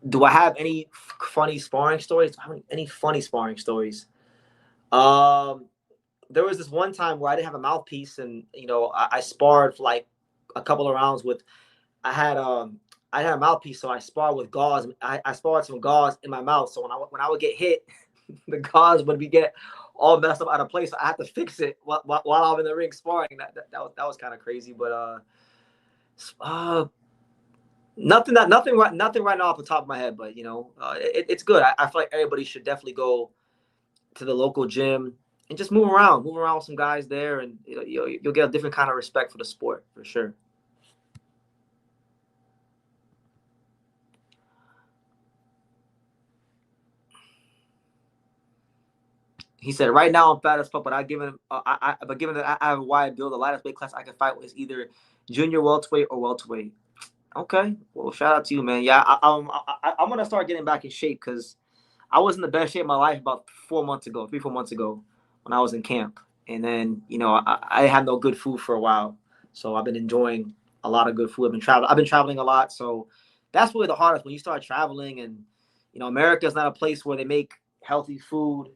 Speaker 1: do I have any funny sparring stories? Do I have any funny sparring stories? There was this one time where I didn't have a mouthpiece, and I sparred for like a couple of rounds with. I had a mouthpiece, so I sparred with gauze. I sparred some gauze in my mouth, so when I would get hit, the gauze would get all messed up out of place. So I had to fix it while I'm in the ring sparring. That was kind of crazy, but nothing right now off the top of my head. But it's good. I feel like everybody should definitely go to the local gym and just move around with some guys there, and you'll get a different kind of respect for the sport for sure. He said, "Right now I'm fat as fuck, but given that I have a wide build, the lightest weight class I can fight is either junior welterweight or welterweight." Okay, well, shout out to you, man. Yeah, I'm gonna start getting back in shape because I was in the best shape of my life about 4 months ago, 3-4 months ago, when I was in camp. And then, I had no good food for a while. So I've been enjoying a lot of good food. I've been traveling a lot. So that's really the hardest when you start traveling, and, America's not a place where they make healthy food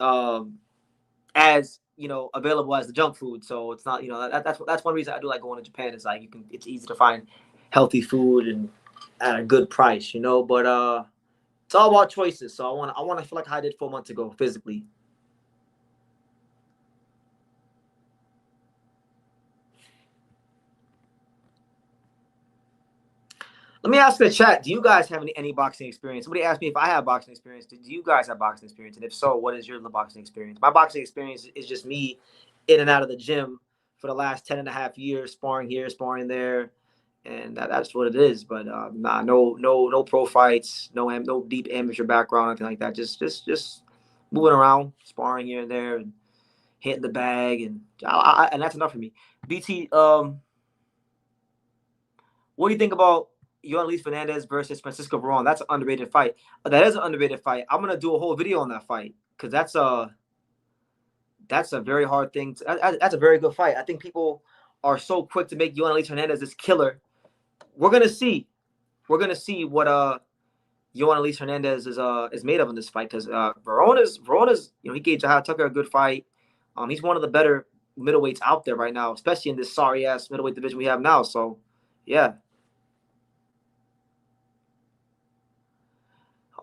Speaker 1: as, available as the junk food. So it's not, that's one reason I do like going to Japan. Is like it's easy to find healthy food and at a good price, but it's all about choices. So I want to feel like I did 4 months ago physically. Let me ask the chat. Do you guys have any boxing experience? Somebody asked me if I have boxing experience. Do you guys have boxing experience? And if so, what is your boxing experience? My boxing experience is just me in and out of the gym for the last 10 and a half years, sparring here, sparring there. And that's what it is. But no pro fights, no deep amateur background, anything like that. Just moving around, sparring here and there, and hitting the bag, and that's enough for me. BT, what do you think about Luis Fernandez versus Francisco Varane? That's an underrated fight. That is an underrated fight. I'm gonna do a whole video on that fight because that's a very hard thing. That's a very good fight. I think people are so quick to make Luis Fernandez this killer. We're gonna see what Luis Hernandez is made of in this fight, because Verona's he gave Jahad Tucker a good fight. He's one of the better middleweights out there right now, especially in this sorry ass middleweight division we have now. So yeah.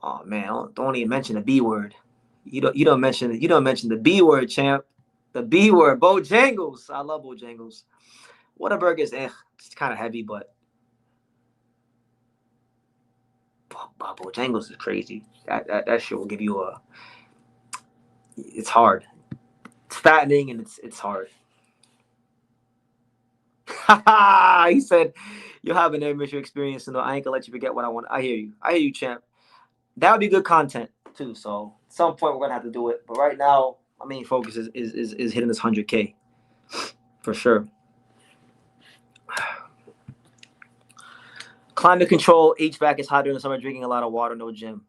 Speaker 1: Oh man, don't even mention the B word. You don't mention the B word, champ. The B word, Bojangles. I love Bojangles. Whataburger is it's kind of heavy, but Bojangles is crazy. That shit will give you a. It's hard. It's fattening and it's hard. He said, "You'll have an immersive experience, and I ain't gonna let you forget what I want." I hear you, champ. That would be good content too. So at some point we're gonna have to do it. But right now, my main focus is hitting this 100K for sure. Climate control, HVAC is hot during the summer. Drinking a lot of water, no gym.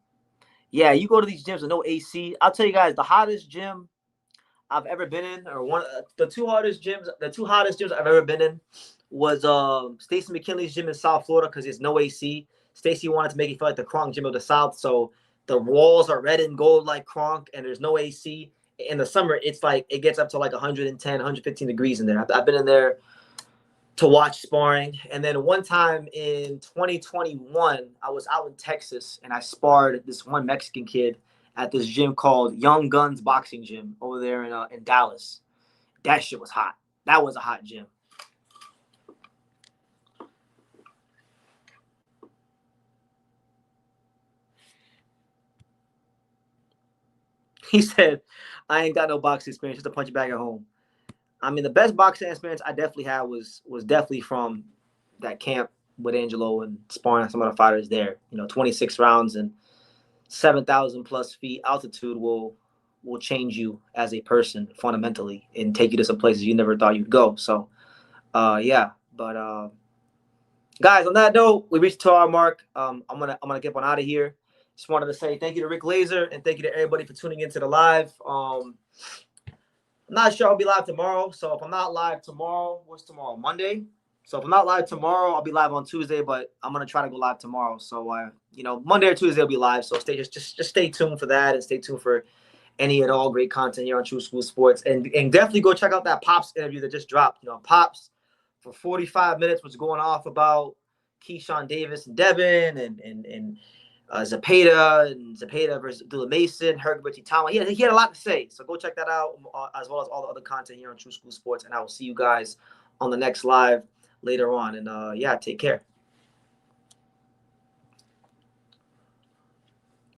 Speaker 1: Yeah, you go to these gyms with no AC. I'll tell you guys, the hottest gym I've ever been in, or the two hottest gyms I've ever been in, was Stacey McKinley's gym in South Florida, because there's no AC. Stacey wanted to make it feel like the Kronk gym of the South, so the walls are red and gold like Kronk, and there's no AC. In the summer, it's like it gets up to like 110, 115 degrees in there. I've been in there to watch sparring. And then one time in 2021, I was out in Texas and I sparred this one Mexican kid at this gym called Young Guns Boxing Gym over there in Dallas. That shit was hot. That was a hot gym. He said, I ain't got no boxing experience, just a punch bag at home. I mean, the best boxing experience I definitely had was definitely from that camp with Angelo and sparring some of the fighters there. 26 rounds and 7,000 plus feet altitude will change you as a person fundamentally and take you to some places you never thought you'd go. So, yeah. But guys, on that note, we reached to our mark. I'm gonna get one out of here. Just wanted to say thank you to Rick Glaser and thank you to everybody for tuning into the live. I'm not sure I'll be live tomorrow. So if I'm not live tomorrow, what's tomorrow? Monday. So if I'm not live tomorrow, I'll be live on Tuesday, but I'm gonna try to go live tomorrow. So Monday or Tuesday will be live. So just stay tuned for that, and stay tuned for any and all great content here on True School Sports. And definitely go check out that Pops interview that just dropped. Pops for 45 minutes was going off about Keyshawn Davis and Devin and Zepeda versus Abdullah Mason, Herbert Tama. He had a lot to say. So go check that out, as well as all the other content here on True School Sports. And I will see you guys on the next live later on. And take care.